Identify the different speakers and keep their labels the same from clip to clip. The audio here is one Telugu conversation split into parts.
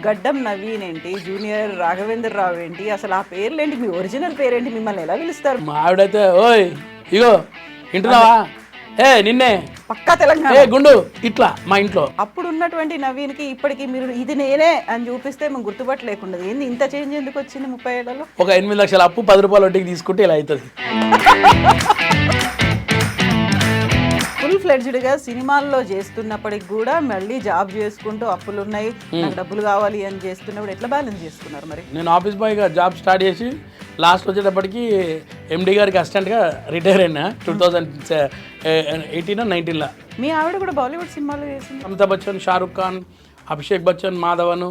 Speaker 1: గడ్డం నవీన్ ఏంటి, జూనియర్ రాఘవేంద్ర రావు ఏంటి, అసలు ఆ పేర్లేంటి, మీ ఒరిజినల్ పేరేంటి, మిమ్మల్ని ఎలా పిలుస్తారు?
Speaker 2: మా ఆవిడైతే ఓయ్ ఇగో వింటున్నావా, ఏ నిన్నే
Speaker 1: పక్కా తెలంగాణ.
Speaker 2: ఏ గుండు ఇట్లా మా ఇంట్లో.
Speaker 1: అప్పుడు ఉన్నటువంటి నవీన్కి ఇప్పటికి మీరు ఇది నేనే అని చూపిస్తే మేము గుర్తుపట్టలేకుండా ఏంది ఇంత చేంజ్ ఎందుకు వచ్చింది 30 ఏళ్లలో?
Speaker 2: ఒక 8 లక్షల అప్పు 10 రూపాయల వడ్డీకి తీసుకుంటే ఇలా అవుతుంది.
Speaker 1: ఫుల్ ఫ్లెడ్జ్డ్గా సినిమాల్లో చేస్తున్నప్పటికి కూడా మళ్ళీ జాబ్ చేసుకుంటూ అప్పులు ఉన్నాయి, నాకు డబ్బులు కావాలి అని చేస్తున్నప్పుడు ఎట్లా బ్యాలెన్స్ చేసుకున్నారు మరి?
Speaker 2: నేను ఆఫీస్ బాయ్గా జాబ్ స్టార్ట్ చేసి లాస్ట్ వచ్చేటప్పటికి ఎండి గారికి అసిస్టెంట్గా రిటైర్ అయినా 2018-19లో.
Speaker 1: మీ ఆవిడ కూడా బాలీవుడ్ సినిమాలో చేసింది.
Speaker 2: అమితాబ్ బచ్చన్, షారుఖ్ ఖాన్, అభిషేక్ బచ్చన్, మాధవన్,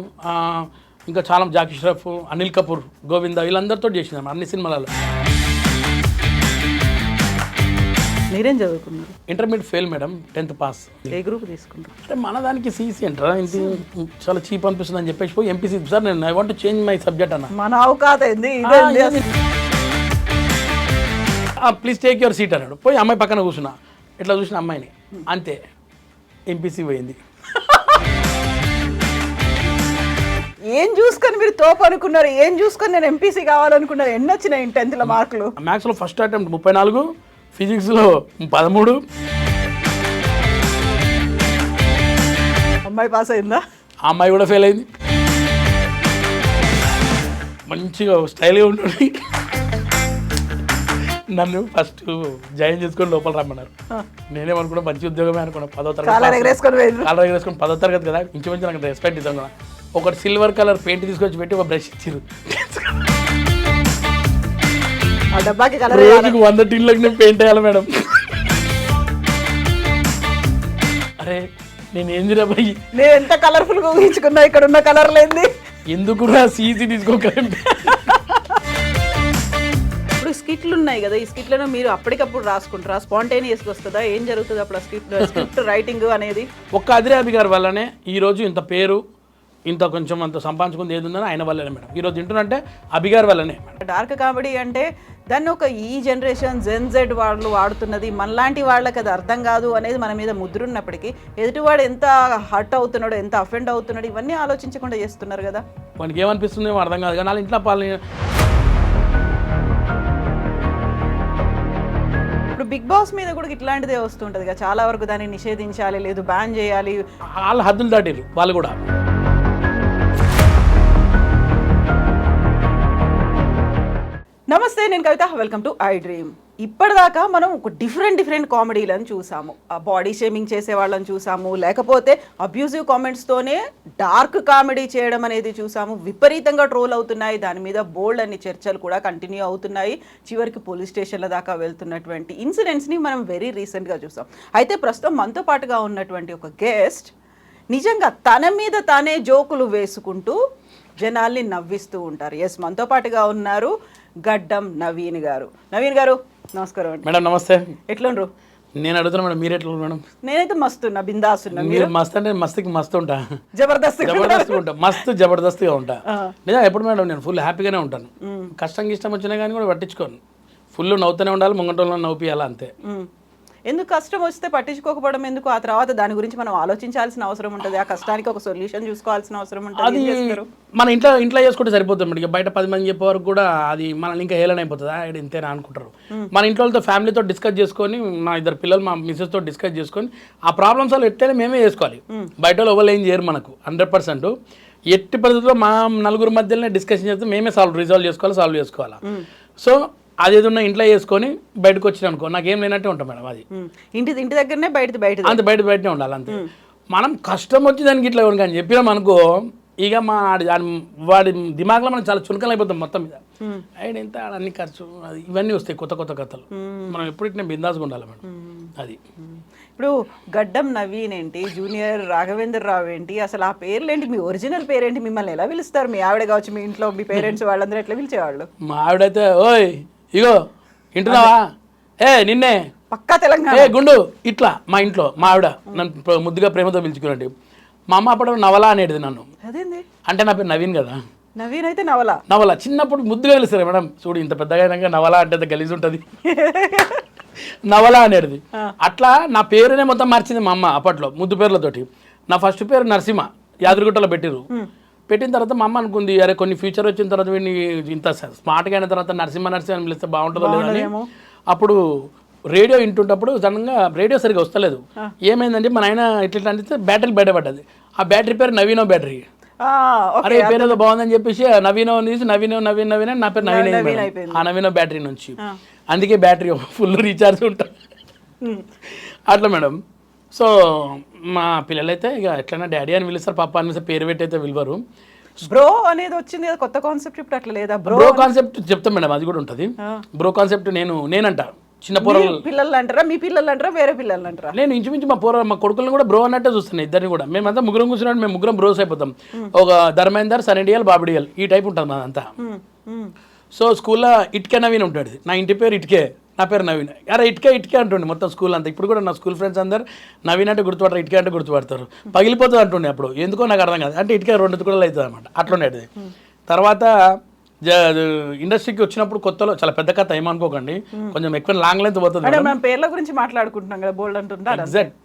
Speaker 2: ఇంకా చాలా జాకీ ష్రఫ్, అనిల్ కపూర్, గోవింద వీళ్ళందరితో చేసినాం అన్ని సినిమాలలో.
Speaker 1: మీరేం చదువుకున్నారు?
Speaker 2: Intermediate fail madam, 10th pass.
Speaker 1: ఏ గ్రూప్ తీసుకున్నారు?
Speaker 2: అంటే మన దానికి సీసీ అంటారా, ఇంటి చాలా చీప్ అనిపిస్తుంది అని చెప్పేసి పోయి ఎంపీసీ. సార్ నేను I want change my subject అన్న.
Speaker 1: మన అవకాశం ఏంది,
Speaker 2: ప్లీజ్ టేక్ యువర్ సీట్ అన్నాడు. పోయి అమ్మాయి పక్కన కూర్చున్నా, ఇట్లా చూసిన అమ్మాయిని అంతే ఎంపీసీ పోయింది.
Speaker 1: ఏం చూసుకొని మీరు తోపు అనుకున్నారు, ఏం చూసుకొని నేను ఎంపీసీ కావాలనుకున్నారు? ఎన్ని వచ్చినాయి 10th మార్కులు?
Speaker 2: మ్యాథ్స్లో ఫస్ట్ అటెంప్ట్ 34, ఫిజిక్స్లో 13.
Speaker 1: అమ్మాయి పాస్ అయిందా?
Speaker 2: ఆ అమ్మాయి కూడా ఫెయిల్ అయింది. మంచిగా స్టైల్గా ఉంటుంది. నన్ను ఫస్ట్ జాయిన్ చేసుకొని లోపల రమ్మన్నారు. నేనేమనుకున్నా మంచి ఉద్యోగమే అనుకున్నా. 10వ తరగతి కాలర్ ఎగరేసుకొని 10వ తరగతి కదా, ఇంచుమించు నాకు రెస్పెక్ట్ ఇద్దాం కదా. ఒకటి సిల్వర్ కలర్ పెయింట్ తీసుకొచ్చి పెట్టి ఒక బ్రష్ ఇచ్చారు. రోజుకు 100 టిన్లకు నేను పెయింట్ వేయాలి మేడం. అరే నేను ఏంది రా భయ్,
Speaker 1: నేను ఎంత కలర్ఫుల్ గా ఊహించుకున్నా, ఇక్కడ ఉన్న కలర్ లేంది
Speaker 2: ఎందుకు సీసీ తీసుకోకండి.
Speaker 1: ఇప్పుడు స్కిట్లు ఉన్నాయి కదా, ఈ స్కిట్లను మీరు అప్పటికప్పుడు రాసుకుంటారా, స్పాంటేనియస్గా వస్తుందా, ఏం జరుగుతుంది అప్పుడు ఆ స్క్రిప్ట్ రైటింగ్ అనేది?
Speaker 2: ఒక్క అదిరాబి గారి వల్లనే ఈరోజు ఇంత పేరు, ఇంత కొంచెం అంత సంపాదించుకుంది ఏది ఉందని ఆయన వల్లనే మేడం. ఈరోజు తింటున్నంటే అభిగారి వల్లనే.
Speaker 1: డార్క్ కామెడీ అంటే దాన్ని ఒక ఈ జనరేషన్ జెడ్ వాళ్ళు వాడుతున్నది, మనలాంటి వాళ్ళకి అది అర్థం కాదు అనేది మన మీద ముద్రున్నప్పటికీ ఎదుటివాడు ఎంత హర్ట్ అవుతున్నాడు, ఎంత అఫెండ్ అవుతున్నాడు, ఇవన్నీ ఆలోచించకుండా చేస్తున్నారు కదా.
Speaker 2: మనకి ఏమనిపిస్తుందేమో అర్థం కాదు కానీ వాళ్ళ ఇంట్లో
Speaker 1: ఇప్పుడు బిగ్ బాస్ మీద కూడా ఇట్లాంటిదే వస్తుంటుంది కదా, చాలా వరకు దాన్ని నిషేధించాలి, లేదు బ్యాన్ చేయాలి,
Speaker 2: వాళ్ళ హద్దులు దాటిరు వాళ్ళు కూడా.
Speaker 1: నమస్తే, నేను కవిత, వెల్కమ్ టు ఐ డ్రీమ్. ఇప్పటిదాకా మనం ఒక డిఫరెంట్ కామెడీలను చూసాము, బాడీ షేమింగ్ చేసే వాళ్ళని చూసాము, లేకపోతే అబ్యూజివ్ కామెంట్స్తోనే డార్క్ కామెడీ చేయడం అనేది చూసాము. విపరీతంగా ట్రోల్ అవుతున్నాయి, దాని మీద బోల్డ్ అన్ని చర్చలు కూడా కంటిన్యూ అవుతున్నాయి, చివరికి పోలీస్ స్టేషన్ల దాకా వెళ్తున్నటువంటి ఇన్సిడెంట్స్ని మనం వెరీ రీసెంట్గా చూసాం. అయితే ప్రస్తుతం మనతో పాటుగా ఉన్నటువంటి ఒక గెస్ట్ నిజంగా తన మీద తానే జోకులు వేసుకుంటూ జనాల్ని నవ్విస్తూ ఉంటారు. ఎస్, మనతో పాటుగా ఉన్నారు గడ్డం నవీన్ గారు. నవీన్ గారు నమస్కారం అండి.
Speaker 2: మేడం నమస్తే.
Speaker 1: ఎట్లుండ్రు?
Speaker 2: నేను అడుగుతున్నా మేడం, మీరు ఎట్లా మేడం?
Speaker 1: నేనైతే మస్తున్నా, బిందాస్ ఉన్నా.
Speaker 2: మీరు మస్తు అంటే మస్తుకి మస్తు ఉంటా,
Speaker 1: జబర్దస్త్
Speaker 2: ఉంటా, మస్తు జబర్దస్త్గా ఉంటా. నిజంగా ఎప్పుడు మేడం నేను ఫుల్ హ్యాపీగానే ఉంటాను. కష్టంగా ఇష్టం వచ్చినా కానీ కూడా పట్టించుకోను. ఫుల్ నవ్వుతూనే ఉండాలి, ముంగటంలో నవ్వుపియాలి అంతే.
Speaker 1: ఎందుకు కష్టం వస్తే పట్టించుకోకపోవడం ఎందుకు? ఆ తర్వాత దాని గురించి మనం ఆలోచించాల్సిన అవసరం ఉంటుంది, ఆ కష్టానికి ఒక సొల్యూషన్ చూసుకోవాల్సిన అవసరం ఉంటుంది.
Speaker 2: అది మన ఇంట్లో చేసుకుంటే సరిపోతుంది మేడం. బయట 10 మంది చెప్పే వరకు కూడా అది మనల్ని ఇంకా హేళన అయిపోతుంది. ఆయన ఇంతేనా అనుకుంటారు. మన ఇంట్లో ఫ్యామిలీతో డిస్కస్ చేసుకొని, మా 2 పిల్లలు మా మిస్సెస్తో డిస్కస్ చేసుకొని ఆ ప్రాబ్లమ్స్ వాళ్ళు ఎట్టైనా మేమే చేసుకోవాలి. బయట వాళ్ళు ఎవరు ఏం చేయరు మనకు 100%. ఎట్టి పరిస్థితుల్లో మా 4 మధ్యలోనే డిస్కషన్ చేస్తే మేమే రిజాల్వ్ చేసుకోవాలి. సో అది ఏదన్నా ఇంట్లో వేసుకొని బయటకు వచ్చిన అనుకో నాకేం లేనట్టే ఉంటాం మేడం. అది
Speaker 1: ఇంటి దగ్గరనే బయట
Speaker 2: అంతే, బయటనే ఉండాలి అంతే. మనం కష్టం వచ్చి దానికి ఇట్లా కానీ చెప్పినాం అనుకో, ఇక వాడి దిమాగ్లో మనం చాలా చులకలు అయిపోతాం మొత్తం మీద. ఆయన ఎంత అన్ని ఖర్చు అది ఇవన్నీ వస్తాయి, కొత్త కథలు. మనం ఎప్పుడు ఇట్లా బిందాస్గా ఉండాలి మేడం. అది
Speaker 1: ఇప్పుడు గడ్డం నవీన్ ఏంటి, జూనియర్ రాఘవేంద్ర రావు ఏంటి, అసలు ఆ పేర్లేంటి, మీ ఒరిజినల్ పేరేంటి, మిమ్మల్ని ఎలా పిలుస్తారు? మీ ఆవిడ కావచ్చు, మీ ఇంట్లో మీ పేరెంట్స్ వాళ్ళందరూ ఎట్లా పిలిచేవాళ్ళు?
Speaker 2: మా ఆవిడైతే ఓయ్ ఇగో వింటున్నావా, ఏ నిన్నే
Speaker 1: పక్కా తెలంగాణ,
Speaker 2: ఏ గుండు ఇట్లా. మా ఇంట్లో మా ఆవిడ నన్ను ముద్దుగా ప్రేమతో పిలుచుకున్నట్టు. మా అమ్మ అప్పుడు నవల అనేది నన్ను.
Speaker 1: అదేంది
Speaker 2: అంటే నా పేరు నవీన్ కదా.
Speaker 1: నవీన్ అయితే నవల
Speaker 2: చిన్నప్పుడు ముద్దుగా పిలుస్తారు మేడం. చూడు ఇంత పెద్దగా అయినాక నవల అంటే గలీజ్ ఉంటుంది. నవల అనేది అట్లా నా పేరునే మొత్తం మార్చింది మా అమ్మ అప్పట్లో ముద్దు పేర్లతోటి. నా ఫస్ట్ పేరు నరసింహ, యాదగిరిగుట్టలో పెట్టిరు. పెట్టిన తర్వాత మా అమ్మ అనుకుంది అరే కొన్ని ఫ్యూచర్ వచ్చిన తర్వాత వీడిని ఇంత స్మార్ట్గా అయిన తర్వాత నరసింహ అని పిలిస్తే బాగుంటుందో లేదని అప్పుడు రేడియో వింటుంటప్పుడు సడన్గా రేడియో సరిగా వస్తలేదు. ఏమైందంటే మన ఆయన ఇట్లా అంటే బ్యాటరీ బయటపడ్డది. ఆ బ్యాటరీ పేరు నవీనో బ్యాటరీ. అరే పేరు ఏదో బాగుందని చెప్పేసి నవీనో తీసి నవీన్ నా పేరు నవీన్ అయిపోయింది ఆ నవీనో బ్యాటరీ నుంచి. అందుకే బ్యాటరీ ఫుల్ రీఛార్జ్ ఉంటుంది అట్లా మేడం. సో మా పిల్లలైతే ఇక ఎట్లైనా డాడీ అని పిలుస్తారు, పాప అని పిలిస్తే పేరు పెట్టి అయితే పిలవరు.
Speaker 1: బ్రో అనేది వచ్చింది కదా కొత్త కాన్సెప్ట్, ఇప్పుడు అట్లా లేదా?
Speaker 2: బ్రో కాన్సెప్ట్ చెప్తాం మేడం, అది కూడా ఉంటుంది. బ్రో కాన్సెప్ట్ నేనంట చిన్న పోరలు
Speaker 1: పిల్లలు అంటారా, మీ పిల్లలు అంటారా, వేరే పిల్లలు అంటారా?
Speaker 2: నేను ఇంచుమించు మా కొడుకులను కూడా బ్రో అన్నట్టే చూస్తున్నాను. ఇద్దరిని కూడా మేమంతా ముగ్గురం కూర్చున్నాడు, మేము ముగ్గురం బ్రోస్ అయిపోతాం. ఒక ధర్మేందర్, సనడియల్, బాబిడియల్ ఈ టైప్ ఉంటుంది మాదంతా. సో స్కూల్లో ఇటుకే నవీన్ ఉంటాడు, నా ఇంటి పేరు ఇటుకే, నా పేరు నవీన్. అరే ఇటుకే అంటుండే మొత్తం స్కూల్ అంతా. ఇప్పుడు కూడా నా స్కూల్ ఫ్రెండ్స్ అందరు నవీన్ అంటే గుర్తుపడతారు, ఇటుకే అంటే గుర్తుపడతారు. పగిలిపోతుంది అంటుండే అప్పుడు, ఎందుకో నాకు అర్థం కాదు. అంటే ఇటుకే 2 కూడా అవుతుంది అనమాట, అట్లుండేది. తర్వాత ఇండస్ట్రీకి వచ్చినప్పుడు కొత్తలో చాలా పెద్ద కథ ఏమనుకోకండి, కొంచెం ఎక్కువ లాంగ్ లెంత్ పోతుంది.
Speaker 1: మనం పేర్ల గురించి మాట్లాడుకుంటున్నాం కదా, బోల్డ్ అంటుంటారు.
Speaker 2: ఎగ్జాక్ట్.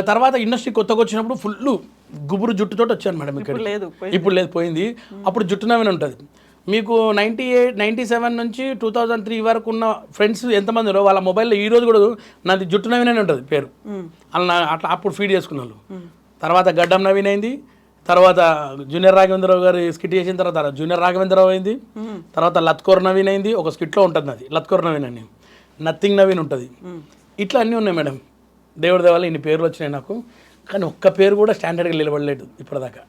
Speaker 2: తర్వాత ఇండస్ట్రీ కొత్తగా వచ్చినప్పుడు ఫుల్ గుబురు జుట్టుతో వచ్చాను మేడం ఇక్కడ. ఇప్పుడు లేదు, పోయింది. అప్పుడు జుట్టు నవీన్ ఉంటుంది. మీకు 97 నుంచి 2003 వరకు ఉన్న ఫ్రెండ్స్ ఎంతమంది ఉన్నారో వాళ్ళ మొబైల్లో ఈ రోజు కూడా నాది జుట్టు నవీన్ అని ఉంటుంది పేరు. అలా అట్లా అప్పుడు ఫీడ్ చేసుకున్నాను. తర్వాత గడ్డం నవీన్ అయింది. తర్వాత జూనియర్ రాఘవేంద్రరావు గారు స్కిట్ చేసిన తర్వాత జూనియర్ రాఘవేంద్రరావు అయింది. తర్వాత లత్కోర్ నవీన్ అయింది, ఒక స్కిట్లో ఉంటుంది అది లత్కోర్ నవీన్ అని. నథింగ్ నవీన్ ఉంటుంది. ఇట్లా అన్నీ ఉన్నాయి మేడం. దేవుడి దేవాల ఇన్ని పేర్లు వచ్చినాయి నాకు, కానీ ఒక్క పేరు కూడా స్టాండర్డ్గా నిలబడలేదు ఇప్పటిదాకా.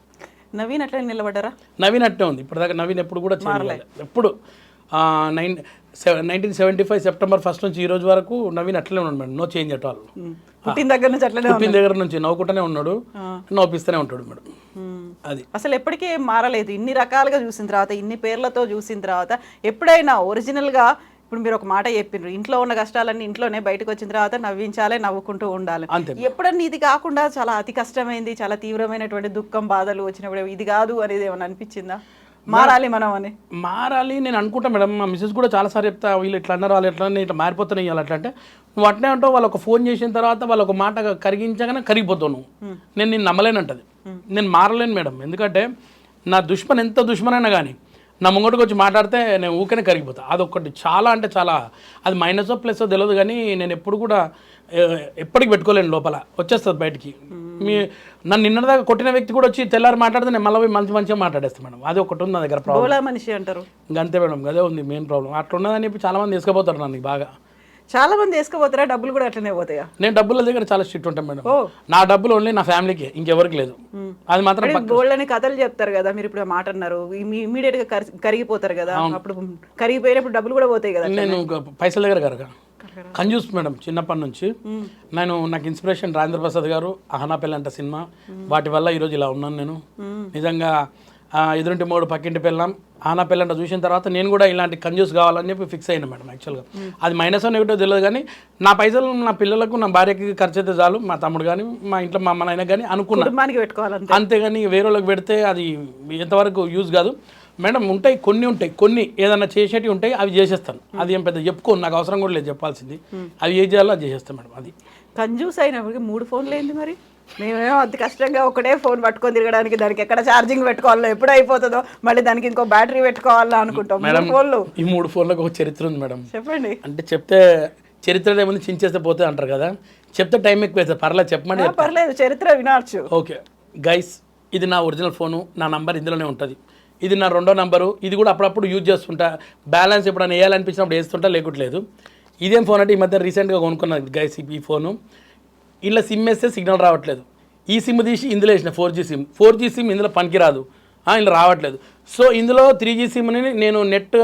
Speaker 1: నవీన్ అట్లా నిలబడ్డారా?
Speaker 2: నవీన్ అట్టే ఉంది ఇప్పటిదాకా. నవీన్ ఎప్పుడు కూడా చేయలేదు. ఎప్పుడు 1975 సెప్టెంబర్ 1 నుంచి ఈ రోజు వరకు నవీన్ అట్లనే ఉన్నాడు madam, no change at all.
Speaker 1: పుట్టిన దగ్గర నుంచి అట్లనే,
Speaker 2: పుట్టిన దగ్గర నుంచి నవ్వుకుంటూనే ఉన్నాడు, నవ్విస్తూనే ఉంటాడు మేడం. అది
Speaker 1: అసలు ఎప్పటికీ ఏం మారలేదు. ఇన్ని రకాలుగా చూసిన తర్వాత, ఇన్ని పేర్లతో చూసిన తర్వాత ఎప్పుడైనా ఒరిజినల్గా ఇప్పుడు మీరు ఒక మాట చెప్పిండ్రు, ఇంట్లో ఉన్న కష్టాలన్నీ ఇంట్లోనే, బయటకు వచ్చిన తర్వాత నవ్వించాలి, నవ్వుకుంటూ ఉండాలి. ఎప్పుడన్నా ఇది కాకుండా చాలా అతి కష్టమైంది, చాలా తీవ్రమైనటువంటి దుఃఖం, బాధలు వచ్చినప్పుడు ఇది కాదు అనేది ఏమైనా అనిపించిందా? మారాలి మనం అని.
Speaker 2: మారాలి నేను అనుకుంటా మేడం. మా మిస్సెస్ కూడా చాలాసార్లు చెప్తా, వీళ్ళు ఎట్లా అన్నారు, వాళ్ళు ఎట్లా ఇట్లా మారిపోతున్నాయి ఇవ్వాలి అట్లా అంటే, నువ్వు అట్నే అంటావు. వాళ్ళు ఒక ఫోన్ చేసిన తర్వాత వాళ్ళు ఒక మాట కరిగించగానే కరిగిపోతావు నువ్వు. నేను నమ్మలేనంటది, నేను మారలేను మేడం. ఎందుకంటే నా దుష్మన్ ఎంత దుష్మనైనా కానీ నా ముంగటికి వచ్చి మాట్లాడితే నేను ఊకనే కరిగిపోతా. అదొకటి చాలా అంటే చాలా, అది మైనస్ ప్లస్ తెలియదు కానీ నేను ఎప్పుడు కూడా ఎప్పటికి పెట్టుకోలేను, లోపల వచ్చేస్తుంది బయటికి. నన్ను నిన్నదాకా కొట్టిన వ్యక్తి కూడా వచ్చి తెల్లారి మాట్లాడితే నేను మళ్ళీ మంచిగా మాట్లాడేస్తాను మేడం. అది ఒకటి ఉంది నా దగ్గర ప్రాబ్లం.
Speaker 1: మనిషి అంటారు
Speaker 2: అంతే మేడం, అదే ఉంది మెయిన్ ప్రాబ్లం. అట్లా ఉన్నదని చెప్పి చాలా మంది తీసుకుపోతారు నన్ను బాగా.
Speaker 1: చాలా మంది వేసుకోపోతారా? డబ్బులు కూడా అట్లనే పోతాయా?
Speaker 2: నేను డబ్బుల దగ్గర చాలా స్ట్రిక్ట్ ఉంటాను మేడం. నా డబ్బులు ఓన్లీ నా ఫ్యామిలీకి, ఇంకెవరికి లేదు. అది మాత్రం
Speaker 1: గోల్డ్ అని కథలు చెప్తారు కదా, మీరు ఇప్పుడు మాట అన్నారు, ఇమీడియట్ గా కరిగిపోతారు కదా, అప్పుడు కరిగిపోయినప్పుడు డబ్బులు కూడా పోతాయి కదా.
Speaker 2: నేను పైసల దగ్గర కరగా కంజూస్ మేడం చిన్నప్పటి నుంచి. నాకు ఇన్స్పిరేషన్ రాజేంద్ర ప్రసాద్ గారు, అహనా పెళ్ళంట సినిమా, వాటి వల్ల ఈరోజు ఇలా ఉన్నాను నేను. నిజంగా ఎదురింటి మూడు పక్కింటి పెళ్ళాం, ఆనా పెళ్ళంట చూసిన తర్వాత నేను కూడా ఇలాంటి కంజూస్ కావాలని చెప్పి ఫిక్స్ అయినా మేడం. యాక్చువల్గా అది మైనస్ అని ఒకటో తెలియదు కానీ నా పైసలు నా పిల్లలకు, నా భార్యకి ఖర్చు అయితే చాలు, మా తమ్ముడు కానీ మా ఇంట్లో మా అమ్మ నాయన కానీ అనుకున్నాను
Speaker 1: పెట్టుకోవాలి.
Speaker 2: అంతేగాని వేరే వాళ్ళకి పెడితే అది ఎంతవరకు యూజ్ కాదు మేడం. కొన్ని ఏదైనా చేసేటివి ఉంటాయి, అవి చేసేస్తాను. అది ఏం పెద్ద చెప్పుకోను, నాకు అవసరం కూడా లేదు చెప్పాల్సింది. అవి ఏం చేయాలో అది చేసేస్తాను మేడం. అది
Speaker 1: కంజూస్ అయినప్పటికీ 3 ఫోన్లు ఏంది మరి? మేమేమో అతి కష్టంగా ఒకటే ఫోన్ పట్టుకొని తిరగడానికి, దానికి ఎక్కడ ఛార్జింగ్ పెట్టుకోవాలో, ఎప్పుడు అయిపోతుందో, మళ్ళీ దానికి ఇంకో బ్యాటరీ పెట్టుకోవాలా అనుకుంటాం.
Speaker 2: మేడం ఈ 3 ఫోన్లకు ఒక చరిత్ర ఉంది మేడం.
Speaker 1: చెప్పండి.
Speaker 2: అంటే చెప్తే చరిత్ర ఏముంది, చించేస్తే పోతే అంటారు కదా, చెప్తే టైం ఎక్కువ అవుతుంది. పర్లేదు చెప్పమండి.
Speaker 1: పర్లేదు, చరిత్ర వినొచ్చు.
Speaker 2: ఓకే గైస్, ఇది నా ఒరిజినల్ ఫోను, నా నంబర్ ఇందులోనే ఉంటుంది. ఇది నా 2వ నంబరు. ఇది కూడా అప్పుడప్పుడు యూజ్ చేస్తుంటా, బ్యాలెన్స్ ఎప్పుడైనా వేయాలనిపించినప్పుడు వేస్తుంటా, లేకుంటలేదు. ఇదేం ఫోన్ అంటే ఈ మధ్య రీసెంట్గా కొనుక్కున్నాను గైస్ ఈ ఫోను. ఇలా సిమ్ వేస్తే సిగ్నల్ రావట్లేదు. ఈ సిమ్ తీసి ఇందులో వేసిన 4G సిమ్ ఇందులో పనికిరాదు, ఇలా రావట్లేదు. సో ఇందులో 3G సిమ్ని నేను నెట్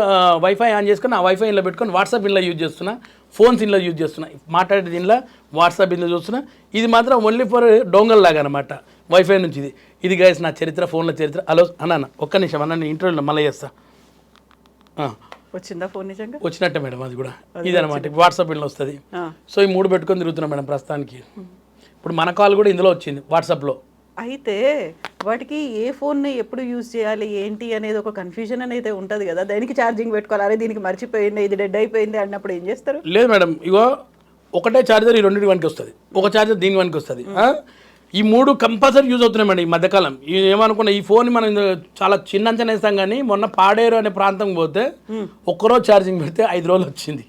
Speaker 2: వైఫై ఆన్ చేసుకుని ఆ వైఫై ఇంట్లో పెట్టుకొని వాట్సాప్ ఇంట్లో యూజ్ చేస్తున్నా, ఫోన్స్ ఇంట్లో యూజ్ చేస్తున్నా, మాట్లాడేది ఇంట్లో వాట్సాప్ ఇంట్లో చూస్తున్నా. ఇది మాత్రం ఓన్లీ ఫర్ డోంగల్ లాగా అనమాట, వైఫై నుంచి. ఇది గైస్ నా చరిత్ర, ఫోన్ల చరిత్ర. హలో అన్న ఒక్క నిమిషం అన్న, నేను ఇంటర్వ్యూలో మళ్ళీ చేస్తా.
Speaker 1: వచ్చిందా ఫోన్? నిజంగా
Speaker 2: వచ్చినట్టే మేడం. అది కూడా ఇదనమాట, వాట్సాప్ ఇంట్లో వస్తుంది. సో ఈ 3 పెట్టుకొని తిరుగుతున్నా మేడం ప్రస్తుతానికి. ఇప్పుడు మన కాల్ కూడా ఇందులో వచ్చింది వాట్సాప్లో.
Speaker 1: అయితే వాటికి ఏ ఫోన్ని ఎప్పుడు యూజ్ చేయాలి ఏంటి అనేది ఒక కన్ఫ్యూజన్ అనేది ఉంటుంది కదా, దానికి ఛార్జింగ్ పెట్టుకోవాలి, అరే దీనికి మర్చిపోయింది, ఇది డెడ్ అయిపోయింది అన్నప్పుడు ఏం చేస్తారు?
Speaker 2: లేదు మేడం, ఇగో ఒకటే ఛార్జర్ ఈ 2 వనికి వస్తుంది, ఒక ఛార్జర్ దీని వనికి వస్తుంది. ఈ 3 కంపల్సరీ యూజ్ అవుతున్నాయి మేడం ఈ మధ్యకాలం. ఏమనుకున్నా ఈ ఫోన్ మనం చాలా చిన్న అంచనా వేస్తాం కానీ మొన్న పాడేరు అనే ప్రాంతం పోతే ఒక్కరోజు ఛార్జింగ్ పెడితే 5 రోజులు వచ్చింది.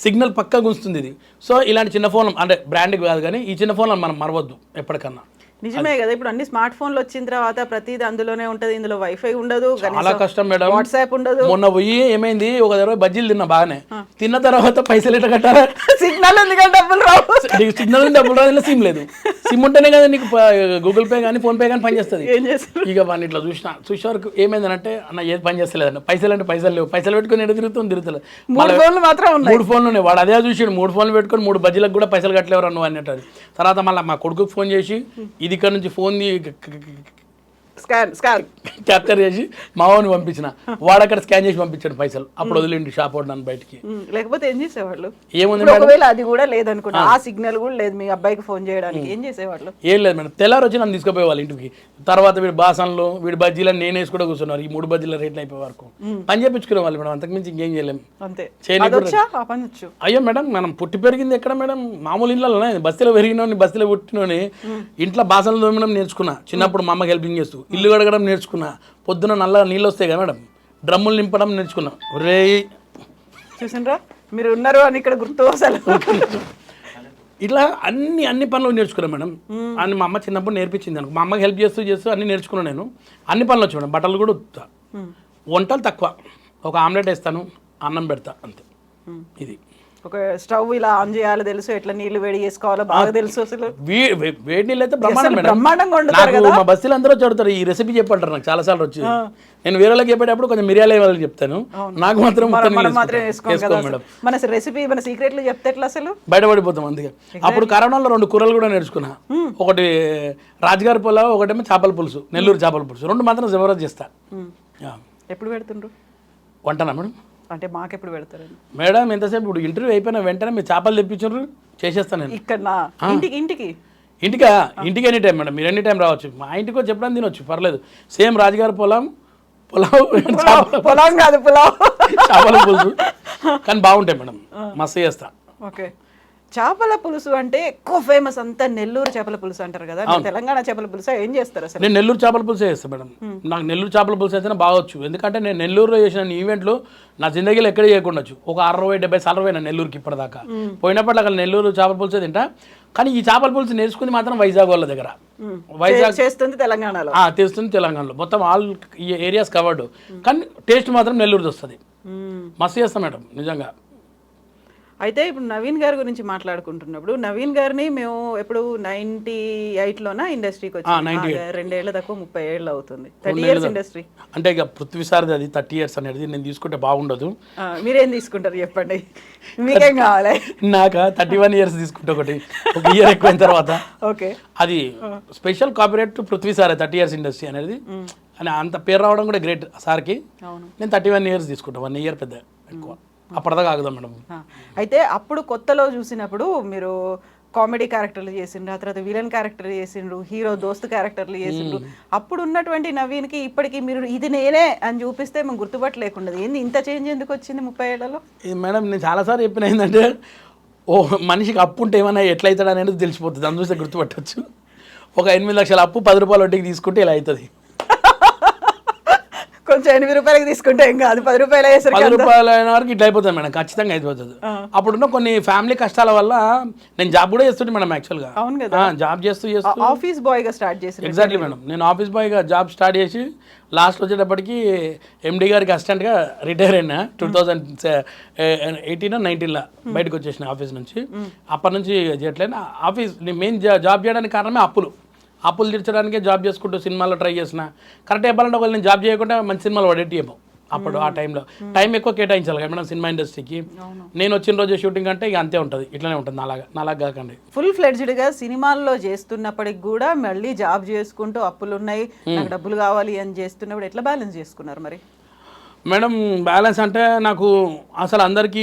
Speaker 2: సిగ్నల్ పక్కా గుంస్తుంది ఇది. సో ఇలాంటి చిన్న ఫోన్ అంటే బ్రాండ్ కాదు కానీ ఈ చిన్న ఫోన్లను మనం మరవద్దు ఎప్పటికన్నా.
Speaker 1: నిజమే కదా, ఇప్పుడు అన్ని స్మార్ట్ ఫోన్లు వచ్చిన తర్వాత ప్రతిదీ అందులోనే ఉంటది, ఇందులో వైఫై ఉండదు,
Speaker 2: చాలా కష్టం మేడం.
Speaker 1: వాట్సాప్ ఉండదు.
Speaker 2: మొన్న పోయి ఏమైంది, ఒక దగ్గర బజ్జీలు తిన్నా బాగానే, తిన్న తర్వాత పైసలు ఎట్లా కట్టారా,
Speaker 1: సిగ్నల్ ఉంది కానీ డబ్బులు రావు.
Speaker 2: సిగ్నల్ డబ్బులు రాదు, సిమ్ లేదు. సిమ్ ఉంటేనే కదా నీకు గూగుల్ పే కానీ ఫోన్ పే కానీ పని చేస్తుంది.
Speaker 1: ఏం చేస్తారు
Speaker 2: ఇక వాడిని ఇట్లా చూసే వరకు ఏమైందంటే అన్న ఏది పని చేస్తలేదన్న, పైసలు అంటే పైసలు లేవు, పైసలు పెట్టుకుని ఎడ తిరుగుతుంది
Speaker 1: 3 ఫోన్లు మాత్రం ఉన్నాయి.
Speaker 2: 3 ఫోన్లు ఉన్నాయి. వాడు అదే చూసాడు 3 ఫోన్లు పెట్టుకొని 3 బజ్జీలకు కూడా పైసలు కట్టలేవరు అన్న అన్నట్టు. తర్వాత మళ్ళీ మా కొడుకుకి ఫోన్ చేసి ఇది ఇక్కడ నుంచి ఫోన్ క్యాప్చర్ చేసి మా వాడిని పంపించిన, వాడు అక్కడ స్కాన్ చేసి పంపించాడు పైసలు. అప్పుడు వదిలేండి షాప్ వాడు నన్ను బయటికి.
Speaker 1: లేకపోతే ఏం చేసేవాళ్ళు?
Speaker 2: ఏముంది
Speaker 1: ఒకవేళ అది కూడా లేదనుకున్నా, ఆ సిగ్నల్ కూడా లేదు మీ అబ్బాయికి ఫోన్ చేయడానికి, ఏం చేసేవాళ్ళు?
Speaker 2: ఏం లేదు మేడం, తెల్లారు వచ్చి నన్ను తీసుకుపోయేవాళ్ళు ఇంటికి. తర్వాత వీడి బాసన్లు వీడి బజ్జీలను నేను వేసి కూడా కూర్చున్నారు. ఈ 3 బజ్జీల రేట్లు అయిపోయే వరకు పని చేయించుకునే వాళ్ళు మేడం, అంతకుమించి ఇంకేం చేయలేము.
Speaker 1: అంతే.
Speaker 2: అయ్యో మేడం, మనం పుట్టి పెరిగింది ఎక్కడ మేడం, మామూలు ఇళ్ళలోనే. బస్తీలో పెరిగినోని బస్తీలో పుట్టినోని ఇంట్లో బాసనలు తోమడం నేర్చుకున్నా చిన్నప్పుడు, మా అమ్మకి హెల్పింగ్ చేస్తూ. ఇల్లు కడగడం నేర్చుకున్నా, పొద్దున నల్లగా నీళ్ళు వస్తాయి కదా మేడం, డ్రమ్ములు నింపడం నేర్చుకున్నా. రే
Speaker 1: చూసిండ్రా మీరు ఉన్నారు అని ఇక్కడ గుర్తు అసలు.
Speaker 2: ఇట్లా అన్ని పనులు నేర్చుకున్నాను మేడం. అని మా అమ్మ చిన్నప్పుడు నేర్పించింది అనుకో. మా అమ్మకి హెల్ప్ చేస్తూ అన్ని నేర్చుకున్నాను నేను. అన్ని పనులు వచ్చి మేడం, బట్టలు కూడా ఉత్తా. వంటలు తక్కువ, ఒక ఆమ్లెట్ వేస్తాను, అన్నం పెడతా, అంతే. ఇది
Speaker 1: ఒక స్టవ్ ఇలా ఆన్ చేయాలో తెలుసు, ఎట్లా నీళ్లు వేడి చేసుకోవాలో బాగా తెలుసు. అసలు
Speaker 2: వేడి నీళ్ళు అయితే
Speaker 1: బ్రహ్మాండంగా
Speaker 2: వండుతారు. మా బస్తీలు అందరూ చదువుతారు, ఈ రెసిపీ చెప్పంటారు నాకు చాలా సార్లు వచ్చి. నేను వేరే వాళ్ళకి చెప్పేటప్పుడు కొంచెం మిరియాలు వాళ్ళకి చెప్తాను, నాకు మాత్రం
Speaker 1: మన రెసిపీ మన సీక్రెట్లు చెప్తే ఎట్లా అసలు
Speaker 2: బయటపడిపోతాం. అందుకే అప్పుడు కరోనాలో 2 కూరలు కూడా నేర్చుకున్నా. ఒకటి రాజుగారి పులావ్, ఒకటేమో చేపల పులుసు, నెల్లూరు చేపల పులుసు. 2 మాత్రం జబర్దస్త్ చేస్తా.
Speaker 1: ఎప్పుడు పెడుతుండ్రు
Speaker 2: వంటనా మేడం?
Speaker 1: అంటే మాకెప్పుడు పెడతారు
Speaker 2: మేడం? ఎంతసేపు ఇప్పుడు ఇంటర్వ్యూ అయిపోయిన వెంటనే మీరు చేపలు తెప్పించారు, చేసేస్తాను నేను.
Speaker 1: ఇక్కడ ఇంటికి
Speaker 2: ఎనీ టైం మేడం, మీరు ఎనీ టైం రావచ్చు. మా ఇంటికి వచ్చి చెప్పడానికి తినొచ్చు, పర్లేదు. సేమ్ రాజుగారి పులావ్
Speaker 1: కాదు పులావ్
Speaker 2: చేపల పులుసు కానీ బాగుంటాయి మేడం, మస్తు చేస్తా.
Speaker 1: ఓకే. చేపల పులుసు అంటే ఎక్కువ ఫేమస్ అంతా నెల్లూరు చేపల పులుసు అంటారు కదా, తెలంగాణ చేపల పులుసు ఏం చేస్తారు అసలు?
Speaker 2: నేను నెల్లూరు చేపల పులుసే చేస్తాను మేడం. నాకు నెల్లూరు చేపల పులుసు అయితేనే బాగొచ్చు. ఎందుకంటే నేను నెల్లూరులో చేసిన ఈవెంట్లు నా జిందగీలో ఎక్కడ చేయకుండొచ్చు. ఒక 60-70 సార్లు పోయినా నెల్లూరుకి ఇప్పటిదాకా. పోయినప్పుడు అక్కడ నెల్లూరు చేపల పులుసే తింటా. కానీ ఈ చేపల పులుసు నేర్చుకుంది మాత్రం వైజాగ్ వాళ్ళ దగ్గర.
Speaker 1: వైజాగ్ చేస్తుంది తెలంగాణలో,
Speaker 2: తెస్తుంది తెలంగాణలో, మొత్తం ఆల్ ఈ ఏరియాస్ కవర్డ్. కానీ టేస్ట్ మాత్రం నెల్లూరుది వస్తుంది, మస్తు చేస్తాం మేడం నిజంగా.
Speaker 1: అయితే ఇప్పుడు నవీన్ గారి గురించి మాట్లాడుకుంటున్నప్పుడు, నవీన్ గారిని మేము ఎప్పుడు 98లోనా ఇండస్ట్రీకి వచ్చి 2 ఏళ్ళ తక్కువ 30 ఏళ్ళు అవుతుంది. 30 ఇయర్స్ ఇండస్ట్రీ
Speaker 2: అంటే ఇక పృథ్వీ సార్ది అది 30 ఇయర్స్ అనేది నేను తీసుకుంటే బాగుండదు.
Speaker 1: మీరేం తీసుకుంటారు చెప్పండి, మీకేం కావాలి?
Speaker 2: నాకు 31 ఇయర్స్ తీసుకుంటే ఒక ఇయర్ ఎక్కువైన తర్వాత
Speaker 1: ఓకే,
Speaker 2: అది special copyright Prithvi sir 30 years industry అనేది. అని అంత పేరు రావడం కూడా గ్రేట్ సార్కి. నేను 31 ఇయర్స్ తీసుకుంటా, 1 ఇయర్ పెద్ద ఎక్కువ. అప్పటిదాకా ఆగుదాం మేడం.
Speaker 1: అయితే అప్పుడు కొత్తలో చూసినప్పుడు మీరు కామెడీ క్యారెక్టర్లు చేసిండ్రు, ఆ తర్వాత విలన్ క్యారెక్టర్ చేసిండ్రు, హీరో దోస్తు క్యారెక్టర్లు చేసిండ్రు. అప్పుడు ఉన్నటువంటి నవీన్కి ఇప్పటికి మీరు ఇది నేనే అని చూపిస్తే మేము గుర్తుపట్టలేకుండా ఏంది ఇంత చేంజ్ ఎందుకు వచ్చింది 30 ఏళ్లలో?
Speaker 2: మేడం నేను చాలాసార్లు చెప్పిన ఏంటంటే, మనిషికి అప్పు ఉంటే ఏమైనా ఎట్లయితాడు అనేది తెలిసిపోతుంది, అందులో చూస్తే గుర్తుపట్టవచ్చు. ఒక 8 లక్షల అప్పు 10 రూపాయల వడ్డీకి తీసుకుంటే ఇలా అవుతుంది.
Speaker 1: కొంచెం 8 రూపాయలకి తీసుకుంటే ఏం కాదు, 10 రూపాయలు
Speaker 2: 10 రూపాయలు అయిన వరకు ఇట్లా అయిపోతుంది మేడం, ఖచ్చితంగా అయిపోతుంది. అప్పుడున్న కొన్ని ఫ్యామిలీ కష్టాల వల్ల నేను జాబ్ కూడా చేస్తుంటే మేడం యాక్చువల్గా.
Speaker 1: అవును కదా,
Speaker 2: జాబ్ చేస్తూ
Speaker 1: ఆఫీస్ బాయ్గా స్టార్ట్ చేసి.
Speaker 2: ఎగ్జాక్ట్లీ మేడం, నేను ఆఫీస్ బాయ్గా జాబ్ స్టార్ట్ చేసి లాస్ట్ వచ్చేటప్పటికి ఎండి గారికి అసిస్టెంట్గా రిటైర్ అయినా 2018-19లో బయటకు వచ్చేసిన ఆఫీస్ నుంచి. అప్పటి నుంచి చేయట్లేదు ఆఫీస్. మెయిన్ జాబ్ చేయడానికి కారణమే అప్పులు తీర్చడానికే జాబ్ చేసుకుంటూ సినిమాలో ట్రై చేసిన. కరెక్ట్ చెప్పాలంటే ఒకవేళ నేను జాబ్ చేయకుండా మంచి సినిమాలు పడేటి ఏమో. అప్పుడు ఆ టైంలో టైం ఎక్కువ కేటాయించాలి కదా మేడం సినిమా ఇండస్ట్రీకి. నేను వచ్చిన రోజు షూటింగ్ అంటే ఇక అంతే ఉంటుంది, ఇట్లానే ఉంటుంది. నాలాగా కాకండి.
Speaker 1: ఫుల్ ఫ్లెడ్జ్డ్గా సినిమాల్లో చేస్తున్నప్పటికి కూడా మళ్ళీ జాబ్ చేసుకుంటూ అప్పులు ఉన్నాయి, నాకు డబ్బులు కావాలి అని చేస్తున్నప్పుడు ఎట్లా బ్యాలెన్స్ చేసుకున్నారు మరి?
Speaker 2: మేడం బ్యాలెన్స్ అంటే నాకు అసలు అందరికీ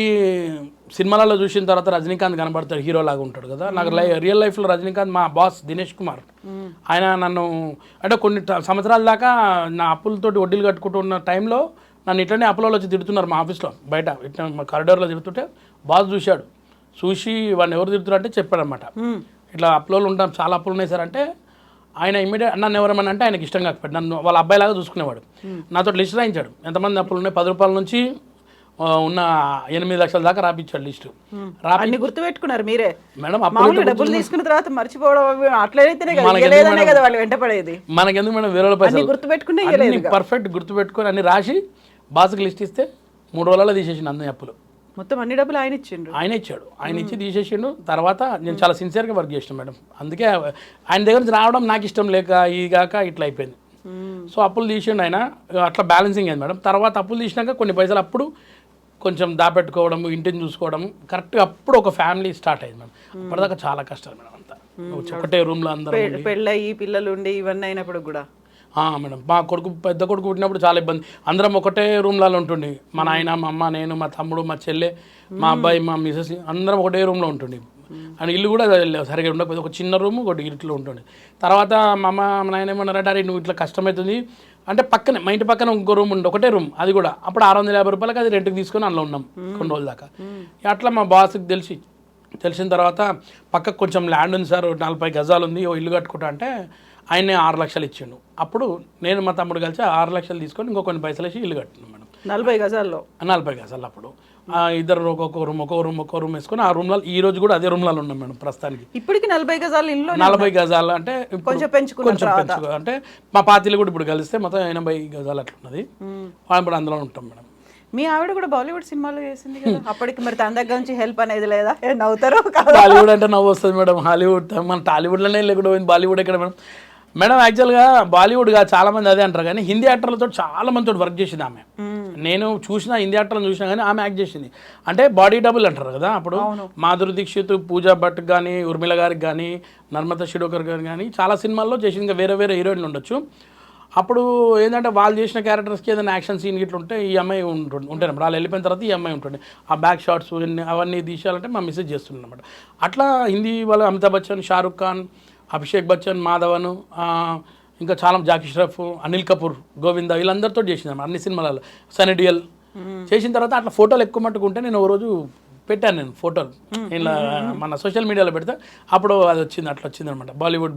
Speaker 2: సినిమాలలో చూసిన తర్వాత రజనీకాంత్ కనబడతాడు, హీరో లాగా ఉంటాడు కదా. నాకు రియల్ లైఫ్లో రజనీకాంత్ మా బాస్ దినేష్ కుమార్. ఆయన నన్ను అంటే కొన్ని సంవత్సరాల దాకా నా అప్పులతోటి వడ్డీలు కట్టుకుంటున్న టైంలో నన్ను ఇట్లనే అప్పులలో వచ్చి తిడుతున్నారు మా ఆఫీస్లో, బయట ఇట్లా మా కారిడార్లో తిడుతుంటే బాస్ చూసి వాడిని ఎవరు తిడుతున్నారు అంటే చెప్పాడనమాట, ఇట్లా అప్పులలో ఉంటాం, చాలా అప్పులు ఉన్నాయి సార్ అంటే ఆయన ఇమీడియట్ నన్ను ఎవరమని అంటే ఆయనకి ఇష్టం కాకపోయాడు, నన్ను వాళ్ళ అబ్బాయిలాగా చూసుకునేవాడు. నాతో లిస్ట్ రాయించాడు ఎంతమంది అప్పులు ఉన్నాయి, 10 రూపాయల నుంచి ఉన్న 8 లక్షల దాకా రాపించాడు లిస్టు.
Speaker 1: అన్ని గుర్తుపెట్టుకున్నారు మీరే
Speaker 2: మేడం
Speaker 1: మామూలుగా డబ్బులు తీసుకున్న తర్వాత మర్చిపోవడం అట్లయితేనే కదా ఇయ్యలేదనే కదా వాళ్ళు వెంటపడేది.
Speaker 2: మనకెందుకు మేడం 1000 రూపాయలు
Speaker 1: గుర్తుపెట్టుకునే
Speaker 2: పర్ఫెక్ట్ గుర్తుపెట్టుకొని అన్ని రాసి బాస్కి లిస్ట్ ఇస్తే 3 రోజులలో తీసేసిండు అన్ని అప్పులు.
Speaker 1: మొత్తం అన్ని డబ్బులు ఆయన ఇచ్చిండు,
Speaker 2: ఆయన ఇచ్చాడు, ఆయన ఇచ్చి తీసేసిండు. తర్వాత నేను చాలా సిన్సియర్గా వర్క్ చేసిన మేడం, అందుకే ఆయన దగ్గర నుంచి రావడం నాకు ఇష్టం లేక ఇగాక ఇట్లా అయిపోయింది. సో అప్పులు తీసిండు ఆయన, అట్లా బ్యాలెన్సింగ్ అయింది మేడం. తర్వాత అప్పులు తీసినాక కొన్ని పైసలు అప్పుడు కొంచెం దాపెట్టుకోవడం, ఇంటిని చూసుకోవడం, కరెక్ట్గా అప్పుడు ఒక ఫ్యామిలీ స్టార్ట్ అయింది మేడం. అప్పటిదాకా చాలా కష్టాలు మేడం అంతా, ఒకటే రూమ్లో అందరూ
Speaker 1: పెళ్ళయి పిల్లలు ఉండి ఇవన్నీ అయినప్పుడు కూడా.
Speaker 2: మేడం మా పెద్ద కొడుకు పుట్టినప్పుడు చాలా ఇబ్బంది, అందరం ఒకటే రూమ్లలో ఉంటుండే, మా నాయన, మా అమ్మ, నేను, మా తమ్ముడు, మా చెల్లె, మా అబ్బాయి, మా మిసెస్ అందరం ఒకటే రూమ్లో ఉంటుండే. అండ్ ఇల్లు కూడా సరిగ్గా ఉండకపోతే ఒక చిన్న రూమ్ ఒకటి ఇట్లో ఉంటుండే. తర్వాత మా అమ్మ, మా నాయన ఏమన్నారంటే అరే నువ్వు ఇట్లా కష్టమవుతుంది అంటే పక్కనే మా ఇంటి పక్కన ఇంకో రూమ్ ఉండే, ఒకటే రూమ్, అది కూడా అప్పుడు 650 రూపాయలకి అది రెంట్కి తీసుకొని అందులో ఉన్నాం కొన్ని రోజుల దాకా. అట్లా మా బాస్కి తెలిసిన తర్వాత పక్కకు కొంచెం ల్యాండ్ ఉంది సార్, 40 గజాలు ఉంది, ఓ ఇల్లు కట్టుకుంటా అంటే ఆయనే 6 లక్షలు ఇచ్చిండు. అప్పుడు నేను మా తమ్ముడు కలిసి 6 లక్షలు తీసుకొని ఇంకో కొన్ని పైసలు వేసి ఇల్లు కట్టినాం మేడం.
Speaker 1: 40 గజాల్లో
Speaker 2: 40 గజాలు. అప్పుడు ఇద్దరు ఒక్కొక్క రూమ్ వేసుకొని ఆ రూమ్లో ఈ రోజు కూడా అదే రూమ్లలో ఉన్నాం మేడం ప్రస్తుతానికి.
Speaker 1: ఇప్పటికి 40 గజాలు ఇల్లు,
Speaker 2: 40 గజాలు అంటే
Speaker 1: కొంచెం పెంచుకో
Speaker 2: అంటే మా పార్టీలు కూడా ఇప్పుడు కలిస్తే మొత్తం 80 గజాలు అట్లా ఉన్నది. ఇప్పుడు అందులో ఉంటాం మేడం.
Speaker 1: మీ ఆవిడ కూడా బాలీవుడ్ సినిమాలో చేసింది కదా అప్పటికి, మరి తన దగ్గర నుంచి హెల్ప్ అనేది లేదా? నవ్వుతారు.
Speaker 2: బాలీవుడ్ అంటే నవ్వు వస్తుంది మేడం, హాలీవుడ్ మన టాలీవుడ్లోనే లేకుండా పోయింది, బాలీవుడ్ ఎక్కడ మేడం? మేడం యాక్చువల్గా బాలీవుడ్గా చాలా మంది అదే అంటారు కానీ హిందీ యాక్టర్లతో చాలా మందితో వర్క్ చేసింది ఆమె. నేను చూసిన హిందీ యాక్టర్లను చూసినా కానీ ఆమె యాక్ట్ చేసింది. అంటే బాడీ డబుల్ అంటారు కదా, అప్పుడు మాధురి దీక్షిత్, పూజా భట్ కానీ, ఉర్మిళ గారికి కానీ, నర్మదా శిరోకర్ గారు కానీ చాలా సినిమాల్లో చేసింది. ఇంకా వేరే వేరే హీరోయిన్లు ఉండొచ్చు. అప్పుడు ఏంటంటే వాళ్ళు చేసిన క్యారెక్టర్స్కి ఏదైనా యాక్షన్ సీన్ ఇట్లా ఉంటే ఈ అమ్మాయి ఉంటానమాట, వాళ్ళు వెళ్ళిపోయిన తర్వాత ఈ అమ్మాయి ఉంటుండే. ఆ బ్యాక్ షాట్స్ అవన్నీ తీసేయాలంటే మా మిస్సెస్ చేస్తుండే అనమాట. అట్లా హిందీ వాళ్ళు అమితాబ్ బచ్చన్, షారుఖ్ ఖాన్, అభిషేక్ బచ్చన్, మాధవన్, ఇంకా చాలా జాకీ ష్రాఫ్, అనిల్ కపూర్, గోవిందా వీళ్ళందరితో చేసింది అన్నమాట అన్ని సినిమాలలో. సనీ డియోల్ చేసిన తర్వాత అట్లా ఫోటోలు ఎక్కువ మట్టుకుంటే నేను ఓ రోజు పెట్టాను నేను ఫోటోలు ఇలా మన సోషల్ మీడియాలో పెడితే అప్పుడు అది వచ్చింది, అట్లా వచ్చింది అనమాట బాలీవుడ్.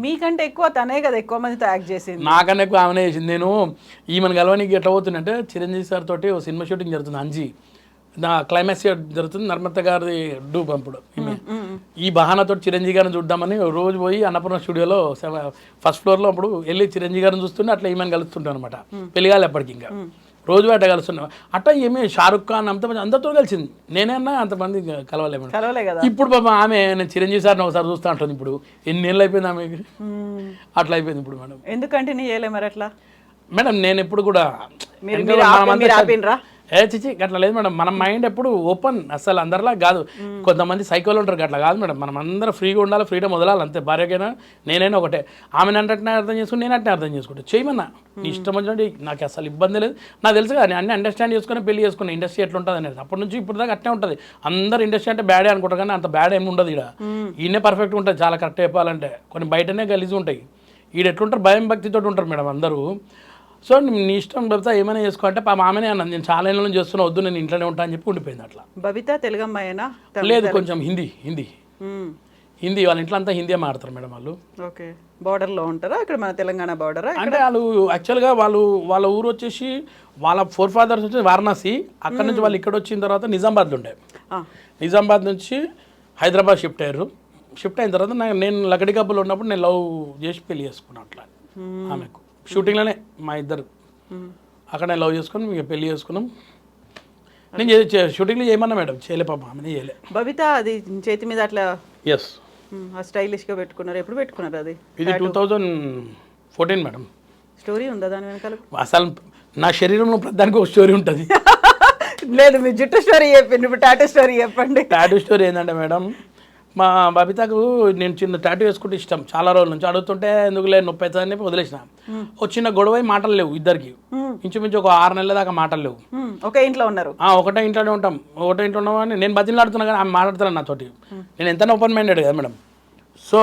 Speaker 1: మీకంటే ఎక్కువ తనే కదా ఎక్కువ మందితో యాక్ట్ చేసింది.
Speaker 2: నాకన్నా ఎక్కువ ఆమెనే చేసింది. నేను ఈమెను కలవనికి ఎట్లా పోతుందంటే చిరంజీవి సార్ తోటి ఓ సినిమా షూటింగ్ జరుగుతుంది, అంజీ నా క్లైమాక్స్ జరుగుతుంది, నర్మత గారి డూ పంపుడు. ఈ బహానాతో చిరంజీవి గారిని చూద్దామని రోజు పోయి అన్నపూర్ణ స్టూడియోలో ఫస్ట్ ఫ్లోర్లో అప్పుడు వెళ్ళి చిరంజీవి గారిని చూస్తుంటే అట్లా ఈమెను కలుస్తుంటాను అనమాట. పెళ్ళిగాలి ఎప్పటికి ఇంకా రోజు అట్లా కలుస్తున్నాం. అట్లా ఏమి షారుఖ్ ఖాన్ అందరితో కలిసింది, నేనన్నా అంతమంది కలవలేము. ఇప్పుడు పాపం ఆమె నేను చిరంజీవి సార్ని ఒకసారి చూస్తూ ఉంటుంది. ఇప్పుడు ఎన్ని ఏళ్ళు అయిపోయింది ఆమెకి, అట్లా అయిపోయింది ఇప్పుడు మేడం.
Speaker 1: ఎందుకు కంటిన్యూ చేయలేము మరి అట్లా?
Speaker 2: మేడం నేను ఎప్పుడు కూడా చిచి అట్లా లేదు మేడం, మన మైండ్ ఎప్పుడు ఓపెన్, అసలు అందరిలా కాదు. కొంతమంది సైకోలు ఉంటారు, అట్లా కాదు మేడం. మనం అందరం ఫ్రీగా ఉండాలి, ఫ్రీడమ్ వదలాలి అంతే. భార్యకైనా నేనైనా ఒకటే, ఆమెను అంటే అర్థం చేసుకుని నేను అంటే అర్థం చేసుకుంటా, చేయమన్నా నీ ఇష్టం వచ్చినట్టు, నాకు అసలు ఇబ్బంది లేదు. నాకు తెలుసు కానీ అన్ని అండర్స్టాండ్ చేసుకుని పెళ్లి చేసుకుని ఇండస్ట్రీ ఎట్లా ఉంటుంది అనేది అప్పటి నుంచి ఇప్పుడు దాకా అట్నే ఉంటుంది. అందరు ఇండస్ట్రీ అంటే బ్యాడే అనుకుంటారు కానీ అంత బ్యాడ్ ఏమి ఉండదు. ఇక్కడ ఈయనే పర్ఫెక్ట్గా ఉంటుంది, చాలా కరెక్ట్ చెప్పాలంటే. కొన్ని బయటనే గలీజ్ ఉంటాయి, ఈడ ఎట్లుంటారు భయం భక్తితో ఉంటారు మేడం అందరూ. సో నీ ఇష్టం బబిత ఏమైనా చేసుకో అంటే ఆమెనే అన్నది, నేను చాలా ఏళ్ళ నుంచి చేస్తున్నా, వద్దు నేను ఇంట్లోనే ఉంటా అని చెప్పి ఉండిపోయింది. అట్లా
Speaker 1: బబిత తెలుగు అమ్మాయినా?
Speaker 2: లేదు, కొంచెం హిందీ వాళ్ళ ఇంట్లో అంతా హిందీ మాడతారు మేడం వాళ్ళు.
Speaker 1: ఓకే, బార్డర్లో ఉంటారా ఇక్కడ మన తెలంగాణ బార్డరా?
Speaker 2: అంటే వాళ్ళు యాక్చువల్గా వాళ్ళ ఊరు వచ్చేసి వాళ్ళ ఫోర్ ఫాదర్స్ వచ్చి వారణాసి, అక్కడ నుంచి వాళ్ళు ఇక్కడ వచ్చిన తర్వాత నిజామాబాద్లో ఉండే, నిజామాబాద్ నుంచి హైదరాబాద్ షిఫ్ట్ అయ్యారు. షిఫ్ట్ అయిన తర్వాత నేను లకడి కప్పులు ఉన్నప్పుడు నేను లవ్ చేసి పెళ్లి చేసుకున్నాను. అట్లా ఆమెకు షూటింగ్లోనే మా ఇద్దరు అక్కడ నేను లవ్ చేసుకుని మీకు పెళ్లి చేసుకున్నాం. నేను షూటింగ్లో చేయమన్నా మేడం, చేయలే పాప, ఆమె చేయలే.
Speaker 1: బబిత అది చేతి మీద అట్లా
Speaker 2: ఎస్
Speaker 1: స్టైలిష్గా పెట్టుకున్నారు, ఎప్పుడు పెట్టుకున్నారు అది?
Speaker 2: ఇది 2014 మేడం.
Speaker 1: స్టోరీ ఉందా దాని వెనకాల?
Speaker 2: అసలు నా శరీరంలో ప్రతిదానికి ఒక స్టోరీ ఉంటుంది.
Speaker 1: లేదు మీ జుట్టు స్టోరీ చెప్పండి, ఇప్పుడు టాటూ స్టోరీ చెప్పండి.
Speaker 2: టాటూ స్టోరీ ఏంటంటే మేడం, మా బబితకు నేను చిన్న టాటూ వేసుకుంటే ఇష్టం, చాలా రోజుల నుంచి అడుగుతుంటే ఎందుకు లేదు నొప్పి అవుతుందని వదిలేసిన. ఒక చిన్న గొడవ మాటలు లేవు ఇద్దరికి, ఇంచుమించు ఒక 6 నెలల దాకా మాటలు లేవు.
Speaker 1: ఒకే ఇంట్లో ఉన్నారు?
Speaker 2: ఒకటే ఇంట్లోనే ఉంటాం, ఒకటే ఇంట్లో ఉన్నామని నేను బతిలాడుతున్నా కానీ ఆమె మాట్లాడుతున్నాను నాతోటి. నేను ఎంత ఓపెన్ మైండెడ్ కదా మేడం. సో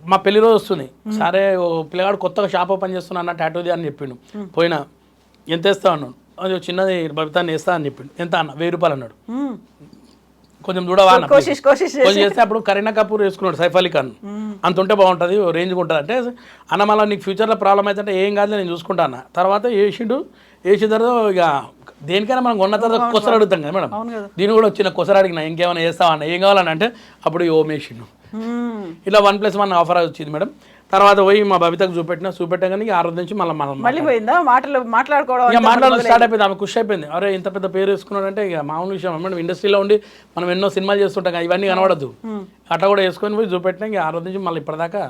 Speaker 2: మా పెళ్లి రోజు వస్తుంది, సరే ఓ పిల్లగాడు కొత్తగా షాప్ ఓపెన్ చేస్తున్నా అన్న టాటూది అని చెప్పిండు. పోయినా ఎంత వేస్తా అన్నాడు, అది చిన్నది బబితాన్ని వేస్తా అని చెప్పిండు. ఎంత అన్న 1000 రూపాయలు అన్నాడు. కొంచెం చూడవా అన్న,
Speaker 1: కోషిష్
Speaker 2: కొంచెం చేస్తే అప్పుడు కరీనా కపూర్ వేసుకున్నాడు సైఫ్ అలీ ఖాన్, అంత ఉంటే బాగుంటుంది, రేంజ్గా ఉంటుంది అంటే అన్న మళ్ళీ నీకు ఫ్యూచర్లో ప్రాబ్లం అయితే ఏం కాదు నేను చూసుకుంటా అన్న. తర్వాత వేసిన తర్వాత ఇక దేనికైనా మనం కొన్న తర్వాత కొసరు అడుగుతాం కదా మేడం, దీన్ని కూడా వచ్చిన కొసరు అడిగిన ఇంకేమైనా చేస్తావా అన్న, ఏం కావాలని అంటే అప్పుడు ఓం వేసిండు. ఇట్లా 1+1 ఆఫర్ వచ్చింది మేడం. తర్వాత పోయి మా బబితకు చూపెట్టగానే ఆ రోజు నుంచి
Speaker 1: మళ్ళీ పోయిందా మాట్లాడుకోవడం,
Speaker 2: ఇక మాట్లాడడం స్టార్ట్ అయిపోయింది. ఆమె ఖుషి అయిపోయింది, అరే ఇంత పెద్ద పేరు వేసుకున్నాడంటే ఇక మామూలు విషయం మేడం, ఇండస్ట్రీలో ఉండి మనం ఎన్నో సినిమాలు చేస్తుంటాం కదా, ఇవన్నీ కనబడద్దు, అట్లా కూడా వేసుకొని పోయి చూపెట్టినా ఇక ఆ రోజు నుంచి మళ్ళీ ఇప్పటిదాకా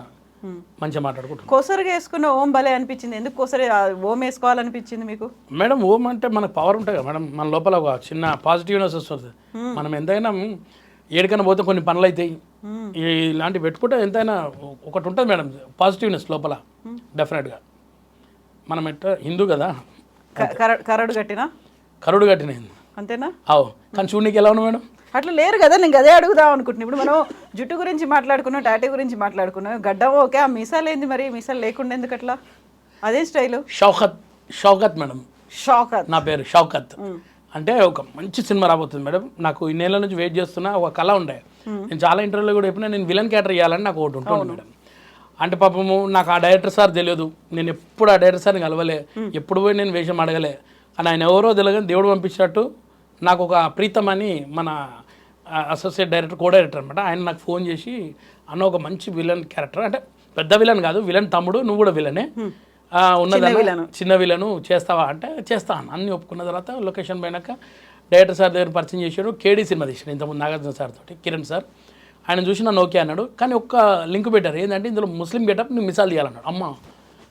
Speaker 2: మంచిగా మాట్లాడుకుంటాం.
Speaker 1: కోసరుగా వేసుకున్న ఓం భలే అనిపించింది, ఎందుకు కోసరి ఓం వేసుకోవాలనిపించింది మీకు?
Speaker 2: మేడం ఓం అంటే మనకు పవర్ ఉంటుంది కదా మేడం, మన లోపల ఒక చిన్న పాజిటివ్నెస్ వస్తుంది. మనం ఎంతైనా ఏడికైనా పోతే కొన్ని పనులు అవుతాయి, ఇలాంటివి పెట్టుకుంటే ఎంతైనా ఒకటి ఉంటుంది మేడం పాజిటివ్నెస్ లోపల డెఫినెట్గా. మనం ఎట్లా హిందూ కదా, కరుడు కట్టిన హిందూ
Speaker 1: అంతేనా?
Speaker 2: అవు, కానీ చూడనీకి ఎలా ఉన్నావు మేడం?
Speaker 1: అట్లా లేరు కదా, నేను అదే అడుగుదాం అనుకుంటున్నాను. ఇప్పుడు మనం జుట్టు గురించి మాట్లాడుకున్నాం, టాటూ గురించి మాట్లాడుకున్నాం, గడ్డం ఓకే, ఆ మీసాలు ఏంది మరి, మీసాలు లేకుండా ఎందుకు అట్లా, అదే స్టైలు?
Speaker 2: షౌకత్ మేడం.
Speaker 1: షౌకత్
Speaker 2: నా పేరు షౌకత్. అంటే ఒక మంచి సినిమా రాబోతుంది మేడం, నాకు ఈ నెల నుంచి వెయిట్ చేస్తున్నా, ఒక కళ ఉండే, నేను చాలా ఇంటర్వ్యూలో కూడా చెప్పినా నేను విలన్ క్యారెక్టర్ ఇవ్వాలని నాకు ఒకటి ఉంటుంది మేడం. అంటే పాపము నాకు ఆ డైరెక్టర్ సార్ తెలియదు, నేను ఎప్పుడు ఆ డైరెక్టర్ సార్ని కలవలే, ఎప్పుడు పోయి నేను వేషం అడగలే, అని ఆయన ఎవరో తెలియదు, దేవుడు పంపించినట్టు నాకు ఒక ప్రీతం అని మన అసోసియేట్ డైరెక్టర్ కో డైరెక్టర్ అనమాట, ఆయన నాకు ఫోన్ చేసి అన్న ఒక మంచి విలన్ క్యారెక్టర్, అంటే పెద్ద విలన్ కాదు, విలన్ తమ్ముడు, నువ్వు కూడా విలనే ఉన్నదన్న, చిన్న విలను చేస్తావా అంటే చేస్తాను అన్నీ ఒప్పుకున్న తర్వాత లొకేషన్ పోయినాక డైరెక్టర్ సార్ దగ్గర పరిచయం చేశాడు, కేడీ సినిమా తీసాడు ఇంతకుముందు నాగార్జున సార్ తోటి, కిరణ్ సార్, ఆయన చూసి నన్ను ఓకే అన్నాడు. కానీ ఒక్క లింక్ పెట్టారు, ఏంటంటే ఇందులో ముస్లిం గెటప్ నువ్వు మిసాల్ తీయాలన్నాడు. అమ్మ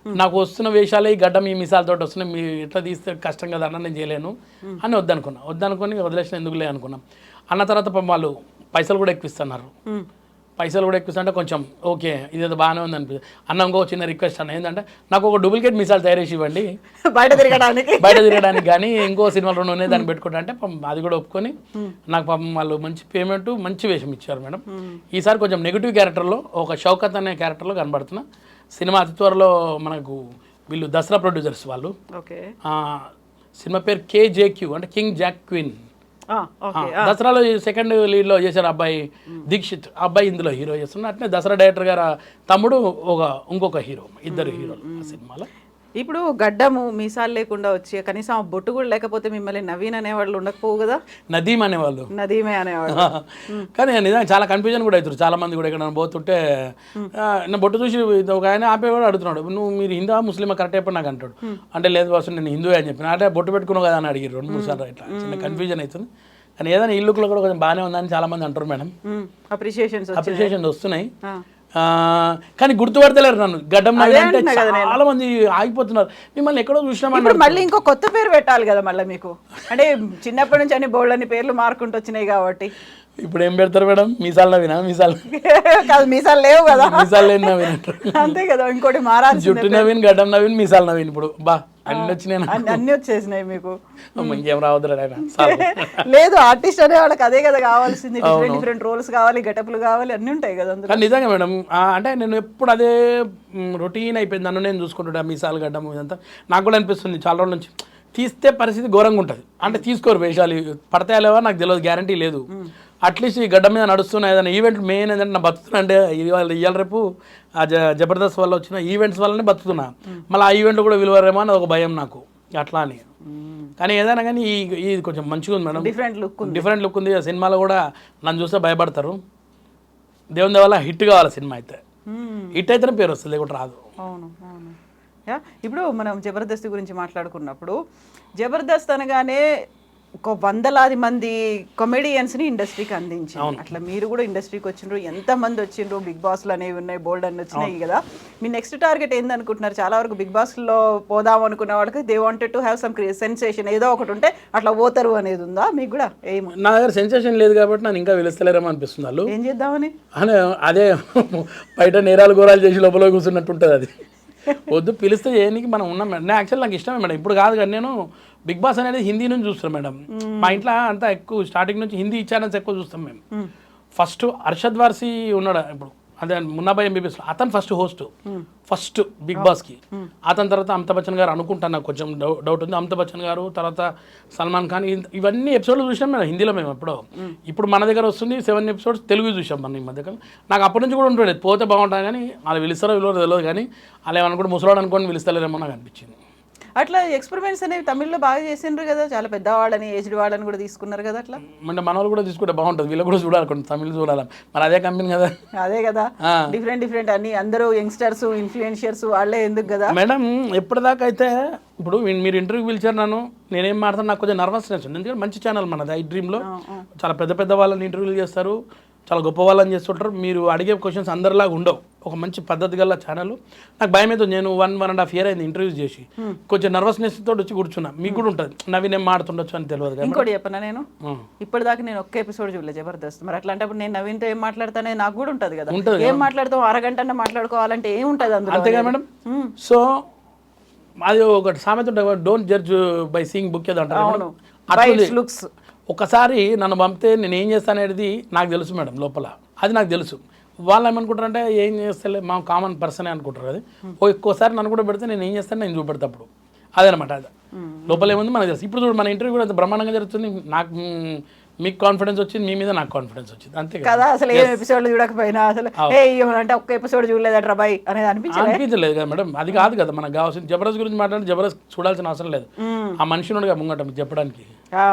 Speaker 2: నాకు వస్తున్న వేషాలే ఈ గడ్డం ఈ మిసాలతో వస్తున్నాయి, మీరు ఎట్లా తీస్తే కష్టం కదా అన్న, నేను చేయలేను అని వద్దనుకొని వదిలేసిన, ఎందుకులే అనుకున్నాం. అన్న తర్వాత వాళ్ళు పైసలు కూడా ఎక్కువిస్తున్నారు, అంటే కొంచెం ఓకే ఇదేదో బాగానే ఉంది అనిపిస్తుంది. అన్న ఇంకో చిన్న రిక్వెస్ట్ అన్న ఏంటంటే నాకు ఒక డూప్లికేట్ మిసాల్ తయారేసి ఇవ్వండి బయట తిరగడానికి కానీ ఇంకో సినిమాలో ఉన్నాయి దాన్ని పెట్టుకుంటా అంటే అది కూడా ఒప్పుకొని నాకు పాపం వాళ్ళు మంచి పేమెంట్ మంచి వేషం ఇచ్చారు మేడం. ఈసారి కొంచెం నెగిటివ్ క్యారెక్టర్లో ఒక షౌకత్ అనే క్యారెక్టర్లో కనబడుతున్నా. సినిమా అతి త్వరలో మనకు వీళ్ళు దసరా ప్రొడ్యూసర్స్ వాళ్ళు, సినిమా పేరు KJQ అంటే కింగ్ జాక్ క్వీన్. దసరాలో సెకండ్ లీడ్లో చేశారు అబ్బాయి దీక్షిత్, అబ్బాయి ఇందులో హీరో చేస్తున్నారు. అట్లే దసరా డైరెక్టర్ గారు తమ్ముడు ఇంకొక హీరో, ఇద్దరు హీరోలు ఆ సినిమాలో.
Speaker 1: ఇప్పుడు గడ్డము మీసాలు లేకుండా వచ్చి కనీసం ఆ బొట్టు కూడా లేకపోతే మిమ్మల్ని నవీన్ అనేవాళ్ళు ఉండకపోవు కదా,
Speaker 2: నదీమ్ అనేవాళ్ళు,
Speaker 1: నదీమే అనేవాళ్ళు.
Speaker 2: కానీ నిజంగా చాలా కన్ఫ్యూజన్ కూడా అవుతారు చాలా మంది కూడా. ఇక్కడ పోతుంటే నా బొట్టు చూసి ఒక ఆయన ఆపేవాడు అడుగుతున్నాడు, మీరు హిందూ ముస్లిమా కరెక్ట్ అయిపోయి నాకు అంటాడు. అంటే లేదు బాసు నేను హిందూ అని చెప్పిన, అంటే బొట్టు పెట్టుకున్నావు కదా అని అడిగారు 2-3 సార్లు. ఇట్లా చిన్న కన్ఫ్యూజన్ అవుతుంది. కానీ ఏదైనా ఇల్లుకులో కూడా కొంచెం బాగానే ఉందని చాలా మంది అంటారు మేడం. అప్రిషియేషన్స్ వస్తున్నాయి, కానీ గుర్తుపడతలేరు నన్ను. గడ్డం అంటే చాలా మంది ఆగిపోతున్నారు, మిమ్మల్ని ఎక్కడో చూసినామని.
Speaker 1: మళ్ళీ ఇంకో కొత్త పేరు పెట్టాలి కదా మళ్ళీ మీకు, అంటే చిన్నప్పటి నుంచి అన్ని బోల్డ్ అని పేర్లు మారుకుంటూ వచ్చినాయి కాబట్టి.
Speaker 2: ఇప్పుడు ఏం పెడతారు మేడం, మీసాలు నవీనా? మీసాలు
Speaker 1: కాదు, మీసాలు లేవు కదా,
Speaker 2: మీసాలు లేని నవీన్
Speaker 1: అంతే కదా. ఇంకోటి మారాలి,
Speaker 2: జుట్టు నవీన్, గడ్డం నవీన్, మీసాలు నవీన్. ఇప్పుడు బా అన్ని వచ్చినాయి,
Speaker 1: అన్ని వచ్చేసినాయి మీకు.
Speaker 2: ఇంకేం రావద్దు
Speaker 1: లేదు, ఆర్టిస్ట్ అనే వాళ్ళకి అదే కదా కావాల్సింది, డిఫరెంట్ రోల్స్ కావాలి, గెటప్లు కావాలి, అన్ని ఉంటాయి కదా.
Speaker 2: నిజంగా మేడం, అంటే నేను ఎప్పుడు అదే రొటీన్ అయిపోయింది, నన్ను నేను చూసుకుంటుంటా మీసాలు గడ్డం ఇదంతా. నాకు కూడా అనిపిస్తుంది చాలా రోజుల నుంచి తీస్తే పరిస్థితి ఘోరంగా ఉంటుంది. అంటే తీసుకోరు వేషాలు, పడతాయా లేవా నాకు తెలియదు, గ్యారంటీ లేదు. అట్లీస్ట్ ఈ గడ్డ మీద నడుస్తున్న ఏదైనా ఈవెంట్ మెయిన్ ఏంటంటే నా బతుకుతున్నా అంటే ఇవాళ రేపు ఆ జబర్దస్త్ వల్ల వచ్చిన ఈవెంట్స్ వల్లనే బతుకుతున్నా. మళ్ళీ ఆ ఈవెంట్లో కూడా విలువరేమో అని ఒక భయం నాకు, అట్లా అని. కానీ ఏదైనా కానీ ఇది కొంచెం మంచిగా ఉంది మేడం, డిఫరెంట్ లుక్ ఉంది. ఆ సినిమాలో కూడా నన్ను చూస్తే భయపడతారు. దేవుని వల్ల హిట్ కావాలి సినిమా, అయితే హిట్ అయితేనే పేరు వస్తుంది, లేకుంటే రాదు.
Speaker 1: అవును అవును. ఇప్పుడు మనం జబర్దస్త్ గురించి మాట్లాడుకున్నప్పుడు, జబర్దస్త్ అనగానే ఒక 100లాది మంది కామెడియన్స్ని ఇండస్ట్రీకి అందించారు. అట్లా మీరు కూడా ఇండస్ట్రీకి వచ్చిండ్రు, ఎంతమంది వచ్చిండ్రు, బిగ్ బాస్లు అనేవి ఉన్నాయి, బోల్డ్ అన్ని వచ్చినాయి కదా. మీ నెక్స్ట్ టార్గెట్ ఏందనుకుంటున్నారు? చాలా వరకు బిగ్ బాస్లో పోదాం అనుకున్న వాళ్ళకి they wanted to have some sensation, ఏదో ఒకటి ఉంటే అట్లా పోతారు అనేది ఉందా మీకు కూడా? ఏమో
Speaker 2: నా దగ్గర సెన్సేషన్ లేదు కాబట్టి నన్ను ఇంకా పిలుస్తలేరేమో అనిపిస్తుంది. వాళ్ళు
Speaker 1: ఏం చేద్దామని
Speaker 2: అదే బయట నేరాలు ఘోరాలు చేసి లోపల కూర్చున్నట్టు ఉంటుంది. అది వద్దు, పిలిస్తే చేయడానికి మనం ఉన్నాం మేడం. నేను యాక్చువల్ నాకు ఇష్టమే మేడం, ఇప్పుడు కాదు కానీ నేను బిగ్ బాస్ అనేది హిందీ నుంచి చూస్తాను మేడం. మా ఇంట్లో అంతా ఎక్కువ స్టార్టింగ్ నుంచి హిందీ ఛానల్స్ ఎక్కువ చూస్తాం మేము. ఫస్ట్ అర్షద్ వార్సీ ఉన్నాడు, ఇప్పుడు అదే మున్నాబాయ్ ఎంబీబీఎస్ అతను ఫస్ట్ బిగ్ బాస్కి. అతని తర్వాత అమితాబ్ బచ్చన్ గారు అనుకుంటాను, నాకు కొంచెం డౌట్ ఉంది. అమితాబ్ బచ్చన్ గారు, తర్వాత సల్మాన్ ఖాన్, ఇవన్నీ ఎపిసోడ్లు చూసాం మేము హిందీలో. మేము ఎప్పుడో, ఇప్పుడు మన దగ్గర వస్తుంది 7 ఎపిసోడ్స్ తెలుగు చూసాం మనం ఈ మధ్యకాలం. నాకు అప్పటి నుంచి కూడా ఉంటుండేది పోతే బాగుంటుంది, కానీ వాళ్ళు పిలుస్తారో విలువ తెలియదు, కానీ వాళ్ళు ఏమనుకుంటే ముసలాడు అనుకోని పిలుస్తలేరేమో నాకు అనిపించింది.
Speaker 1: అట్లా ఎక్స్పెరిమెంట్స్ అనేవి తమిళ్లో బాగా చేసిండ్రు కదా, చాలా పెద్దవాళ్ళని ఏజ్డ్ వాళ్ళని కూడా తీసుకున్నారు కదా. అట్లా
Speaker 2: అంటే మన వాళ్ళు కూడా తీసుకుంటే బాగుంటుంది, వీళ్ళు కూడా చూడాలి, కొన్ని తమిళ్ చూడాలి, మరి అదే కంపెనీ కదా.
Speaker 1: అదే కదా, డిఫరెంట్ అన్ని అందరూ యంగ్స్టర్స్ ఇన్ఫ్లుయెన్షియర్స్ వాళ్ళే ఎందుకు కదా
Speaker 2: మేడం. ఎప్పటిదాకా అయితే ఇప్పుడు మీరు ఇంటర్వ్యూకి పిలిచారు నన్ను, నేనేం మాట్లాడతాను, నాకు కొంచెం నర్వస్నెస్ ఉంది. ఎందుకంటే మంచి ఛానల్ మనది ఐ డ్రీమ్లో, చాలా పెద్ద పెద్ద వాళ్ళని ఇంటర్వ్యూలు చేస్తారు, చాలా గొప్ప వాళ్ళని చేస్తుంటారు. మీరు అడిగే క్వశ్చన్స్ అందరిలాగా ఉండవు, ఒక మంచి పద్ధతి గల ఛానల్. నాకు భయం అవుతుంది, నేను 1.5 year అయింది ఇంటర్వ్యూస్ చేసి, కొంచెం నర్వస్నెస్ తోటి వచ్చి కూర్చున్నా. మీకు కూడా ఉంటుంది, నవీన్ ఏం మాట్లాడుతుండొచ్చు అని తెలియదు కదా.
Speaker 1: ఇంకోటి చెప్పనా, నేను ఇప్పటిదాకా నేను ఒక్క ఎపిసోడ్ చూడలేదు జబర్దస్త్. మరి అట్లాంటప్పుడు నేను నవీన్తో ఏం మాట్లాడతానే నాకు కూడా ఉంటుంది కదా. ఏం మాట్లాడతాం, అరగంట మాట్లాడుకోవాలంటే ఏం ఉంటుంది అందులో,
Speaker 2: అంతేగా మేడం. సో అది ఒకటి సామెత ఉంటుంది, don't judge by seeing book ఏదో అంటారు.
Speaker 1: లుక్స్
Speaker 2: ఒకసారి నన్ను పంపితే నేను ఏం చేస్తానేది నాకు తెలుసు మేడం, లోపల అది నాకు తెలుసు. వాళ్ళు ఏమనుకుంటారంటే ఏం చేస్తలే, మా కామన్ పర్సనే అనుకుంటారు. అది ఒక్కోసారి నన్ను కూడా పెడితే నేను ఏం చేస్తాను నేను చూపెడతా అప్పుడు, అదనమాట. అది లోపల ఏముంది మనకు తెలుసు. ఇప్పుడు చూడు మన ఇంటర్వ్యూ కూడా బ్రహ్మాండంగా జరుగుతుంది, నాకు మీకు కాన్ఫిడెన్స్ వచ్చింది, మీ మీద నాకు కాన్ఫిడెన్స్ వచ్చింది, అంతే
Speaker 1: కదా. అసలు ఏ ఎపిసోడ్ చూడకపోయినా అసలు అంటే ఒక్క ఎపిసోడ్ చూడలేదట్రా బాయ్ అనేది
Speaker 2: అనిపించలేదు కదా మేడం. అది కాదు కదా మనకు కావాల్సింది. జబర్దస్త్ గురించి మాట్లాడి జబర్దస్త్ చూడాల్సిన అవసరం లేదు, ఆ మనిషి నుండి ముంగట చెప్పడానికి.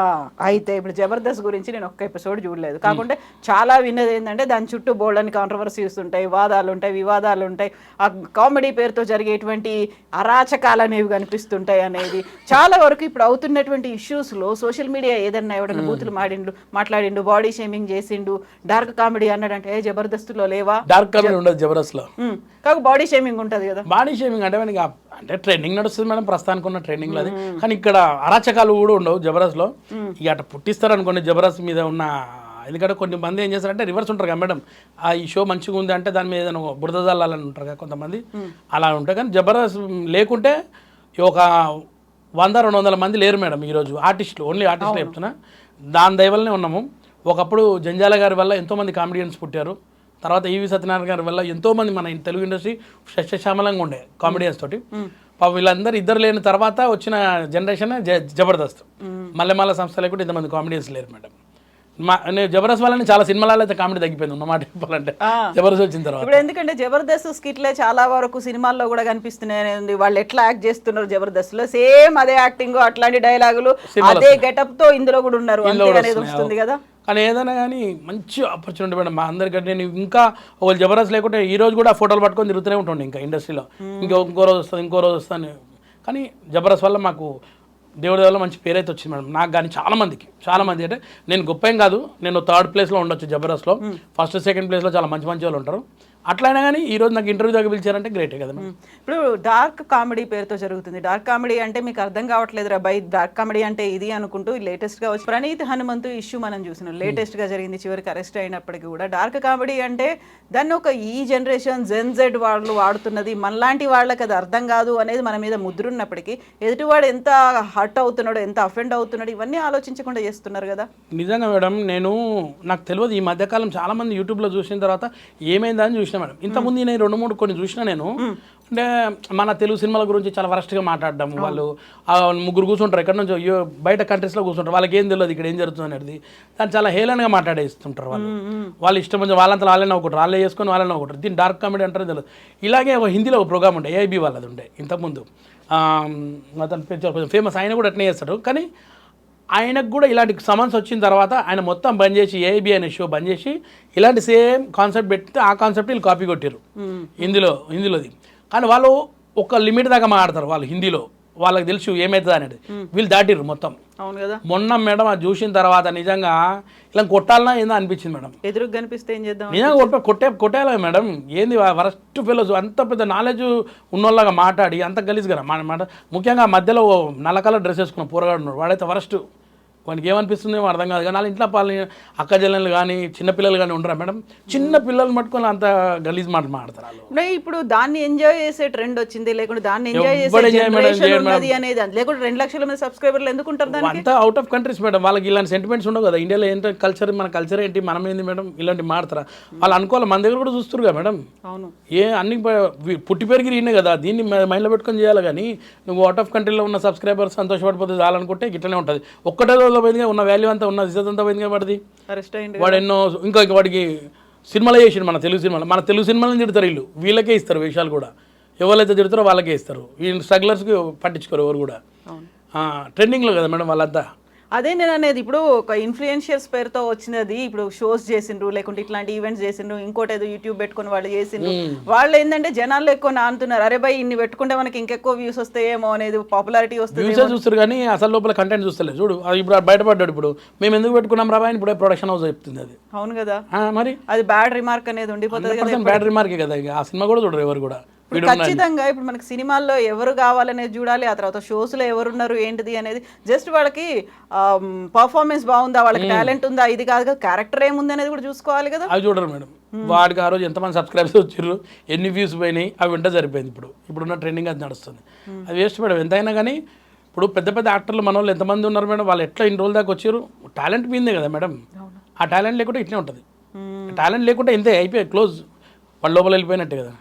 Speaker 1: అయితే ఇప్పుడు జబర్దస్త్ గురించి నేను ఒక్క ఎపిసోడ్ చూడలేదు, కాకుంటే చాలా విన్నది ఏంటంటే దాని చుట్టూ బోల్డ్ అని కాంట్రవర్సీస్ ఉంటాయి, వాదాలు ఉంటాయి, వివాదాలు ఉంటాయి, ఆ కామెడీ పేరుతో జరిగేటువంటి అరాచకాలు అనేవి కనిపిస్తుంటాయి అనేది. చాలా వరకు ఇప్పుడు అవుతున్నటువంటి ఇష్యూస్లో సోషల్ మీడియా ఏదన్నా ఎవడన్నా బూతులు మాట్లాడిండు, బాడీ షేమింగ్ చేసిండు, డార్క్ కామెడీ అన్నాడంటే జబర్దస్త్లో లేవా?
Speaker 2: డార్క్ కామెడీ ఉండదు జబర్దస్త్లో,
Speaker 1: కాక బాడీ షేమింగ్ ఉంటుంది కదా.
Speaker 2: బాడీ షేమింగ్ అంటే ట్రెండింగ్ నడుస్తుంది మేడం, ప్రస్తుతానికి ఉన్న ట్రెండింగ్ అది. కానీ ఇక్కడ అరాచకాలు కూడా ఉండవు జబర్దస్త్లో. ఇక అట్లా పుట్టిస్తారు అనుకోండి జబర్దస్త్ మీద ఉన్న, ఎందుకంటే కొన్ని మంది ఏం చేస్తారంటే రివర్స్ ఉంటారు కదా మేడం, ఈ షో మంచిగా ఉంది అంటే దాని మీద ఏదైనా బురద జల్లాలని ఉంటారు కదా కొంతమంది, అలా ఉంటాయి. కానీ జబర్దస్త్ లేకుంటే ఒక 100-200 మంది లేరు మేడం ఈరోజు ఆర్టిస్టులు, ఓన్లీ ఆర్టిస్టులు చెప్తున్నా. దాని దయవల్లనే ఉన్నాము. ఒకప్పుడు జంజాల గారి వల్ల ఎంతోమంది కామెడియన్స్ పుట్టారు, తర్వాత ఈవి సత్యనారాయణ గారి వల్ల ఎంతోమంది మన తెలుగు ఇండస్ట్రీ సస్యశ్యామలంగా ఉండే కామెడియన్స్ తోటి. పాపం వీళ్ళందరూ ఇద్దరు లేని తర్వాత వచ్చిన జనరేషన్ జబర్దస్త్. మల్లెమాల సంస్థలో కూడా ఇంతమంది కామెడియన్స్ లేరు మేడం. నేను జబర్దస్త్ వాళ్ళని చాలా సినిమాలలో అయితే కామెడీ తగ్గిపోయింది ఉన్నమాట చెప్పాలంటే జబర్దస్త్ వచ్చిన తర్వాత.
Speaker 1: ఇప్పుడు ఎందుకంటే జబర్దస్త్ స్కిట్లే చాలా వరకు సినిమాల్లో కూడా కనిపిస్తున్నాయి, వాళ్ళు ఎట్లా యాక్ట్ చేస్తున్నారు జబర్దస్త్ లో, సేమ్ అదే యాక్టింగ్, అట్లాంటి డైలాగులు, అదే గెటప్ తో ఇందులో కూడా ఉన్నారు అనేది వస్తుంది కదా.
Speaker 2: కానీ ఏదైనా కానీ మంచి ఆపర్చునిటీ మేడం మా అందరికంటే. నేను ఇంకా ఒక జబర్దస్త్ లేకుంటే ఈ రోజు కూడా ఫోటోలు పట్టుకొని తిరుగుతూనే ఉంటుండే ఇంకా ఇండస్ట్రీలో, ఇంకో రోజు వస్తుంది. కానీ జబర్దస్త్ వల్ల మాకు దేవుడి వల్ల మంచి పేరైతే వచ్చింది మేడం, నాకు కానీ చాలా మంది అంటే నేను గొప్ప ఏం కాదు, నేను 3rd ప్లేస్లో ఉండొచ్చు జబర్దస్త్లో, 1st, 2nd ప్లేస్లో చాలా మంచి వాళ్ళు ఉంటారు. అట్లయినా కానీ ఈరోజు నాకు ఇంటర్వ్యూ దగ్గర పిలిచారంటే గ్రేటే కదా.
Speaker 1: ఇప్పుడు డార్క్ కామెడీ పేరుతో జరుగుతుంది. డార్క్ కామెడీ అంటే మీకు అర్థం కావట్లేదు రా బై, డార్క్ కామెడీ అంటే ఇది అనుకుంటూ లేటెస్ట్గా వచ్చి ప్రణీత్ హనుమంతు ఇష్యూ మనం చూసినాం, లేటెస్ట్గా జరిగింది, చివరికి అరెస్ట్ అయినప్పటికీ కూడా డార్క్ కామెడీ అంటే దాన్ని ఒక ఈ జనరేషన్ జెడ్ వాళ్ళు వాడుతున్నది, మనలాంటి వాళ్ళకి అది అర్థం కాదు అనేది మన మీద ముద్రున్నప్పటికీ ఎదుటివాడు ఎంత హర్ట్ అవుతున్నాడు, ఎంత అఫెండ్ అవుతున్నాడు, ఇవన్నీ ఆలోచించకుండా చేస్తున్నారు కదా.
Speaker 2: నిజంగా మేడం, నాకు తెలియదు ఈ మధ్యకాలం చాలా మంది యూట్యూబ్లో చూసిన తర్వాత ఏమైందని చూసిన మేడం. ఇంతకుముందు నేను 2-3 కొన్ని చూసినా నేను, అంటే మన తెలుగు సినిమాల గురించి చాలా వరస్ట్గా మాట్లాడడం. వాళ్ళు 3 కూర్చుంటారు ఎక్కడి నుంచో బయట కంట్రీస్లో కూర్చుంటారు, వాళ్ళకి ఏం తెలియదు ఇక్కడ ఏం జరుగుతుంది అనేది, దాన్ని చాలా హేళనగా మాట్లాడేస్తుంటారు వాళ్ళు ఇష్టం కొంచెం వాళ్ళంతా వాళ్ళని ఒకటి వాళ్ళే చేసుకొని వాళ్ళని ఒకటి. దీన్ని డార్క్ కామెడీ అంటారో తెలియదు. ఇలాగే ఒక హిందీలో ఒక ప్రోగ్రామ్ ఉండే ఏఐబీ వాళ్ళది ఉండే ఇంతకుముందు, అతను కొంచెం ఫేమస్, ఆయన కూడా అట్నే చేస్తాడు. కానీ ఆయనకు కూడా ఇలాంటి సమన్స్ వచ్చిన తర్వాత ఆయన మొత్తం బంద్ చేసి ఏఐబీ అనే షో బంద్ చేసి ఇలాంటి సేమ్ కాన్సెప్ట్ పెడితే ఆ కాన్సెప్ట్ వీళ్ళు కాపీ కొట్టారు హిందీలోది. కానీ వాళ్ళు ఒక లిమిట్ దాకా మాట్లాడతారు వాళ్ళు హిందీలో, వాళ్ళకి తెలుసు ఏమవుతుంది అనేది, వీళ్ళు దాటిర్రు మొత్తం.
Speaker 1: అవును కదా.
Speaker 2: మొన్న మేడం అది చూసిన తర్వాత నిజంగా ఇలా కొట్టాలన్నా ఏందో అనిపించింది మేడం.
Speaker 1: ఎదురుగా కనిపిస్తే ఏం చేద్దాం,
Speaker 2: నిజంగా కొట్టేయాలి మేడం. ఏంది వరస్ట్ ఫెలోస్, అంత పెద్ద నాలెడ్జ్ ఉన్నోళ్ళగా మాట్లాడి అంత గలీజ్గా మాట, ముఖ్యంగా మధ్యలో నల్ల కలర్ డ్రెస్ వేసుకున్న పోరగాడు ఉన్నాడు, వాడైతే వరస్ట్ వానికి ఏమనిపిస్తుంది ఏమో అర్థం కాదు కానీ వాళ్ళ ఇంట్లో అక్క చెల్లెలు కానీ చిన్నపిల్లలు కానీ ఉండరా మేడం? చిన్న పిల్లలు మట్టుకొని అంత గలీజ్ మాట మాడతారు వాళ్ళు.
Speaker 1: ఇప్పుడు దాన్ని ఎంజాయ్ చేసే ట్రెండ్ వచ్చింది, లేకుంటే దాన్ని ఎంజాయ్
Speaker 2: ఎవ్వడు
Speaker 1: చేసే
Speaker 2: enjoy మేడం,
Speaker 1: generation
Speaker 2: చేయడు
Speaker 1: ఉన్నది అనేది, లేకుంటే 2 లక్షల మంది సబ్స్క్రైబర్లు ఎందుకు ఉంటారు దానికి?
Speaker 2: అంతా అవుట్ ఆఫ్ కంట్రీస్ మేడం, వాళ్ళకి ఇలాంటి సెంటిమెంట్స్ ఉండవు కదా. ఇండియాలో ఏంటంటే కల్చర్, మన కల్చర్ ఏంటి, మనం ఏంది మేడం, ఇలాంటి మాడతారా వాళ్ళు అనుకోవాలి. మన దగ్గర కూడా చూస్తున్నారు కదా మేడం.
Speaker 1: అవును,
Speaker 2: అన్ని పుట్టి పెరిగి ఈయనే కదా, దీన్ని మైండ్లో పెట్టుకొని చేయాలి. కానీ నువ్వు అవుట్ ఆఫ్ కంట్రీలో ఉన్న సబ్స్క్రైబర్స్ సంతోషపడిపోతే చాలనుకుంటే ఇట్లనే ఉంటుంది. ఒక్కటే రోజులో పోయిందిగా ఉన్న వాల్యూ అంతా, ఉన్న ఇజ్జత్ అంతా పోయిందిగా వాడిది.
Speaker 1: అరెస్ట్ అయ్యింది
Speaker 2: వాడు ఎన్నో ఇంకా వాడికి సినిమాలో చేసిండు, మన తెలుగు సినిమాలను తిడతారు వీళ్ళు, వీళ్ళకే ఇస్తారు వేషాలు కూడా. ఎవరైతే తిడతారో వాళ్ళకే ఇస్తారు. ఈ స్ట్రగ్లర్స్కి పట్టించుకోరు ఎవరు కూడా. ట్రెండింగ్లో కదా మేడం వాళ్ళంతా.
Speaker 1: అదే నేను అనేది, ఇప్పుడు ఒక ఇన్ఫ్లుయెన్షియర్స్ పేరుతో వచ్చినది, ఇప్పుడు షోస్ చేసిండ్రు, లేకుంటే ఇట్లాంటి ఈవెంట్స్ చేసిండ్రు, ఇంకోటి ఏదో యూట్యూబ్ పెట్టుకుని వాళ్ళు చేసిండ్రు. వాళ్ళు ఏంటంటే జనాల్లో ఎక్కువ నానుతున్నారు, అరే భయ్ ఇన్ని పెట్టుకుంటే మనకి ఇంకెక్కువ వ్యూస్ వస్తాయేమో అనేది, పాపులారిటీ వస్తుంది.
Speaker 2: వ్యూసే చూస్తారు కానీ అసలు లోపల కంటెంట్ చూస్తలేదు. చూడు ఇప్పుడు బయటపడ్డాడు. ఇప్పుడు మేము ఎందుకు పెట్టుకున్నాం రాబా అని ఇప్పుడే ప్రొడక్షన్ హౌస్ చెప్తుంది అది.
Speaker 1: అవును కదా,
Speaker 2: మరి
Speaker 1: అది బ్యాడ్ రిమార్క్ అనేది ఉండిపోతుంది కదా.
Speaker 2: బ్యాడ్ రిమార్కే కదా. ఇక ఆ సినిమా కూడా చూడరు ఎవరు కూడా.
Speaker 1: ఖచ్చితంగా ఇప్పుడు మనకి సినిమాల్లో ఎవరు కావాలనేది చూడాలి, ఆ తర్వాత షోస్లో ఎవరున్నారు ఏంటిది అనేది. జస్ట్ వాళ్ళకి పర్ఫార్మెన్స్ బాగుందా, వాళ్ళకి టాలెంట్ ఉందా, ఇది కాదు కదా, క్యారెక్టర్ ఏముంది అనేది కూడా చూసుకోవాలి కదా.
Speaker 2: అవి చూడరు మేడం. వాడికి ఆ రోజు ఎంతమంది సబ్స్క్రైబర్స్ వచ్చారు, ఎన్ని వ్యూస్ పోయినాయి, అవి వింటే సరిపోయింది. ఇప్పుడున్న ట్రెండింగ్ అది నడుస్తుంది. అది వేస్ట్ మేడం. ఎంతైనా కానీ ఇప్పుడు పెద్ద పెద్ద యాక్టర్లు మన వాళ్ళు ఎంతమంది ఉన్నారు మేడం, వాళ్ళు ఎట్లా ఇన్ని రోజుల దాకా వచ్చారు. టాలెంట్ పోయిందే కదా మేడం. ఆ టాలెంట్ లేకుంటే ఇట్లే ఉంటుంది. టాలెంట్ లేకుంటే ఇంతే, అయిపోయి క్లోజ్, వాళ్ళ లోపల వెళ్ళిపోయినట్టే కదా.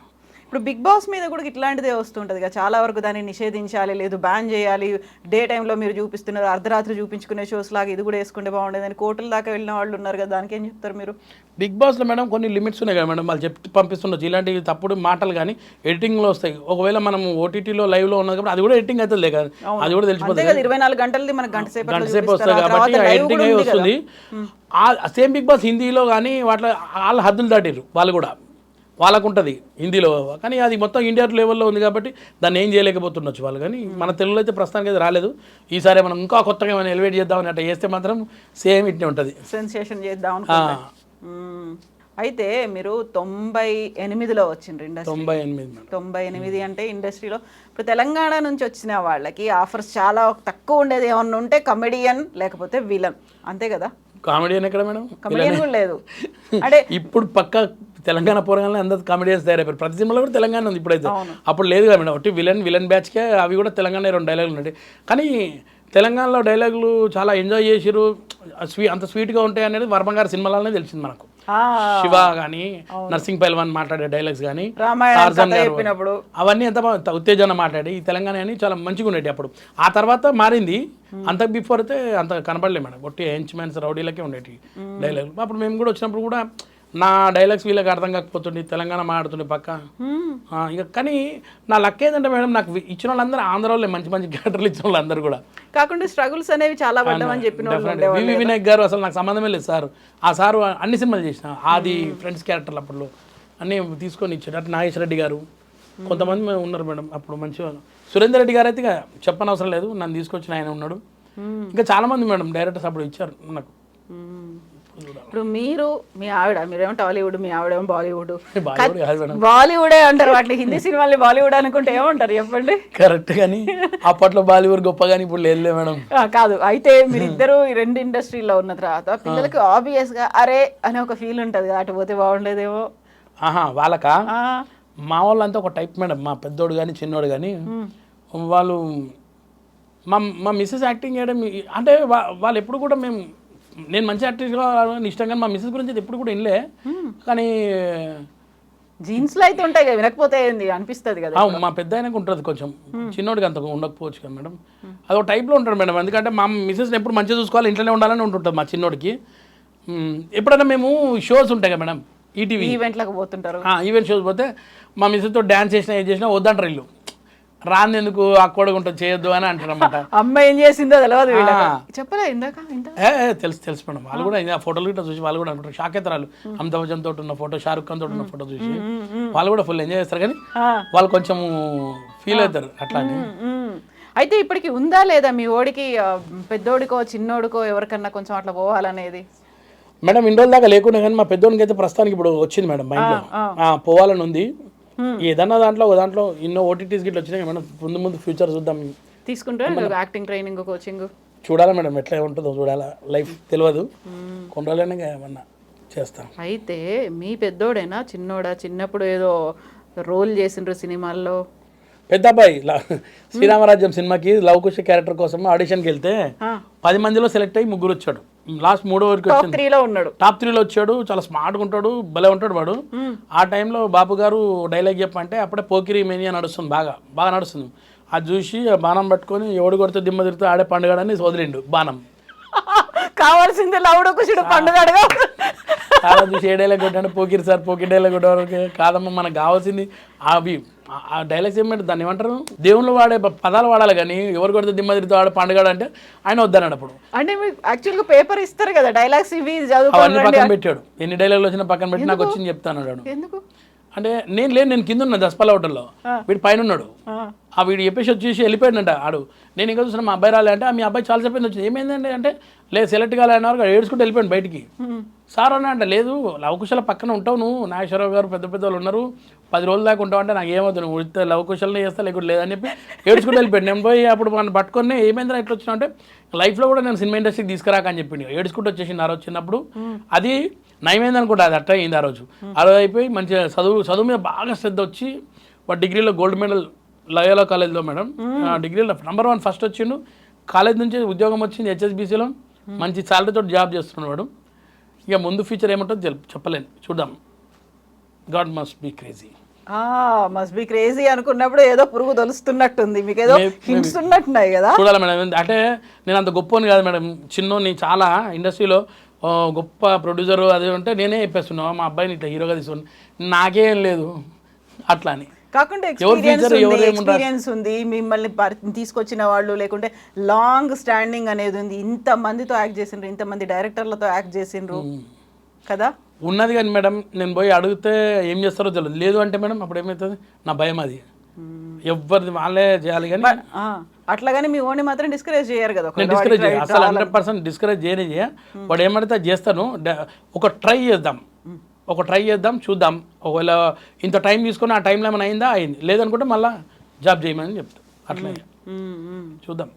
Speaker 1: ఇప్పుడు బిగ్ బాస్ మీద కూడా ఇట్లాంటిదే వస్తుంటుంది కదా, చాలా వరకు దాన్ని నిషేధించాలి, లేదు బ్యాన్ చేయాలి, డే టైంలో మీరు చూపిస్తున్నారు, అర్ధరాత్రి చూపించుకునే షోస్ లాగా ఇది కూడా వేసుకుంటే బాగుండేదని కోర్టుల దాకా వెళ్ళిన వాళ్ళు ఉన్నారు కదా, దానికి ఏం చెప్తారు మీరు?
Speaker 2: బిగ్ బాస్లో మేడం కొన్ని లిమిట్స్ ఉన్నాయి కదా మేడం, వాళ్ళు చెప్పి పంపిస్తుండొచ్చు. ఇలాంటి తప్పుడు మాటలు కానీ ఎడిటింగ్లో వస్తాయి. ఒకవేళ మనం ఓటీటీలో లైవ్లో ఉన్నది కాబట్టి అది కూడా ఎడిటింగ్ అవుతుంది కదా, అది కూడా తెలిసిపోతుంది.
Speaker 1: 24 గంటలది మనకు గంట సేపు
Speaker 2: వస్తుంది కాబట్టి ఎడిటింగ్ అయి వస్తుంది. సేమ్ బిగ్ బాస్ హిందీలో కానీ వాటిలో వాళ్ళు హద్దులు దాటిరు, వాళ్ళు కూడా వాళ్ళకు ఉంటుంది హిందీలో. కానీ అది మొత్తం ఇండియా లెవెల్లో ఉంది కాబట్టి దాన్ని ఏం చేయలేకపోతుండొచ్చు వాళ్ళు. కానీ మన తెలుగులో అయితే ప్రస్తుతానికి అయితే రాలేదు. ఈసారి మనం ఇంకా కొత్తగా ఏమైనా ఎలివేట్ చేద్దామని అట్లా చేస్తే మాత్రం సేమ్ ఇట్నే ఉంటుంది,
Speaker 1: సెన్సేషన్ చేద్దాం. అయితే మీరు 98లో వచ్చిండ్రు ఇండస్ట్రీ. 98 అంటే ఇండస్ట్రీలో ఇప్పుడు తెలంగాణ నుంచి వచ్చిన వాళ్ళకి ఆఫర్స్ చాలా తక్కువ ఉండేది. ఏమన్నా ఉంటే కమెడియన్ లేకపోతే విలన్, అంతే కదా.
Speaker 2: కామెడియన్ ఎక్కడ మేడం?
Speaker 1: కమెడియన్ కూడా లేదు అంటే
Speaker 2: ఇప్పుడు పక్క తెలంగాణ పోరగానే అందరు కామెడియన్స్ తయారైపోయారు. ప్రతి సినిమాలో కూడా తెలంగాణ ఉంది ఇప్పుడైతే. అప్పుడు లేదు కదా మేడం, ఒకటి విలన్ బ్యాచ్కే అవి కూడా తెలంగాణ 2 డైలాగులు ఉన్నాయి. కానీ తెలంగాణలో డైలాగులు చాలా ఎంజాయ్ చేసిరు, అంత స్వీట్గా ఉంటాయి అనేది వర్మ గారి సినిమాలనే తెలిసింది మనకు. శివ కానీ, నర్సింగ్ పైల్వాన్ మాట్లాడే డైలాగ్స్ కానీ, అవన్నీ ఎంత ఉత్తేజన మాట్లాడి ఈ తెలంగాణ అని చాలా మంచిగా ఉండేవి అప్పుడు. ఆ తర్వాత మారింది. అంత బిఫోర్ అయితే అంత కనపడలేదు మేడం, ఒట్టి హెంచ్మెన్స్ రౌడీలకే ఉండేవి డైలాగులు. అప్పుడు మేము కూడా వచ్చినప్పుడు కూడా నా డైలాగ్స్ వీళ్ళకి అర్థం కాకపోతుండే, తెలంగాణ మాట్లాడుతుండే పక్క. ఇక కానీ నా లక్ ఏంటంటే మేడం, నాకు ఇచ్చిన వాళ్ళందరూ ఆంధ్ర వాళ్ళే, మంచి మంచి క్యారెక్టర్లు ఇచ్చిన వాళ్ళందరూ కూడా.
Speaker 1: కాకుండా స్ట్రగుల్స్ అనేవి చాలా పడ్డామని చెప్పిన
Speaker 2: వివి వినాయక్ గారు అసలు నాకు సంబంధమే లేదు సార్. ఆ సారు అన్ని సినిమాలు చేసిన, ఆది ఫ్రెండ్స్ క్యారెక్టర్లు అప్పుడు అన్నీ తీసుకొని ఇచ్చాడు. అటు నాగేశ్వర రెడ్డి గారు, కొంతమంది ఉన్నారు మేడం అప్పుడు మంచిగా. సురేందర్ రెడ్డి గారు అయితే ఇక చెప్పనవసరం లేదు, నన్ను తీసుకొచ్చిన ఆయన ఉన్నాడు. ఇంకా చాలామంది మేడం డైరెక్టర్స్ అప్పుడు ఇచ్చారు నాకు.
Speaker 1: ఇప్పుడు మీరు మీ ఆవిడ, మీరేమో టాలీవుడ్, మీ ఆవిడేమో బాలీవుడ్. బాలీవుడే అంటారు వాటిని, హిందీ సినిమాల్ని బాలీవుడ్ అనుకుంటే ఏమంటారు చెప్పండి?
Speaker 2: కరెక్ట్. కానీ అప్పట్లో బాలీవుడ్ గొప్ప, కానీ ఇప్పుడు లేదు మేడం.
Speaker 1: కాదు, అయితే మీరిద్దరు ఈ 2 ఇండస్ట్రీలో ఉన్న తర్వాత పిల్లలకి ఆబ్వియస్ గా అరే అనే ఒక ఫీల్ ఉంటుంది కదా, అటు పోతే బాగుండేదేమో.
Speaker 2: వాళ్ళకా? మా వాళ్ళంతా ఒక టైప్ మేడం, మా పెద్దోడు కానీ చిన్నోడు కానీ. వాళ్ళు మా మిస్సెస్ యాక్టింగ్ చేయడం అంటే వాళ్ళు ఎప్పుడు కూడా నేను మంచి యాక్ట్రెస్గా ఇష్టం, కానీ మా మిస్సెస్ గురించి ఎప్పుడు కూడా వినలే. కానీ
Speaker 1: జీన్స్లో అయితే ఉంటాయి కదా, వినకపోతే ఏంది అనిపిస్తుంది కదా.
Speaker 2: మా పెద్ద ఆయనకు ఉంటుంది కొంచెం, చిన్నోడికి అంత ఉండకపోవచ్చు కదా మేడం. అదొక టైప్లో ఉంటాడు మేడం. ఎందుకంటే మా మిస్సెస్ని ఎప్పుడు మంచిగా చూసుకోవాలి, ఇంట్లోనే ఉండాలని ఉంటుంటుంది మా చిన్నోడికి. ఎప్పుడైనా మేము షోస్ ఉంటాయి కదా మేడం, ఈటీవీ
Speaker 1: ఈవెంట్లకు పోతుంటారు,
Speaker 2: ఈవెంట్ షోస్ పోతే మా మిస్సెస్తో డ్యాన్స్ చేసినా ఏం చేసినా వద్దంటారు ఇల్లు. రాంది ఎందుకు అక్కడికి ఉంటుంది, చేయొద్దు అని అంటారు అన్నమాట.
Speaker 1: అమ్మాయి ఏం చేసిందో తెలియదు, చెప్పలే ఇందాక.
Speaker 2: తెలుసు మేడం, వాళ్ళు కూడా ఫోటోలు గిట్ట చూసి వాళ్ళు కూడా అనుకుంటారు. షాక్ అవుతారు వాళ్ళు. అమితాబ్ బచ్చన్ తోటి ఉన్న ఫోటో, షారుఖ్ ఖాన్ తోటి ఉన్న ఫోటో చూసి వాళ్ళు కూడా ఫుల్ ఎంజాయ్ చేస్తారు. కానీ వాళ్ళు కొంచెం ఫీల్ అవుతారు అట్లా అని.
Speaker 1: అయితే ఇప్పటికి ఉందా లేదా మీ ఓడికి, పెద్దోడికో చిన్నోడికో ఎవరికన్నా కొంచెం అట్లా పోవాలనేది?
Speaker 2: మేడం ఇన్ని రోజుల దాకా లేకుండా, కానీ మా పెద్దోడికి అయితే ప్రస్తుతానికి ఇప్పుడు వచ్చింది మేడం మైండ్లో, పోవాలని ఉంది. ఏదన్నా దాంట్లో ఎన్నో ఓటీటీస్ గిట్లా వచ్చినాయి మేడం. ముందు ఫ్యూచర్ చూద్దాం.
Speaker 1: తీసుకుంటారు యాక్టింగ్ ట్రైనింగ్, కోచింగ్?
Speaker 2: చూడాలి మేడం ఎట్లా ఉంటుందో చూడాలా, లైఫ్ తెలియదు, కొన్ని రోజులైనా ఏమన్నా చేస్తాం.
Speaker 1: అయితే మీ పెద్దోడేనా చిన్నోడా? చిన్నప్పుడు ఏదో రోల్ చేసిండ్రు సినిమాల్లో.
Speaker 2: పెద్ద అబ్బాయి శ్రీరామరాజ్యం సినిమాకి లవకుశ క్యారెక్టర్ కోసం ఆడిషన్కి వెళ్తే 10 మందిలో సెలెక్ట్ అయ్యి 3 వచ్చాడు. లాస్ట్ 3వ వరకు
Speaker 1: టాప్ 3లో ఉన్నాడు.
Speaker 2: టాప్ 3లో వచ్చాడు. చాలా స్మార్ట్గా ఉంటాడు, భలే ఉంటాడు వాడు. ఆ టైంలో బాపు గారు డైలాగ్ చెప్పంటే అప్పుడే పోకిరి మేనియా నడుస్తుంది, బాగా నడుస్తుంది. అది చూసి బాణం పట్టుకొని ఎవడు కొడితే దిమ్మ తిరిగితే ఆడే పండుగడని వదిలిండు బాణం.
Speaker 1: కావాల్సింది లవుడు కుషుడు పండుగడుగా.
Speaker 2: చాలా చూసి ఏ డైలాగ్ కొట్టాడు, పోకిరి సార్ పోకిరి డైలాగ్ కొట్టేవారు కాదమ్మా, మనకు కావాల్సింది అవి ఆ డైలాగ్స్ ఏమంటారు, దాన్ని ఏమంటారు, దేవుళ్ళు వాడే పదాలు వాడాలి కానీ ఎవరు కొడితే దిమ్మ తిరిగితే ఆడే పండుగ అంటే ఆయన వద్దన్నాడు. అప్పుడు
Speaker 1: అంటే మీకు యాక్చువల్గా పేపర్ ఇస్తారు కదా డైలాగ్స్, ఇవి
Speaker 2: అవన్నీ పక్కన పెట్టాడు. ఎన్ని డైలాగులు వచ్చినా పక్కన పెట్టి నాకు వచ్చింది చెప్తాను.
Speaker 1: ఎందుకు
Speaker 2: అంటే నేను కింద ఉన్నా దసపల్లి హోటల్లో, వీడు పైన ఉన్నాడు. ఆ వీడు చెప్పేసి వచ్చేసి వెళ్ళిపోయాడంట ఆడు. నేను ఇంకా చూసిన మా అబ్బాయి రాలే అంటే మీ అబ్బాయి చాలా చెప్పేది వచ్చింది, ఏమైందండి అంటే లేదు సెలెక్ట్ కాలేని వరకు ఏడ్చుకుంటూ వెళ్ళిపోయాడు బయటికి. సార్ అన్నా అంటే లేదు లవకుశల పక్కన ఉంటావు నువ్వు, నాగేశ్వరరావు గారు పెద్ద వాళ్ళు ఉన్నారు, 10 రోజుల దాకా ఉంటావు అంటే నాకు ఏమవుతుంది, నువ్వు ఉడితే లవకుశలనే చేస్తా లేకుండా లేదని చెప్పి ఏడ్చుకుంటూ వెళ్ళిపోయాడు. నేను పోయి అప్పుడు మనం పట్టుకొని ఏమైందని ఎట్లా వచ్చినా అంటే లైఫ్లో కూడా నేను సినిమా ఇండస్ట్రీకి తీసుకురాక అని చెప్పింది. ఏడ్చుకుంటూ వచ్చేసింది ఆ రోజు చిన్నప్పుడు. అది నయమైంది అనుకుంటా, అది అట్లా అయింది ఆ రోజు అయిపోయి మంచిగా చదువు మీద బాగా శ్రద్ధ వచ్చి వాడు డిగ్రీలో గోల్డ్ మెడల్ లయోలా కాలేజ్లో మేడం, డిగ్రీలో నంబర్ 1 ఫస్ట్ వచ్చిండు. కాలేజ్ నుంచి ఉద్యోగం వచ్చింది HSBCలో, మంచి శాలరీతో జాబ్ చేస్తున్నాడు వాడు. ఇక ముందు ఫ్యూచర్ ఏముంటుందో చెప్పలేను, చూద్దాం. God must be crazy.
Speaker 1: Must be crazy అనుకున్నప్పుడు ఏదో పురుగు తొలుస్తున్నట్టుంది, మీకు ఏదో హింట్స్ ఉన్నట్టున్నాయి కదా.
Speaker 2: చూడాలి మేడం, అంటే నేను అంత గొప్పని కాదు మేడం, చిన్నోని చాలా ఇండస్ట్రీలో గొప్ప ప్రొడ్యూసర్ అది ఉంటే నేనే చెప్పేస్తున్నా మా అబ్బాయిని ఇట్లా హీరోగా తీసుకుని, నాకేం లేదు అట్లా అని.
Speaker 1: కాకుండా ఎక్స్పీరియన్స్ ఉంది, మిమ్మల్ని తీసుకొచ్చిన వాళ్ళు, లేకుంటే లాంగ్ స్టాండింగ్ అనేది ఉంది, ఇంత మందితో యాక్ట్ చేసిండ్రు, ఇంతమంది డైరెక్టర్లతో యాక్ట్ చేసిండ్రు కదా.
Speaker 2: ఉన్నది కానీ మేడం నేను పోయి అడిగితే ఏం చేస్తారో తెలియదు. లేదు అంటే మేడం అప్పుడు ఏమవుతుంది, నా భయం అది, ఎవరిది వాళ్ళే చేయాలి. కానీ
Speaker 1: అట్లాగని మీ ఓన్ని మాత్రం డిస్కరేజ్ చేయరు కదా.
Speaker 2: నేను డిస్కరేజ్ చేయ అసలు 100% డిస్కరేజ్ చేయనే చేయ. వాడు ఏమంటే చేస్తాను, ఒక ట్రై చేద్దాం చూద్దాం, ఒకవేళ ఇంత టైం తీసుకొని ఆ టైంలో ఏమైనా అయింది, లేదనుకుంటే మళ్ళీ జాబ్ చేయమని చెప్తాను. అట్లా చూద్దాం.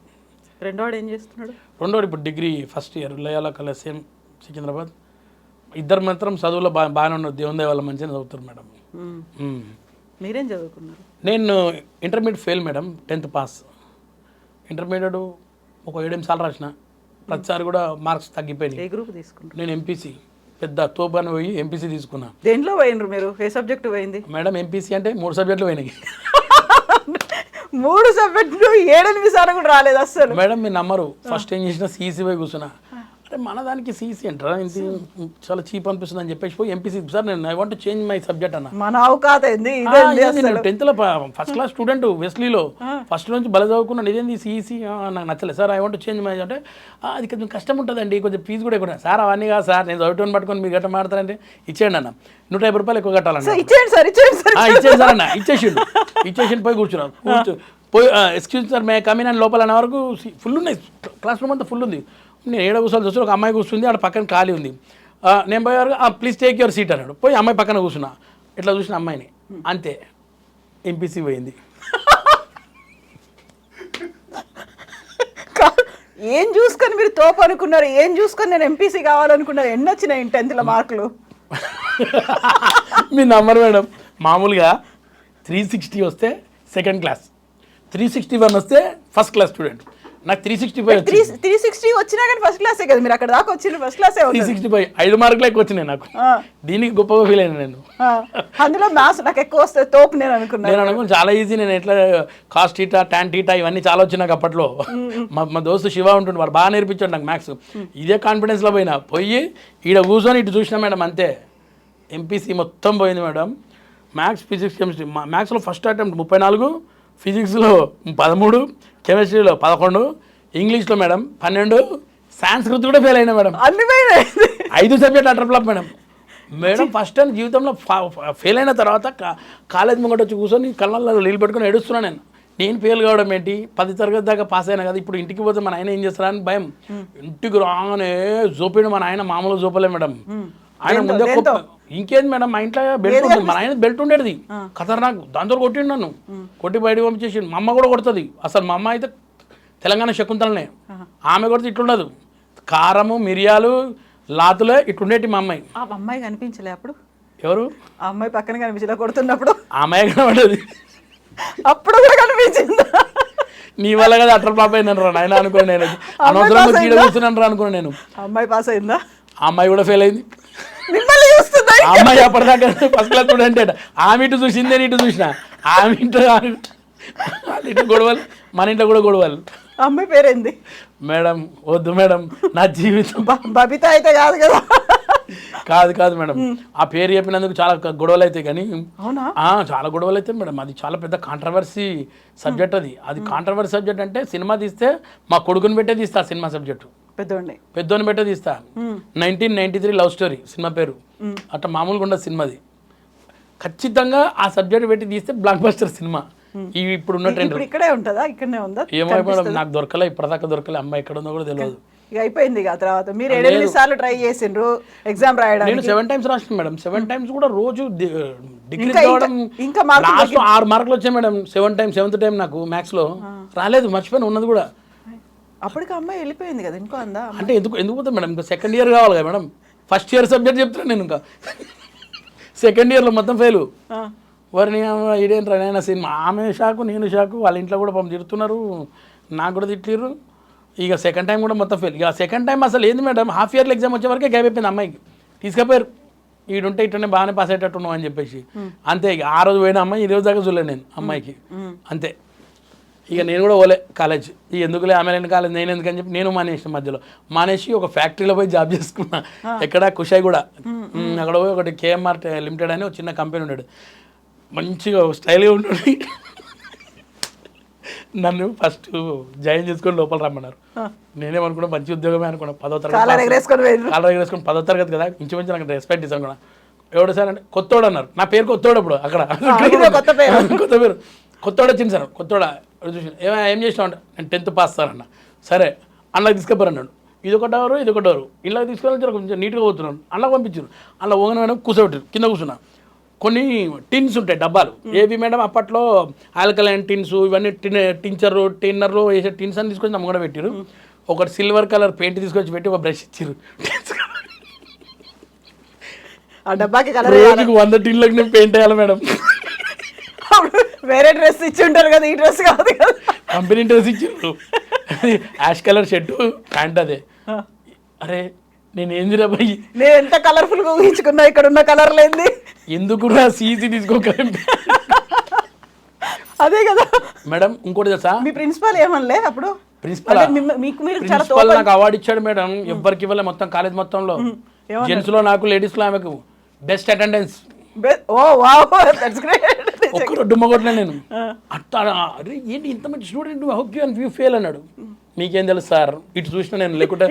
Speaker 1: రెండోడు ఏం చేస్తున్నాడు?
Speaker 2: రెండోడు ఇప్పుడు degree first year Loyola college same Secunderabad. ఇద్దరు మాత్రం చదువులో బాగానే ఉన్నారు, దేవుని దయ వల్ల మంచిగా చదువుతారు మేడం.
Speaker 1: మీరేం చదువుకున్నారు?
Speaker 2: నేను intermediate fail madam, 10th pass. Intermediate ఒక 7 సార్లు రాసిన, ప్రతిసారి కూడా మార్క్స్ తగ్గిపోయినాయి.
Speaker 1: ఏ గ్రూప్ తీసుకున్నారు?
Speaker 2: నేను ఎంపీసీ పెద్ద తోపని పోయి ఎంపీసీ తీసుకున్నా.
Speaker 1: దేంట్లో పోయినరు మీరు? ఏ సబ్జెక్టు పోయింది
Speaker 2: మేడం? ఎంపీసీ అంటే 3 సబ్జెక్టులు పోయినాయి.
Speaker 1: 3 సబ్జెక్టులు 7-8 సార్లు కూడా రాలేదు అసలు.
Speaker 2: మేడం మీరు నమ్మరు, ఫస్ట్ ఏం చేసిన సీసీ పోయి కూర్చున్నా. అంటే మన దానికి సీసీ అంటారా, ఇంత చాలా చీప్ అనిపిస్తుంది అని చెప్పేసి పోయి ఎంపీసీ. సార్ నేను I want to change my subject అన్న.
Speaker 1: మన అవకాశం
Speaker 2: 10th ఫస్ట్ క్లాస్ స్టూడెంట్ వెస్లీలో ఫస్ట్ నుంచి బల చదువుకున్నాను. ఇదేంది సీసీ నాకు నచ్చలేదు sir, I want change my అంటే అది కొంచెం కష్టం ఉంటుందండి, కొంచెం ఫీజు కూడా ఎక్కువ. సార్ అవన్నీ కాదు సార్, నేను చదువుకొని పట్టుకొని మీరు గట్ట మాడతారంటే ఇచ్చేయండి అన్న, 150 రూపాయలు ఎక్కువ కట్టాలన్న. ఇచ్చేయండి సార్ అన్న, ఇచ్చేసి పోయి కూర్చున్నాను. పోయి ఎక్స్క్యూజ్ సార్ మే కమిన్ అని లోపల అనే వరకు ఫుల్ ఉన్నాయి, క్లాస్ రూమ్ అంతా ఫుల్ ఉంది. నేను 7 కూర్చొని చూస్తే ఒక అమ్మాయి కూర్చుంది, ఆడ పక్కన ఖాళీ ఉంది. నేను పోయేవారు ప్లీజ్ టేక్ యువర్ సీట్ అన్నాడు. పోయి అమ్మాయి పక్కన కూర్చున్నా, ఇట్లా చూసిన అమ్మాయిని, అంతే ఎంపీసీ పోయింది.
Speaker 1: ఏం చూసుకొని మీరు తోపు అనుకున్నారు? ఏం చూసుకొని నేను ఎంపీసీ కావాలనుకున్నారు? ఎన్ని వచ్చినాయి 10th మార్కులు?
Speaker 2: మీ నంబర్ మేడం, మామూలుగా 360 వస్తే సెకండ్ క్లాస్, 361 వస్తే ఫస్ట్ క్లాస్ స్టూడెంట్. నాకు
Speaker 1: 360 వచ్చినా కానీ ఫస్ట్ క్లాసే కదా, మీరు అక్కడ దాకా వచ్చిన ఫస్ట్ క్లాసే.
Speaker 2: 365 5 మార్కులు ఎక్కువ వచ్చినాయి నాకు, దీనికి గొప్పగా ఫీల్ అయినా నేను.
Speaker 1: అందులో మ్యాథ్స్ నాకు ఎక్కువ వస్తే తోపు నేను అనుకున్నాను.
Speaker 2: చాలా ఈజీ, నేను ఎట్లా కాస్ టీటా టాన్ టీటా ఇవన్నీ చాలా వచ్చి నాకు అప్పట్లో. మా దోస్తు శివ ఉంటుండే, వాడు బాగా నేర్పించాడు నాకు మ్యాథ్స్. ఇదే కాన్ఫిడెన్స్లో పోయి ఈడ కూర్చొని ఇటు చూసినా మేడం, అంతే ఎంపీసీ మొత్తం పోయింది మేడం. మ్యాథ్స్ ఫిజిక్స్ కెమిస్ట్రీ, మ్యాథ్స్లో ఫస్ట్ అటెంప్ట్ 34, ఫిజిక్స్లో 13, కెమిస్ట్రీలో 11, ఇంగ్లీష్లో మేడం 12, సాంస్కృతి కూడా ఫెయిల్ అయినా మేడం.
Speaker 1: అన్ని
Speaker 2: 5 subject utter flop madam. First time జీవితంలో ఫెయిల్ అయిన తర్వాత కాలేజ్ ముంగట వచ్చి కూర్చొని కళ్ళల్లో నీళ్ళు పెట్టుకొని ఏడుస్తున్నాను. నేను ఫెయిల్ కావడం ఏంటి, 10th తరగతి దాకా పాస్ అయినా కదా, ఇప్పుడు ఇంటికి పోతే మన ఆయన ఏం చేస్తారని భయం. ఇంటికి రాగానే జోపాడు, మన ఆయన మామూలు జోపలే మేడం. ఆయన ముందే ఇంకేంది మేడం, మా ఇంట్లో బెల్ట్ ఉంటుంది, మన ఆయన బెల్ట్ ఉండేది ఖతర్నాక్, దాంతో కొట్టిండు నన్ను, కొట్టి బయటకు పంపించేసి. మా అమ్మ కూడా కొడుతుంది అసలు. మా అమ్మ అయితే తెలంగాణ శకుంతలనే. ఆమె కూడా ఇట్లుండదు, కారము మిరియాలు లాతులే ఇట్లుండేటి మా అమ్మాయి.
Speaker 1: ఆ అమ్మాయి కనిపించలే అప్పుడు?
Speaker 2: ఎవరు
Speaker 1: ఆ అమ్మాయి పక్కన కనిపించలే కొడుతున్నప్పుడు?
Speaker 2: ఆ అమ్మాయి కనబడేది.
Speaker 1: అప్పుడు కూడా కనిపించిందా?
Speaker 2: నీ వల్ల కదా అట్లా ఫ్లాప్ అయినాను రా నాయన అనుకోండి. నేను అనవసరంగా చీడ కూర్చున్నాను రా అనుకోండి. నేను
Speaker 1: అమ్మాయి పాస్ అయిందా?
Speaker 2: ఆ అమ్మాయి కూడా ఫెయిల్ అయింది.
Speaker 1: మిమ్మల్ని చూస్తుందా?
Speaker 2: ఆ అమ్మాయి అప్పటిదాకా ఫస్ట్ క్లాస్ స్టూడెంట్ ఆమె ఇటు చూసిందే ఇటు చూసిన ఆమె ఇంట్లో వాళ్ళ ఇంట్లో గొడవలు, మన ఇంట్లో కూడా గొడవలు.
Speaker 1: అమ్మాయి పేరేంది?
Speaker 2: మేడం వద్దు మేడం, నా జీవితం
Speaker 1: బబిత అయితే కాదు కదా?
Speaker 2: కాదు మేడం, ఆ పేరు చెప్పినందుకు చాలా గొడవలు అవుతాయి. కానీ
Speaker 1: అవునా?
Speaker 2: చాలా గొడవలు అవుతాయి మేడం. అది చాలా పెద్ద కాంట్రవర్సీ సబ్జెక్ట్. అది కాంట్రవర్సీ సబ్జెక్ట్ అంటే సినిమా తీస్తే మా కొడుకుని పెట్టే తీస్తా సినిమా సబ్జెక్టు. పెద్దోని పెట్టే తీస్తా. 1993 లవ్ స్టోరీ సినిమా పేరు. అట్లా మామూలుగా ఉండదు సినిమాది. ఖచ్చితంగా ఆ సబ్జెక్ట్ పెట్టి తీస్తే బ్లాక్ బస్టర్ సినిమా. ఇవి ఇప్పుడు ఉన్న ట్రెండ్.
Speaker 1: ఇక్కడే ఉంటుందా? ఇక్కడనే ఉందా?
Speaker 2: ఏమో మేడం, నాకు దొరకలే, ఇప్పటిదాకా దొరకలే. అమ్మాయి ఎక్కడ ఉందో కూడా తెలియదు.
Speaker 1: ఇక అయిపోయింది. తర్వాత మీరు 7 సార్లు ట్రై చేసిండ్రు ఎగ్జామ్ రాయడానికి.
Speaker 2: నేను 7 times రాసిన మేడం. 7 times కూడా రోజు డిగ్రీ చదవడం.
Speaker 1: ఇంకా
Speaker 2: లాస్ట్ 6 మార్కులు వచ్చాయి మేడం. 7th టైం నాకు మ్యాథ్స్ లో రాలేదు, మర్చిపోయిన ఉన్నది కూడా.
Speaker 1: అప్పటికి అమ్మాయి వెళ్ళిపోయింది కదా, ఇంకో అందా?
Speaker 2: అంటే ఎందుకు పోతాం మేడం, ఇంకా సెకండ్ ఇయర్ కావాలి కదా మేడం. ఫస్ట్ ఇయర్ సబ్జెక్ట్ చెప్తున్నాను నేను, ఇంకా సెకండ్ ఇయర్లో మొత్తం ఫెయిల్. వారిని ఇదేంట్రా నేను సినిమా. ఆమె షాకు, నేను షాకు, వాళ్ళ ఇంట్లో కూడా పంపి తిడుతున్నారు, నాకు కూడా తిట్టిర్రు. ఇక సెకండ్ టైం కూడా మొత్తం ఫెయిల్. ఇక సెకండ్ టైం అసలు ఏంది మేడం, హాఫ్ ఇయర్లో ఎగ్జామ్ వచ్చే వరకే గ్యాప్ అయిపోయింది అమ్మాయికి. తీసుకపోయారు, ఈడుంటే ఇట్లనే బాగానే పాస్ అయ్యేటట్టున్నావు అని చెప్పేసి. అంతే. ఇక ఆ రోజు పోయిన అమ్మాయి ఈ రోజు దాకా చూడలేదు నేను అమ్మాయికి. అంతే. ఇక నేను కూడా పోలే కాలేజ్. ఇక ఎందుకులే ఆమె లేని కాలేజ్ నేను ఎందుకని చెప్పి నేను మానేసిన. మధ్యలో మానేసి ఒక ఫ్యాక్టరీలో పోయి జాబ్ చేసుకున్నా. ఎక్కడ కుషాయి కూడా. అక్కడ పోయి ఒకటి KMR లిమిటెడ్ అని ఒక చిన్న కంపెనీ ఉన్నాడు. మంచిగా స్టైల్గా ఉంటాడు. నన్ను ఫస్ట్ జాయిన్ చేసుకొని లోపల రమ్మన్నారు. నేనేమనుకున్నా మంచి ఉద్యోగమే అనుకున్నా. 10వ తరగతి కాలర్ ఎగరేసుకొని 10వ తరగతి కదా, ఇంచుమించు నాకు రెస్పెక్ట్ ఇస్తాను కూడా. ఎవడు సార్ అంటే కొత్తోడు అన్నారు. నా పేరు కొత్తోడు. అప్పుడు అక్కడ కొత్త పేరు కొత్తోడు వచ్చింది సార్. కొత్తోడ చూసి ఏం చేసినావు అంటే నేను 10th పాస్ సార్ అన్న. సరే అన్నకి తీసుకెళ్ళారు అన్నాడు. ఇదొకటవరు ఇళ్ళకి తీసుకెళ్ళి కొంచెం నీట్గా పోతున్నాను. అన్నకు పంపించారు. అలా ఓగన మేడం కూర్చోబెట్టారు, కింద కూర్చున్నా. కొన్ని టిన్స్ ఉంటాయి డబ్బాలు. ఏవి మేడం అప్పట్లో ఆల్కలైన్ టిన్స్, ఇవన్నీ టిన్నర్లు వేసే టిన్స్ అని తీసుకొచ్చి నమ్మ కూడా పెట్టారు. ఒకటి సిల్వర్ కలర్ పెయింట్ తీసుకొచ్చి పెట్టి ఒక బ్రష్ ఇచ్చారు.
Speaker 1: ఆ డబ్బాకి
Speaker 2: రోజుకి 100 టిన్లకు నేను పెయింట్ వేయాలి మేడం.
Speaker 1: వేరే డ్రెస్ ఇచ్చి ఉంటారు కదా, ఈ డ్రెస్ కాదు కదా.
Speaker 2: కంపెనీ డ్రెస్ ఇచ్చారు, యాష్ కలర్ షర్టు ప్యాంట్. అదే అరే నేను ఏంది రా భయ్,
Speaker 1: నేను ఎంత కలర్ఫుల్గా ఊహించుకున్నా, ఇక్కడ ఉన్న కలర్ లేని
Speaker 2: ఎందుకు సీసీ తీసుకోకండి.
Speaker 1: అదే కదా మేడం.
Speaker 2: ఇంకోటి తెలుసా,
Speaker 1: మీ ప్రిన్సిపాల్ ఏమనలే అప్పుడు?
Speaker 2: ప్రిన్సిపల్ నాకు అవార్డు ఇచ్చాడు మేడం. ఎవ్వరికి ఇవ్వలే మొత్తం కాలేజ్ మొత్తంలో. జెంట్స్ లో నాకు, లేడీస్ లో ఆమెకు బెస్ట్ అటెండెన్స్. ఒక్కరు డుమ్మగొట్టినా నేను. అట్లా అరే ఏంటి ఇంత మంచి స్టూడెంట్, హోప్ యూ ఫెయిల్ అన్నాడు. మీకేం తెలుసు సార్, ఇటు చూసిన నేను. లేకుంటే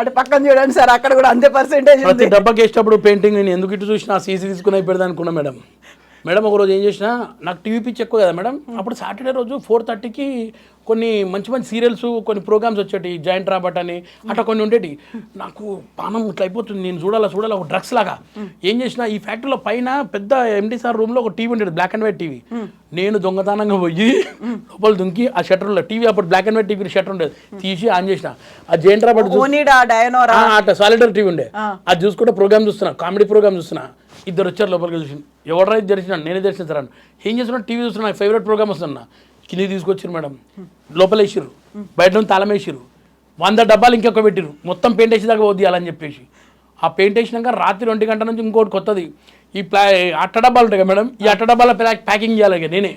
Speaker 1: అటు పక్కన చూడండి సార్, అక్కడ కూడా అంతే పర్సెంటేజ్.
Speaker 2: ప్రతి డబ్బాకి వేసేటప్పుడు పెయింటింగ్ నేను ఎందుకు ఇటు చూసినా సీసీ తీసుకుని అయిపోయింది అనుకున్నా మేడం. ఒకరోజు ఏం చేసినా, నాకు టీవీ పిచ్చి ఎక్కువ కదా మేడం. అప్పుడు సాటర్డే రోజు 4:30కి కొన్ని మంచి సీరియల్స్, కొన్ని ప్రోగ్రామ్స్ వచ్చేటి. జాయింట్ రాబట్ అని అట్లా కొన్ని ఉండేటి. నాకు పానం ఇట్లా అయిపోతుంది, నేను చూడాలా ఒక డ్రగ్స్ లాగా. ఏం చేసినా, ఈ ఫ్యాక్టరీలో పైన పెద్ద MD సార్ రూమ్లో ఒక టీవీ ఉండేది, బ్లాక్ అండ్ వైట్ టీవీ. నేను దొంగతనంగా పోయి లోపల దుంకి ఆ షట్టర్లో టీవీ, అప్పుడు black and white TV shutter ఉండేది, తీసి ఆన్ చేసిన. ఆ జాయింట్ రాబట్ అట్లా సాలిడర్ టీవీ ఉండే, అది చూసుకుంటే ప్రోగ్రామ్ చూస్తున్నా, కామెడీ ప్రోగ్రామ్ చూస్తున్నా. ఇద్దరు వచ్చారు లోపలికి చూసి, ఎవరు రైతు తెరిచినాను, నేనే తెరిచిన సార్ అని. ఏం చేస్తున్నా, టీవీ చూస్తున్నా, నాకు ఫేవరెట్ ప్రోగ్రామ్ వస్తున్నా. కింద తీసుకొచ్చారు మేడం, లోపల వేసిర్రు, బయట నుంచి తాళం వేసిర్రు. 100 డబ్బాలు ఇంకొక పెట్టిర్రు, మొత్తం పెయింట్ వేసేదాకా వద్దియాలని చెప్పేసి. ఆ పెయింట్ వేసినాక రాత్రి 2 గంటల నుంచి ఇంకోటి కొత్తది, ఈ అట్ట డబ్బాలు ఉంటాయి కదా మేడం, ఈ అట్ట డబ్బాల ప్యాకింగ్ చేయాలి నేనే.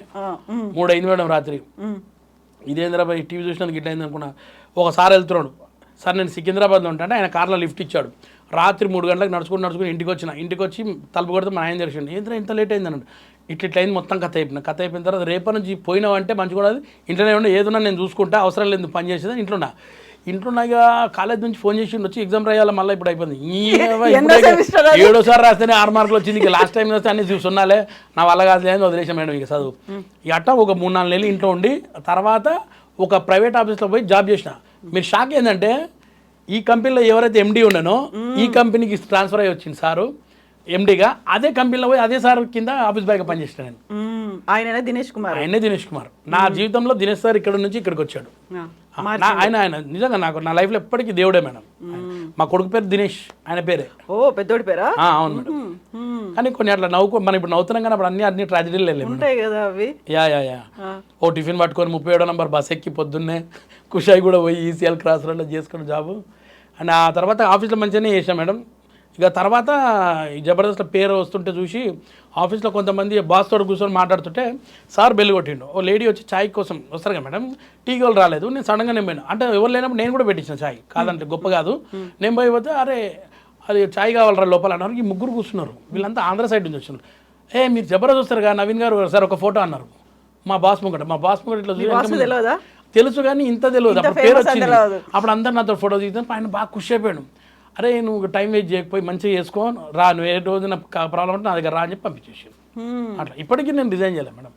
Speaker 2: 3 అయింది మేడం రాత్రి. ఇదేంద్రాబాద్ టీవీ చూసినందుకు ఇట్లా అయింది అనుకున్నా. ఒకసారి వెళ్తున్నాడు సార్, నేను సికింద్రాబాద్లో ఉంటాను, ఆయన కార్లో లిఫ్ట్ ఇచ్చాడు. రాత్రి 3 గంటలకు నడుచుకుని ఇంటికి వచ్చి తలుపు కొడితే మా ఆయన తెలిసిండు. ఏంటంటే ఇంత లేట్ అయింది అన్నాడు. ఇట్లా అయింది, మొత్తం కథ అయిపోయిన తర్వాత రేపటి నుంచి పోయినావంటే మంచిగా కూడా ఇంట్లోనే ఉండే, ఏదన్నా నేను చూసుకుంటా, అవసరం లేదు పని చేసేది. ఇంట్లో ఇక కాలేజ్ నుంచి ఫోన్ చేసి వచ్చి ఎగ్జామ్ రాయాలి. మళ్ళీ ఇప్పుడు అయిపోయింది. 7వ సారి రాస్తేనే 6 మార్కులు వచ్చింది. ఇక లాస్ట్ టైం వస్తే అన్ని చూస్తున్నాలే, నా వల్ల కాదు లేదు వదిలేసాం మేడం ఇక చదువు. ఇక అట్టా ఒక 3-4 నెలలు ఇంట్లో ఉండి తర్వాత ఒక ప్రైవేట్ ఆఫీస్లో పోయి జాబ్ చేసిన. మీరు షాక్ ఏంటంటే, ఈ కంపెనీలో ఎవరైతే MD ఉండనో ఈ కంపెనీకి ట్రాన్స్ఫర్ అయ్యి వచ్చింది సారు. ఎండిగా అదే కంపెనీలో పోయి అదే సార్ కింద ఆఫీస్ బాయ్గా పనిచేసిన నేను.
Speaker 1: ఆయన దినేష్ కుమార్.
Speaker 2: ఆయనే దినేష్ కుమార్. నా జీవితంలో దినేష్ సార్ ఇక్కడ నుంచి ఇక్కడికి వచ్చాడు. ఆయన నిజంగా నాకు నా లైఫ్లో ఎప్పటికీ దేవుడే మేడం. మా కొడుకు పేరు దినేష్, ఆయన పేరే.
Speaker 1: ఓ పెద్దోడి పేరా?
Speaker 2: అవును మేడం. కానీ కొన్ని అట్లా మనం ఇప్పుడు నవ్వుతున్నాం కానీ అప్పుడు అన్ని ట్రాజడీలు
Speaker 1: ఉంటాయి కదా అవి.
Speaker 2: యా ఓ టిఫిన్ పట్టుకొని 37వ నంబర్ బస్ ఎక్కి పొద్దున్నే కుషాయి కూడా పోయి ఈసీఎల్ క్రాస్ రోడ్లో చేసుకున్న జాబు. అండ్ ఆ తర్వాత ఆఫీస్లో మంచిగానే చేసాం మేడం. ఇక తర్వాత ఈ జబర్దస్త్ పేరు వస్తుంటే చూసి ఆఫీస్లో కొంతమంది బాస్ తోడు కూర్చొని మాట్లాడుతుంటే సార్ బెల్ కొట్టిండు. ఓ లేడీ వచ్చి ఛాయ్ కోసం వస్తారు కదా మేడం, టీ వాళ్ళు రాలేదు, నేను సడన్గా నేను పోయినా. అంటే ఎవరు లేనప్పుడు నేను కూడా పెట్టించిన ఛాయ్, కాదంటే గొప్ప కాదు. నేను పోతే అరే అది ఛాయ్ కావాలరా లోపల అన్నారు. ఈ ముగ్గురు కూర్చున్నారు, వీళ్ళంతా ఆంధ్ర సైడ్ నుంచి వచ్చినారు. మీరు జబర్దస్త్ వస్తారు కదా నవీన్ గారు సార్ ఒక ఫోటో అన్నారు. మా బాస్ ముంగట ఇట్లా
Speaker 1: తెలియదా?
Speaker 2: తెలుసు కానీ ఇంత తెలియదు. అప్పుడు పేరు వచ్చింది. అప్పుడు అందరు నాతో ఫోటో తీద్దాం, ఆయన బాగా ఖుషి అయిపోయాడు. అరే నువ్వు టైం వేస్ట్ చేయకపోయి మంచిగా చేసుకో, రా నువ్వు ఏ రోజు నాకు ప్రాబ్లం అంటే నా దగ్గర రా అని చెప్పి పంపించేసి అట్లా. ఇప్పటికీ నేను రిజైన్ చేయలేదు మేడం.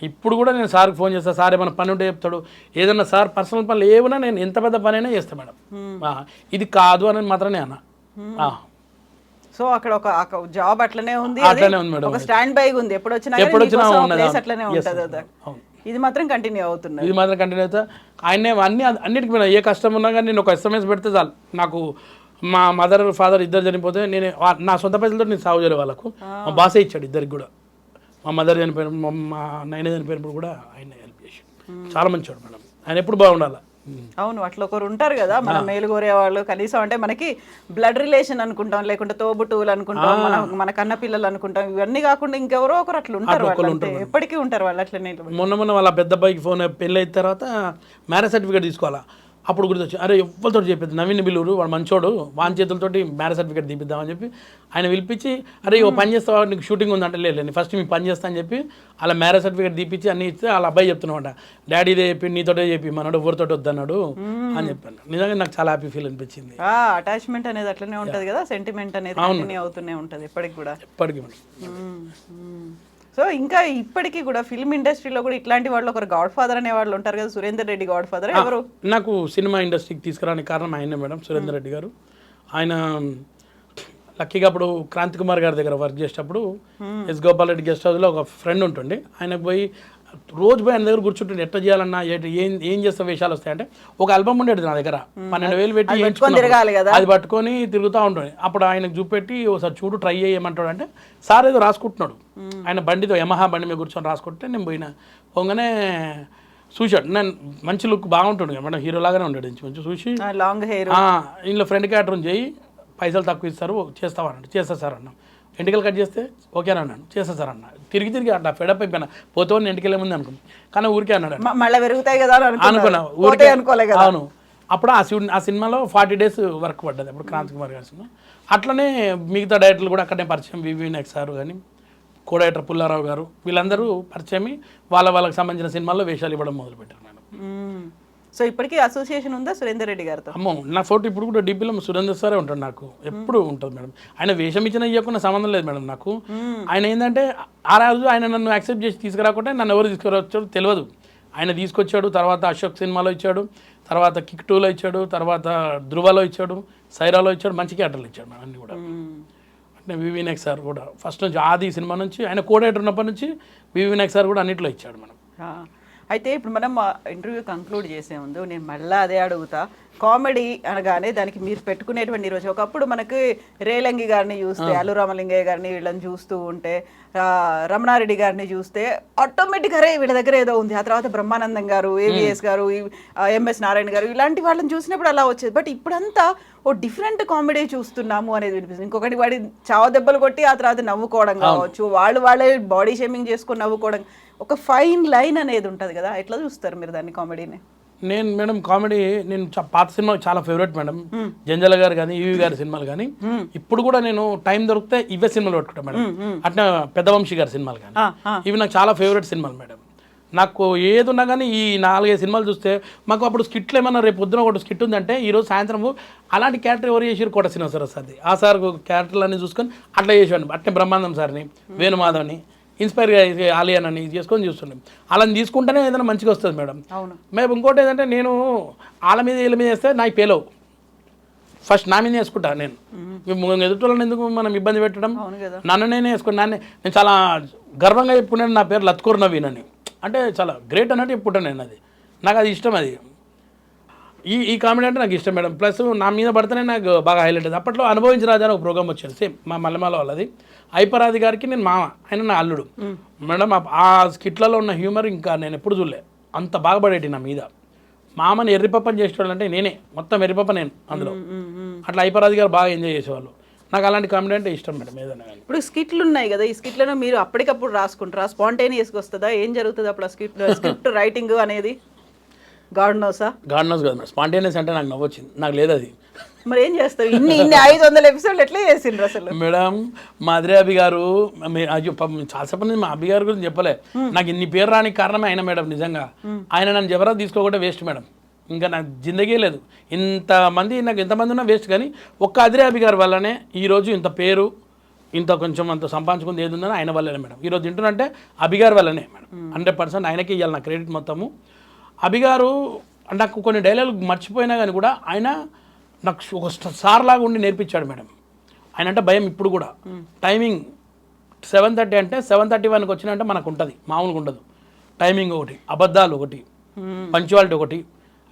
Speaker 2: ఇప్పుడు కూడా నేను సార్కి ఫోన్ చేస్తాను, సార్ ఏమైనా పని ఉంటే చెప్తాడు. ఏదన్నా సార్ పర్సనల్ పనులు ఏమైనా నేను ఎంత పెద్ద పని అయినా చేస్తాను మేడం. ఇది కాదు అని మాత్రమే అన్న.
Speaker 1: సో అక్కడ ఒక జాబ్ అట్లనే ఉంది,
Speaker 2: అట్లనే ఉంది మేడం.
Speaker 1: ఒక స్టాండ్ బై ఉంది, ఎప్పుడు వచ్చినా అట్లనే ఉంటుంది. ఇది మాత్రం కంటిన్యూ అవుతుంది.
Speaker 2: ఇది మాత్రం కంటిన్యూ అవుతా. ఆయనే అన్నిటికీ మీద ఏ కష్టం ఉన్నా కానీ నేను ఒక SMS పెడితే చాలు. నాకు మా మదర్ ఫాదర్ ఇద్దరు చనిపోతే నేను నా సొంత పైసలతో నేను సాగు చేయలే వాళ్ళకు. మా బాసే ఇచ్చాడు ఇద్దరికి కూడా. మా మదర్ చనిపోయిన మా నైన్ చనిపోయినప్పుడు కూడా ఆయన హెల్ప్ చేశాడు. చాలా మంచివాడు మేడం. ఆయన ఎప్పుడు బాగుండాలి.
Speaker 1: అవును, అట్లా ఒకరు ఉంటారు కదా మనం మేలు కోరేవాళ్ళు. కనీసం అంటే మనకి బ్లడ్ రిలేషన్ అనుకుంటాం, లేకుంటే తోబుట్టువులు అనుకుంటాం, మన కన్న పిల్లలు అనుకుంటాం. ఇవన్నీ కాకుండా ఇంకెవరో ఒకరు అట్లా ఉంటారు, ఎప్పటికీ ఉంటారు వాళ్ళు అట్లనే.
Speaker 2: మొన్న వాళ్ళ పెద్ద అబ్బాయికి ఫోన్ పెళ్ళి అయిన తర్వాత మ్యారేజ్ సర్టిఫికేట్ తీసుకోవాలా. అప్పుడు గుర్తొచ్చి అరే ఎవరితో చెప్పేది నవీన్ బిల్లూరు వాడు మంచోడు, వాని చేతులతోటి మ్యారేజ్ సర్టిఫికేట్ తీపిద్దామని చెప్పి ఆయన పిలిపించి అరే ఓ పని చేస్తావా నీకు షూటింగ్ ఉందంటే లేదు ఫస్ట్ మీకు పని చేస్తా అని చెప్పి అలా మ్యారేజ్ సర్టిఫికేట్ తీపిచ్చి అన్ని ఇస్తే వాళ్ళ అబ్బాయి చెప్తున్నామంట డాడీ ఇదే చెప్పి నీతోటే చెప్పి మనోడు ఎవరితో వద్దన్నాడు అని చెప్పాను. నిజంగా నాకు చాలా హ్యాపీ ఫీల్ అనిపించింది.
Speaker 1: అటాచ్మెంట్ అనేది అట్లనే ఉంటుంది కదా, సెంటిమెంట్ అనేది అవుతూనే ఉంటుంది ఎప్పటికి కూడా.
Speaker 2: ఎప్పటికీ.
Speaker 1: సో ఇంకా ఇప్పటికీ కూడా ఫిల్మ్ ఇండస్ట్రీలో కూడా ఇట్లాంటి వాళ్ళు ఒకరు గాడ్ ఫాదర్ అనే వాళ్ళు ఉంటారు కదా. సురేందర్ రెడ్డి గాడ్ ఫాదర్ ఎవరు?
Speaker 2: నాకు సినిమా ఇండస్ట్రీకి తీసుకురానికి కారణం ఆయనే మేడం, సురేందర్ రెడ్డి గారు. ఆయన లక్కీగా అప్పుడు క్రాంతి కుమార్ గారి దగ్గర వర్క్ చేసేటప్పుడు ఎస్ గోపాల్ రెడ్డి గెస్ట్ హౌస్లో ఒక ఫ్రెండ్ ఉంటుండే. ఆయనకు పోయి రోజు పోయి ఆయన దగ్గర కూర్చుంటుండే ఎట్లా చేయాలన్నా ఏం చేస్తే వేషాలు వస్తాయంటే ఒక ఆల్బమ్ ఉండేది నా దగ్గర 12,000 పెట్టి అది పట్టుకొని తిరుగుతూ ఉంటుంది. అప్పుడు ఆయనకు చూపెట్టి ఒకసారి చూడు ట్రై చేయమంటాడు అంటే సార్ ఏదో రాసుకుంటున్నాడు. ఆయన బండితో యమహా బండి మీద కూర్చొని రాసుకుంటే నేను పోయినా పోగానే చూశాడు. నేను మంచి లుక్ బాగుంటుండే కదా మేడం, హీరోలాగానే ఉండేది మంచి చూసి
Speaker 1: లాంగ్ హెయిర్
Speaker 2: ఇంట్లో ఫ్రెండ్ క్యాటరింగ్ చేయి పైసలు తక్కువ ఇస్తారు చేస్తావన్నాడు. చేస్తా సార్ అన్నాం. ఎంటికలు కట్ చేస్తే ఓకేనా అన్నాను. చేస్తా సార్ అన్న. తిరిగి అట్లా ఫెడప్ అయిపోయినా పోతే ఎంటికలే ముందు అనుకున్నాను కానీ ఊరికే అన్నాడు.
Speaker 1: మళ్ళీ పెరుగుతాయి కదా
Speaker 2: అనుకున్నా ఊరికే అనుకోలేదు. అవును, అప్పుడు ఆ సినిమాలో 40 days వర్క్ పడ్డది అప్పుడు క్రాంతి కుమార్ గారి సినిమా. అట్లనే మిగతా డైరెక్టర్లు కూడా అక్కడనే పరిచయం. వివిఎన్ఎక్స్ సార్ కానీ కో డైరెక్టర్ పుల్లారావు గారు వీళ్ళందరూ పరిచయం వాళ్ళకి సంబంధించిన సినిమాల్లో వేషాలు ఇవ్వడం మొదలుపెట్టారు మేడం.
Speaker 1: సో ఇప్పటికీ అసోసియేషన్ ఉందా సురేందర్ రెడ్డి గారితో?
Speaker 2: అమ్మో నా ఫోటో ఇప్పుడు కూడా డీపీలో సురేందర్ సారే ఉంటాడు నాకు ఎప్పుడు ఉంటుంది మేడం. ఆయన వేషం ఇచ్చిన ఇవ్వకుండా సంబంధం లేదు మేడం నాకు. ఆయన ఏంటంటే ఆ రోజు ఆయన నన్ను యాక్సెప్ట్ చేసి తీసుకురాకుంటే నన్ను ఎవరు తీసుకురావచ్చాడు తెలియదు. ఆయన తీసుకొచ్చాడు. తర్వాత అశోక్ సినిమాలో ఇచ్చాడు, తర్వాత కిక్ 2లో ఇచ్చాడు, తర్వాత ధృవలో ఇచ్చాడు, సైరాలో ఇచ్చాడు, మంచి క్యారెక్టర్లు ఇచ్చాడు మేడం అన్ని కూడా. అంటే వివిఎన్ఎక్స్ సార్ కూడా ఫస్ట్ నుంచి ఆది సినిమా నుంచి ఆయన కో డైరెక్టర్ ఉన్నప్పటి నుంచి వివిఎన్ఎక్స్ సార్ కూడా అన్నింటిలో ఇచ్చాడు మేడం.
Speaker 1: అయితే ఇప్పుడు మనం ఇంటర్వ్యూ కంక్లూడ్ చేసే ముందు నేను మళ్ళీ అదే అడుగుతా. కామెడీ అనగానే దానికి మీరు పెట్టుకునేటువంటి రోజు ఒకప్పుడు మనకి రేలంగి గారిని చూస్తే, అల్లు రామలింగయ్య గారిని వీళ్ళని చూస్తూ ఉంటే, రమణారెడ్డి గారిని చూస్తే ఆటోమేటిక్గా వీళ్ళ దగ్గర ఏదో ఉంది. ఆ తర్వాత బ్రహ్మానందం గారు, ఏవిఎస్ గారు, ఎంఎస్ నారాయణ గారు ఇలాంటి వాళ్ళని చూసినప్పుడు అలా వచ్చేది. బట్ ఇప్పుడంతా ఓ డిఫరెంట్ కామెడీ చూస్తున్నాము అనేది వినిపిస్తుంది. ఇంకొకటి వాడి చావ దెబ్బలు కొట్టి ఆ తర్వాత నవ్వుకోవడం కావచ్చు, వాళ్ళే బాడీ షేమింగ్ చేసుకొని నవ్వుకోవడం, ఒక ఫైన్ లైన్ అనేది ఉంటుంది కదా. ఎట్లా చూస్తారు మీరు దాన్ని కామెడీని?
Speaker 2: నేను మేడం కామెడీ నేను పాత సినిమా చాలా ఫేవరెట్ మేడం. జంజల గారు కానీ ఈవి గారి సినిమాలు కానీ ఇప్పుడు కూడా నేను టైం దొరికితే ఇవే సినిమాలు పెట్టుకుంటా మేడం. అట్లా పెద్దవంశీ గారి సినిమాలు కానీ ఇవి నాకు చాలా ఫేవరెట్ సినిమాలు మేడం. నాకు ఏది ఉన్నా కానీ ఈ 4-5 సినిమాలు చూస్తే మాకు అప్పుడు స్కిట్లు ఏమన్నా రేపు పొద్దున ఒకటి స్కిట్ ఉందంటే ఈరోజు సాయంత్రం అలాంటి క్యారెక్టర్ ఎవరు చేసారు కోట శ్రీనివాసరావు సార్ది. ఆ సార్ క్యారెక్టర్లు అన్నీ చూసుకొని అట్లా చేసేవాడిని. అట్నే బ్రహ్మానందం సార్ని, వేణుమాధవ్ని ఇన్స్పైర్గా ఆలియన్ అని చేసుకొని చూస్తున్నాం. అలా తీసుకుంటేనే ఏదైనా మంచిగా వస్తుంది మేడం. మేము ఇంకోటి ఏంటంటే నేను వాళ్ళ మీద వీళ్ళ మీద వేస్తే నాకు పేలవు. ఫస్ట్ నా మీద వేసుకుంటా నేను ఎదుటి వాళ్ళని ఎందుకు మనం ఇబ్బంది పెట్టడం,
Speaker 1: అవును కదా.
Speaker 2: నన్ను నేనే వేసుకుని నేను చాలా గర్వంగా చెప్పుకున్నాను నా పేరు లత్కూర్ నవీన్ అని. అంటే చాలా గ్రేట్ అన్నట్టు చెప్పుకుంటాను నేను. అది నాకు అది ఇష్టం. అది ఈ కామెడీ అంటే నాకు ఇష్టం మేడం. ప్లస్ నా మీద పడితేనే నాకు బాగా హైలైట్ అది. అప్పట్లో అనుభవించి రాజా అని ఒక ప్రోగ్రామ్ వచ్చింది, సేమ్ మా మల్లెమాల వాళ్ళది. ఐపరాది గారికి నేను మామ, ఆయన నా అల్లుడు మేడం. ఆ స్కిట్లలో ఉన్న హ్యూమర్ ఇంకా నేను ఎప్పుడు చూడలే, అంత బాగా పడేటి నా మీద. మామని ఎర్రిపప్పని చేసేవాళ్ళంటే నేనే, మొత్తం ఎర్రిపప్ప నేను అందులో. అట్లా ఐపరాది గారు బాగా ఎంజాయ్ చేసేవాళ్ళు. నాకు అలాంటి కామెడీ అంటే ఇష్టం మేడం ఏదైనా కానీ.
Speaker 1: ఇప్పుడు స్కిట్లు ఉన్నాయి కదా, ఈ స్కిట్లను మీరు అప్పటికప్పుడు రాసుకుంటారా, స్పాంటేనియస్గా వస్తుందా, ఏం జరుగుతుంది అప్పుడు ఆ స్క్రిప్ట్ రైటింగ్ అనేది? గాడ్ నోస్
Speaker 2: కాదు మేడం. స్పాంటేనియస్ అంటే నాకు నవ్వొచ్చింది, నాకు లేదు అది.
Speaker 1: మరి ఏం చేస్తావు? ఇన్ని 500 ఎపిసోడ్లు ఎట్లా చేసిండ్రు అసలు?
Speaker 2: మేడం మా అదిరే అభి గారు, చాలాసేపు నుంచి మా అభి గారి గురించి చెప్పలే. నాకు ఇన్ని పేరు రానికి కారణమే ఆయన మేడం. నిజంగా ఆయన నన్ను ఎవరో తీసుకోకుండా వేస్ట్ మేడం. ఇంకా నాకు జిందగీ లేదు. ఇంతమంది నాకు ఎంతమంది ఉన్నా వేస్ట్. కానీ ఒక్క అదిరే అభి గారి వల్లనే ఈరోజు ఇంత పేరు, ఇంత కొంచెం అంత సంపాదించుకుంది ఏది ఉందని ఆయన వల్లనే మేడం. ఈరోజు తింటున్నంటే అభి గారి వల్లనే మేడం. 100% ఆయనకే ఇవ్వాలి నా క్రెడిట్ మొత్తము. అభి గారు నాకు కొన్ని డైలాగులు మర్చిపోయినా కానీ కూడా ఆయన నాకు ఒక సార్ లాగా ఉండి నేర్పించాడు మేడం. ఆయన అంటే భయం ఇప్పుడు కూడా. టైమింగ్ 7:30 అంటే 7:31కి వచ్చినంటే మనకు ఉంటుంది, మామూలుగా ఉండదు. టైమింగ్ ఒకటి, అబద్ధాలు ఒకటి, పంచువాలిటీ ఒకటి,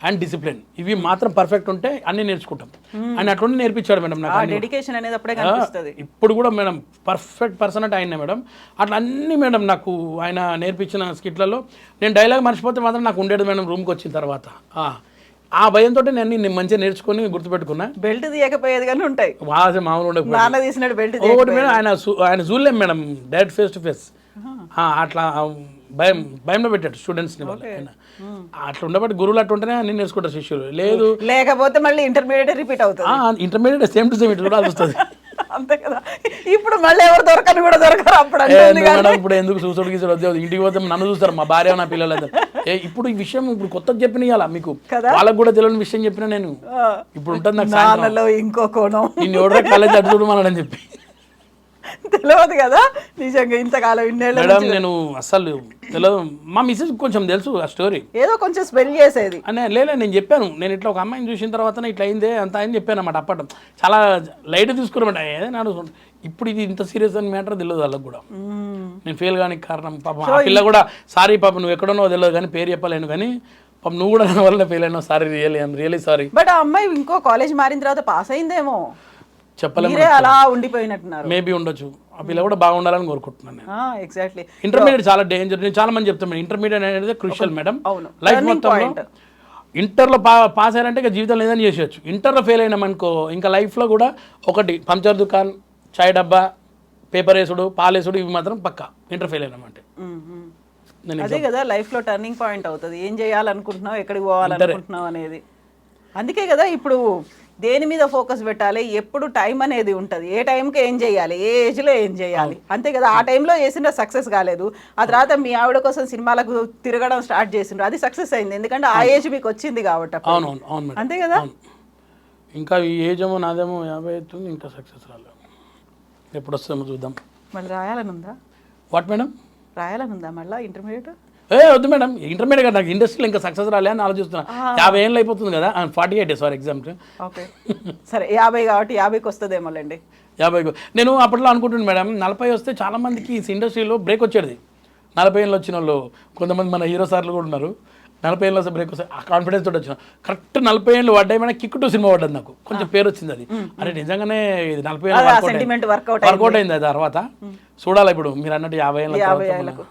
Speaker 2: అండ్ డిసిప్లిన్, ఇవి మాత్రం పర్ఫెక్ట్ ఉంటే అన్ని నేర్చుకుంటాం. ఆయన అట్లా నేర్పించాడు మేడం నాకు.
Speaker 1: డెడికేషన్ అనేది అప్పుడే కనిపిస్తుంది.
Speaker 2: ఇప్పుడు కూడా మేడం పర్ఫెక్ట్ పర్సన్ అంటే ఆయనే మేడం. అట్లా అన్ని మేడం నాకు ఆయన నేర్పించిన స్కిట్లలో నేను డైలాగ్ మర్చిపోతే మాత్రం నాకు ఉండేది మేడం రూమ్కి వచ్చిన తర్వాత. ఆ భయంతో నేను మంచిగా నేర్చుకొని గుర్తుపెట్టుకున్నా.
Speaker 1: బెల్ట్ తీయకపోయేది కానీ ఉంటాయి,
Speaker 2: మామూలు ఉండకపోతే.
Speaker 1: నాన్న తీసినట్టు బెల్ట్
Speaker 2: ఒకటి మేడం, ఆయన చూడలేం madam direct face to face. అట్లా భయంలో పెట్టాడు స్టూడెంట్స్ని వాళ్ళు. అట్లా ఉండబట్టి గురువులు అట్లా ఉంటేనే అన్ని నేర్చుకుంటారు శిష్యులు. లేదు
Speaker 1: లేకపోతే మళ్ళీ ఇంటర్మీడియట్ రిపీట్ అవుతుంది.
Speaker 2: ఇంటర్మీడియట్ సేమ్ టు సేమ్ ఇట్లా కూడా వస్తుంది.
Speaker 1: అంతే కదా. ఇప్పుడు మళ్ళీ ఎవరు దొరకని కూడా దొరకరు అప్పుడు.
Speaker 2: ఇప్పుడు ఎందుకు చూసాడు గీసాడు వద్దు, ఇంటికి పోతే నన్ను చూస్తారు మా భార్య నా పిల్లలు. ఇప్పుడు ఈ విషయం ఇప్పుడు కొత్తగా చెప్పిన ఇవ్వాలా మీకు, వాళ్ళకు కూడా తెలియని విషయం చెప్పినా నేను. ఇప్పుడు ఉంటుంది నాకు
Speaker 1: ఇంకో కోణం,
Speaker 2: నిన్ను ఎవడో కాలేజ్ అడ్డు చూడమని చెప్పి
Speaker 1: తెలియదు కదా నిజంగా. ఇంతకాలం ఇన్నేళ్ళు
Speaker 2: మేడం నేను అసలు తెలియదు. మా మిస్సెస్ కొంచెం తెలుసు ఆ స్టోరీ,
Speaker 1: ఏదో కొంచెం స్పెల్ చేసేది
Speaker 2: అనే లేదు. నేను చెప్పాను, నేను ఇట్లా ఒక అమ్మాయిని చూసిన తర్వాత ఇట్లా అయిందే అంత అని చెప్పాను అన్నమాట. అప్పటి చాలా లైట్ తీసుకున్నమాట. ఏదైనా ఇప్పుడు ఇది ఇంత సీరియస్ అని మ్యాటర్ తెలియదు వాళ్ళకి కూడా. నేను ఫెయిల్ కానీ కారణం పాపం ఆ పిల్ల కూడా సారీ పాప నువ్వు ఎక్కడనో తెలియదు కానీ పేరు చెప్పలేను కానీ పాపం నువ్వు కూడా నా వల్ల ఫెయిల్ అయినావు, సారీ రియలీ సారీ.
Speaker 1: బట్ ఆ అమ్మాయి ఇంకో కాలేజ్ మారిన తర్వాత పాస్ అయిందేమో,
Speaker 2: చెప్పలేము,
Speaker 1: అలా ఉండిపోయినట్టున్నారు.
Speaker 2: మేబీ ఉండొచ్చు. ఆ పిల్ల కూడా బాగుండాలని కోరుకుంటున్నాను నేను.
Speaker 1: ఎగ్జాక్ట్లీ.
Speaker 2: ఇంటర్మీడియట్ చాలా డేంజర్. నేను చాలా మంది చెప్తాను ఇంటర్మీడియట్ అనేది క్రూషియల్ మేడం లైఫ్ మొత్తంలో. ఇంటర్లో పాస్ అయ్యారంటే ఇక జీవితం లేదని చేసేయచ్చు. ఇంటర్లో ఫెయిల్ అయినామనుకో ఇంకా లైఫ్లో కూడా ఒకటి పంచర్ దుకాన్, చాయ్ డబ్బా, పేపర్ వేసుడు, పాలేసుడు, ఇవి మాత్రం పక్కా ఇంటర్ ఫెయిల్ అయినామంటే.
Speaker 1: అదే కదా లైఫ్ లో టర్నింగ్ పాయింట్ అవుతుంది. ఏం చేయాలనుకుంటున్నావు, ఎక్కడికి పోవాలనుకుంటున్నావు అనేది. అందుకే కదా ఇప్పుడు దేని మీద ఫోకస్ పెట్టాలి, ఎప్పుడు టైం అనేది ఉంటుంది, ఏ టైంకి ఏం చేయాలి, ఏ ఏజ్లో ఏం చేయాలి. అంతే కదా. ఆ టైంలో చేసిన సక్సెస్ కాలేదు, ఆ తర్వాత మీ ఆవిడ కోసం సినిమాలకు తిరగడం స్టార్ట్ చేసిండ్రు, అది సక్సెస్ అయింది. ఎందుకంటే ఆ ఏజ్ మీకు వచ్చింది కాబట్టి.
Speaker 2: అవును
Speaker 1: అంతే కదా.
Speaker 2: ఇంకా ఈ ఏజ్ ఏమో నాదేమో 50 అవుతుంది, ఇంకా సక్సెస్ రాలేదు. ఎప్పుడు వస్తుందో చూద్దాం.
Speaker 1: మళ్ళీ రాయాలని ఉందా?
Speaker 2: What madam?
Speaker 1: రాయాలని ఉందా మళ్ళీ ఇంటర్మీడియట్?
Speaker 2: వద్దు మేడం, ఇంటర్మీడియట్ నాకు ఇండస్ట్రీలో ఇంకా సక్సెస్ రాలే అని ఆలోచిస్తున్నా. 50 ఏళ్ళు అయిపోతుంది కదా, 48 డేస్ ఫర్ ఎగ్జాంపుల్.
Speaker 1: ఓకే సరే 50 కాబట్టి 50కి వస్తుందేమోలేండి.
Speaker 2: 50 నేను అప్పట్లో అనుకుంటున్నాను మేడం, 40 వస్తే చాలా మందికి ఈ ఇండస్ట్రీలో బ్రేక్ వచ్చేది. 40 ఏళ్ళు వచ్చిన వాళ్ళు కొంతమంది మన హీరో సార్లు కూడా ఉన్నారు. 40 ఏళ్ళు వస్తే బ్రేక్ వస్తే ఆ కాన్ఫిడెన్స్ తోటి వచ్చిన కరెక్ట్ 40 ఏళ్ళు పడ్డాయి మేడం. కిక్ టు సినిమా పడ్డది, నాకు కొంచెం పేరు వచ్చింది. అది అరే నిజంగానే ఇది 40 ఏళ్ళు వర్కౌట్ అయింది. అది తర్వాత చూడాలి. ఇప్పుడు మీరు అన్నట్టు 50 ఏళ్ళకు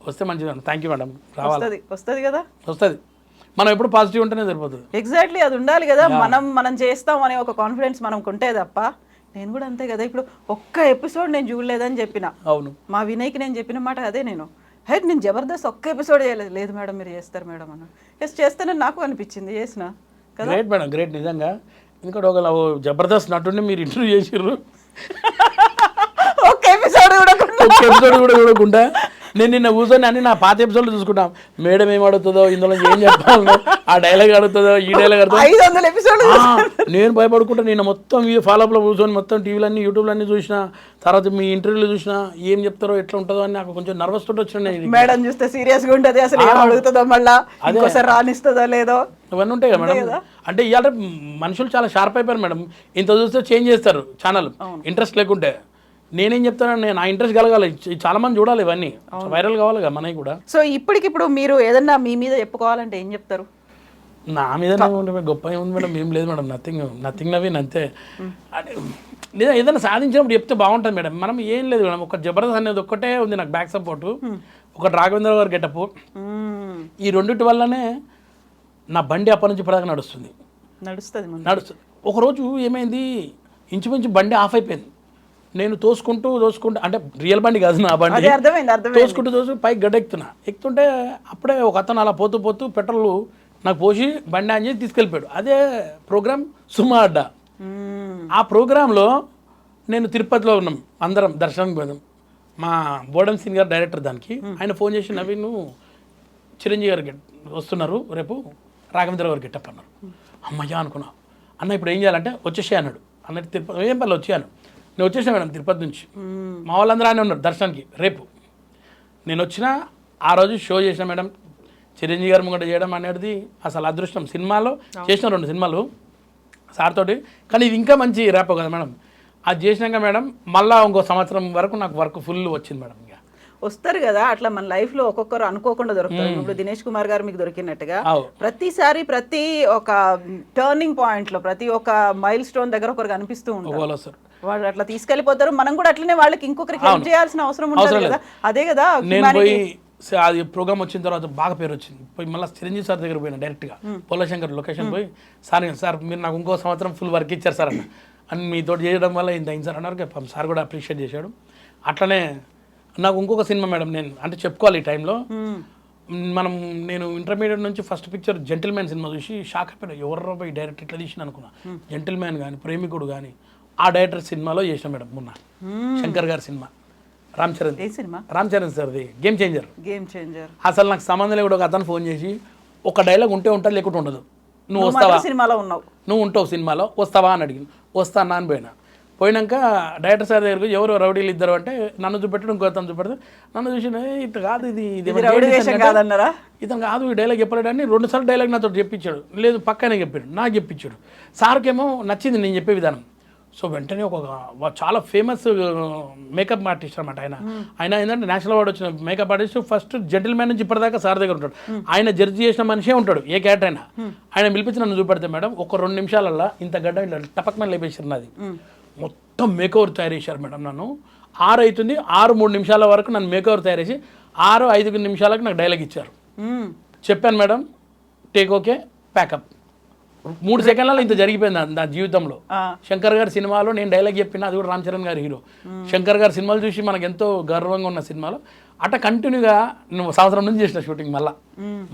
Speaker 2: వస్తే మంచిది. Thank you madam. రావాలి, వస్తుంది కదా, వస్తుంది. మనం ఎప్పుడు పాజిటివ్ ఉంటేనే సరిపోతుంది.
Speaker 1: ఎగ్జాక్ట్లీ, అది ఉండాలి కదా. మనం చేస్తాం అనే ఒక కాన్ఫిడెన్స్ మనకు ఉంటే తప్ప. నేను కూడా అంతే కదా. ఇప్పుడు ఒక్క ఎపిసోడ్ నేను చూడలేదని చెప్పిన,
Speaker 2: అవును మా
Speaker 1: వినయ్కి నేను చెప్పిన మాట అదే. నేను జబర్దస్త్ ఒక్క ఎపిసోడ్ చేయలేదు. లేదు మేడం మీరు చేస్తారు మేడం అన్న. ఎస్ చేస్తానని నాకు అనిపించింది, చేసిన కదా.
Speaker 2: గ్రేట్ మేడం, గ్రేట్ నిజంగా. ఎందుకంటే ఒక జబర్దస్త్ నటుండి మీరు ఇంటర్వ్యూ చేసిర్రు,
Speaker 1: ఒక్క ఎపిసోడ్ కూడా చూడకుండా
Speaker 2: నేను నిన్న కూర్చొని అన్ని నా పాత ఎపిసోడ్లు చూసుకుంటాం. మేడం ఏం అడుగుతుందో, ఇందులో ఏం చెప్పాలనో, ఆ డైలాగ్ అడుగుతుందో, ఈ డైలాగ్ అడుగుతుందో,
Speaker 1: 500 ఎపిసోడ్
Speaker 2: నేను భయపడుకుంటా. నేను మొత్తం ఈ ఫాలోఅప్లో కూర్చొని మొత్తం టీవీలన్నీ యూట్యూబ్లన్నీ చూసిన తర్వాత మీ ఇంటర్వ్యూలు చూసిన ఏం చెప్తారో ఎట్లా ఉంటుందో అని నాకు కొంచెం నర్వస్ తోటి వచ్చిన.
Speaker 1: మేడం చూస్తే సీరియస్ గా ఉంటది, అసలు ఏం అడుగుతుందో, మళ్ళా ఇంకోసారి రానిస్తుందో లేదో,
Speaker 2: ఇవన్నీ ఉంటాయి కదా మేడం. అంటే ఇవాళ మనుషులు చాలా షార్ప్ అయిపోయారు మేడం. ఇంత చూస్తే చేంజ్ చేస్తారు ఛానల్, ఇంట్రెస్ట్ లేకుంటే. నేనేం చెప్తాను, నా ఇంట్రెస్ట్ కలగాలి, చాలా మంది చూడాలి, ఇవన్నీ వైరల్ కావాలి కదా మనకి కూడా.
Speaker 1: సో ఇప్పటికిప్పుడు మీరు ఏదన్నా మీ మీద చెప్పుకోవాలంటే ఏం చెప్తారు?
Speaker 2: నా మీద గొప్ప ఏముంది మేడం, ఏం లేదు మేడం, నథింగ్ నవీన్ అంతే. లేదా ఏదైనా సాధించినప్పుడు చెప్తే బాగుంటుంది మేడం. మనం ఏం లేదు మేడం, ఒక జబర్దస్త్ అనేది ఒక్కటే ఉంది నాకు బ్యాక్ సపోర్టు, ఒకటి రాఘవేంద్ర గారు గెటప్. ఈ రెండింటి వల్లనే నా బండి అప్పటి నుంచి ఇప్పటిదాకా నడుస్తుంది. ఒకరోజు ఏమైంది, ఇంచుమించు బండి ఆఫ్ అయిపోయింది. నేను తోసుకుంటూ అంటే రియల్ బండి కాదు నా బండి, తోసుకుంటూ పైకి ఎక్కుతుంటే అప్పుడే ఒక అతను అలా పోతూ పెట్రోల్ నాకు పోసి బండి ఆన్ చేసి తీసుకెళ్ళిపోయాడు. అదే ప్రోగ్రామ్ సుమా అడ్డా. ఆ ప్రోగ్రాంలో నేను తిరుపతిలో ఉన్నాం, అందరం దర్శనానికి పోయాం. మా బోర్డం సీన్ గారు డైరెక్టర్ దానికి, ఆయన ఫోన్ చేసి నవీన్ చిరంజీవి గారు వస్తున్నారు రేపు, రాఘవేంద్ర గారు గెటప్ అన్నారు. అమ్మయ్యా అనుకున్నా. అన్న ఇప్పుడు ఏం చేయాలంటే వచ్చేసే అన్నాడు. అన్నట్టు తిరుపతి ఏం పర్లేదు వచ్చాను. నేను వచ్చేసాను మేడం తిరుపతి నుంచి. మా వాళ్ళందరూ ఆయన ఉన్నారు దర్శనానికి. రేపు నేను వచ్చిన ఆ రోజు షో చేసిన మేడం, చిరంజీవి గారు ముంగట చేయడం అనేది అసలు అదృష్టం. సినిమాలో చేసిన 2 సినిమాలు సార్ తోటి, కానీ ఇది ఇంకా మంచి ర్యాప్ కదా మేడం. అది చేసినాక మేడం మళ్ళీ ఇంకో సంవత్సరం వరకు నాకు వర్క్ ఫుల్ వచ్చింది మేడం. ఇంకా
Speaker 1: వస్తారు కదా అట్లా మన లైఫ్ లో ఒక్కొక్కరు అనుకోకుండా దొరుకుతారు. ఇప్పుడు దినేష్ కుమార్ గారు మీకు దొరికినట్టుగా ప్రతిసారి ప్రతి ఒక టర్నింగ్ పాయింట్ లో ప్రతి ఒక్క మైల్ స్టోన్ దగ్గర ఒకరు కనిపిస్తూ ఉంటారు. వాళ్ళు అట్లా తీసుకెళ్లిపోతారు. మనం కూడా అట్లనే వాళ్ళకి ఇంకొకరికి హెల్ప్ చేయాల్సిన అవసరం ఉంటుంది కదా. అదే కదా
Speaker 2: నేను పోయి అది ప్రోగ్రామ్ వచ్చిన తర్వాత బాగా పేరు వచ్చింది. పోయి మళ్ళీ చిరంజీవి సార్ దగ్గర పోయినా డైరెక్ట్గా, పోలశంకర్ లొకేషన్ పోయి, సార్ మీరు నాకు ఇంకో సంవత్సరం ఫుల్ వర్క్ ఇచ్చారు సార్ అన్న, అని మీతో చేయడం వల్ల ఇంత అయింది సార్ అన్నారు. సార్ కూడా అప్రిషియేట్ చేశాడు. అట్లనే నాకు ఇంకొక సినిమా మేడం, నేను అంటే చెప్పుకోవాలి ఈ టైంలో, నేను ఇంటర్మీడియట్ నుంచి ఫస్ట్ పిక్చర్ జెంటిల్మ్యాన్ సినిమా చూసి షాక్ అయిపోయినా. ఎవరో పోయి డైరెక్ట్ ఇట్లా తీసిన అనుకున్నా. జెంటిల్మ్యాన్ కానీ ప్రేమికుడు కానీ ఆ డైరెక్టర్ సినిమాలో చేసిన మేడం మొన్న, శంకర్ గారి సినిమా, రామ్ చరణ్ సార్ది గేమ్ చేంజర్. అసలు నాకు సంబంధం లేకుండా ఒక అతను ఫోన్ చేసి, ఒక డైలాగ్ ఉంటే ఉంటుంది లేకుంటే ఉండదు, నువ్వు వస్తావా, నువ్వు ఉంటావు సినిమాలో వస్తావా అని అడిగింది. వస్తా అన్నా అని పోయినాక డైరెక్టర్ సార్ దగ్గరకు ఎవరు రౌడీలు ఇద్దరు అంటే నన్ను చూపెట్టడం ఇంకో అతను చూపెడతాడు. నన్ను చూసి ఇట్లా కాదు, ఇతను కాదు ఈ డైలాగ్ చెప్పలేడని 2 సార్లు డైలాగ్ నాతో చెప్పించాడు. లేదు పక్కనే చెప్పాడు, నాకు చెప్పించాడు. సార్కేమో నచ్చింది నేను చెప్పే విధానం. సో వెంటనే ఒక చాలా ఫేమస్ మేకప్ ఆర్టిస్ట్ అనమాట ఆయన ఏంటంటే నేషనల్ అవార్డు వచ్చిన మేకప్ ఆర్టిస్ట్. ఫస్ట్ జెంటిల్మ్యాన్ నుంచి ఇప్పటిదాకా సార్ దగ్గర ఉంటాడు. ఆయన జడ్జి చేసిన మనిషే ఉంటాడు ఏ క్యారెక్టర్ అయినా. ఆయన పిలిపించి నన్ను చూపెడితే మేడం ఒక 2 నిమిషాలల్లో ఇంత గడ్డ ఇట్లా టపక్మని లేపేసారు. నాది మొత్తం మేకవర్ తయారు చేశారు మేడం. నన్ను 6 అవుతుంది, 6-3 నిమిషాల వరకు నన్ను మేకవర్ తయారు చేసి 6-5 నిమిషాలకు నాకు డైలాగ్ ఇచ్చారు. చెప్పాను మేడం టేక్ ఓకే ప్యాకప్. 3 సెకండ్లలో ఇంత జరిగిపోయింది నా జీవితంలో. శంకర్ గారి సినిమాలో నేను డైలాగ్ చెప్పిన, అది కూడా రామ్ చరణ్ గారి హీరో. శంకర్ గారి సినిమాలు చూసి మనకు ఎంతో గర్వంగా ఉన్న సినిమాలో అట్లా కంటిన్యూగా నువ్వు సంవత్సరం నుంచి చేసిన షూటింగ్,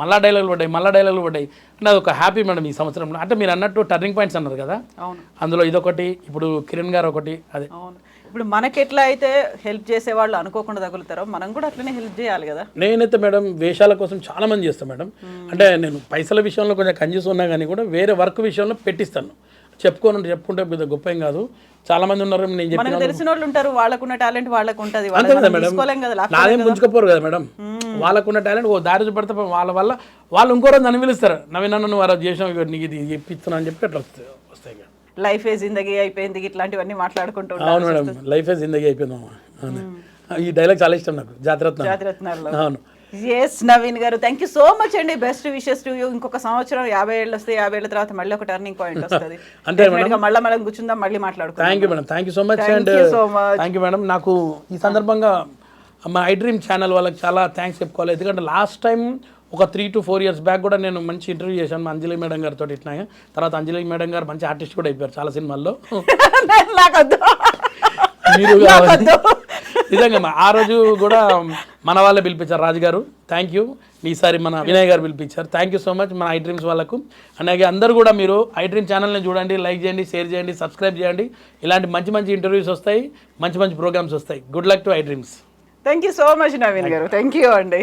Speaker 2: మళ్ళా డైలాగులు పడ్డాయి. అంటే అది ఒక హ్యాపీ మేడం ఈ సంవత్సరంలో. అంటే మీరు అన్నట్టు టర్నింగ్ పాయింట్స్ అన్నారు కదా, అందులో ఇదొకటి, ఇప్పుడు కిరణ్ గారు ఒకటి. అదే
Speaker 1: ఇప్పుడు మనకి ఎట్లా అయితే హెల్ప్ చేసే వాళ్ళు అనుకోకుండా తగులుతారో మనం కూడా అట్లనే హెల్ప్ చేయాలి కదా.
Speaker 2: నేనైతే మేడం వేషాల కోసం చాలా మంది చేస్తాను మేడం. అంటే నేను పైసల విషయంలో కొంచెం కంజూస్ ఉన్నా కానీ కూడా వేరే వర్క్ విషయంలో పెట్టిస్తాను. చెప్పుకుంటే పెద్ద గొప్ప ఏం కాదు. చాలా మంది ఉన్నారు, నేను చెప్పిన
Speaker 1: తెలిసిన వాళ్ళు ఉంటారు, వాళ్ళకున్న టాలెంట్ వాళ్ళకు ఉంటుంది.
Speaker 2: నాదేం పుంజుకోపోరు కదా మేడం. వాళ్ళకున్న టాలెంట్ ఓ దారి చూపెడితే వాళ్ళ వల్ల వాళ్ళు ఇంకో రోజు నన్ను పిలుస్తారు, నవీన్ నువ్వు ఆ రోజు చేసావు, నీకు ఇది చెప్పిస్తున్నా అని చెప్పి అట్లా వస్తాయి.
Speaker 1: లైఫ్ ఏ జిందగీ అయిపోయింది, ఇట్లాంటివన్నీ మాట్లాడుకుంటూ.
Speaker 2: అవును మేడం, లైఫ్ ఏ జిందగీ అయిపోయిందమ్మా. ఈ డైలాగ్ చాలా ఇష్టం నాకు, జాతిరత్నాలు. అవును.
Speaker 1: ఎస్ నవీన్ గారు, థ్యాంక్ యూ సో మచ్ అండి. Best wishes to you. ఇంకొక సంవత్సరం 50 ఏళ్ళు వస్తే 50 ఏళ్ళ తర్వాత మళ్ళీ ఒక టర్నింగ్ పాయింట్ వస్తుంది.
Speaker 2: అంటే
Speaker 1: మళ్ళీ కూర్చుందాం, మళ్ళీ మాట్లాడుకుందాం.
Speaker 2: Thank you madam, thank you so much. And thank you madam. నాకు ఈ సందర్భంగా మా ఐ డ్రీమ్ ఛానల్ వాళ్ళకి చాలా థ్యాంక్స్ చెప్పుకోవాలి. ఎందుకంటే లాస్ట్ టైం ఒక 3 to 4 years బ్యాక్ కూడా నేను మంచి ఇంటర్వ్యూ చేశాను మా అంజలి మేడం గారితో. ఇట్లా తర్వాత అంజలి మేడం గారు మంచి ఆర్టిస్ట్ కూడా అయిపోయారు చాలా సినిమాల్లో. మీరు నిజంగా ఆ రోజు కూడా మన వాళ్ళే పిలిపించారు, రాజు గారు థ్యాంక్ యూ. ఈసారి మన వినయ్ గారు పిలిపించారు. థ్యాంక్ యూ సో మచ్ మన ఐ డ్రీమ్స్ వాళ్ళకు. అలాగే అందరూ కూడా మీరు ఐ డ్రీమ్ ఛానల్ని చూడండి, లైక్ చేయండి, షేర్ చేయండి, సబ్స్క్రైబ్ చేయండి. ఇలాంటి మంచి ఇంటర్వ్యూస్ వస్తాయి, మంచి ప్రోగ్రామ్స్ వస్తాయి. Good luck to I dreams.
Speaker 1: Thank you so much Naveen గారు, థ్యాంక్ యూ అండి.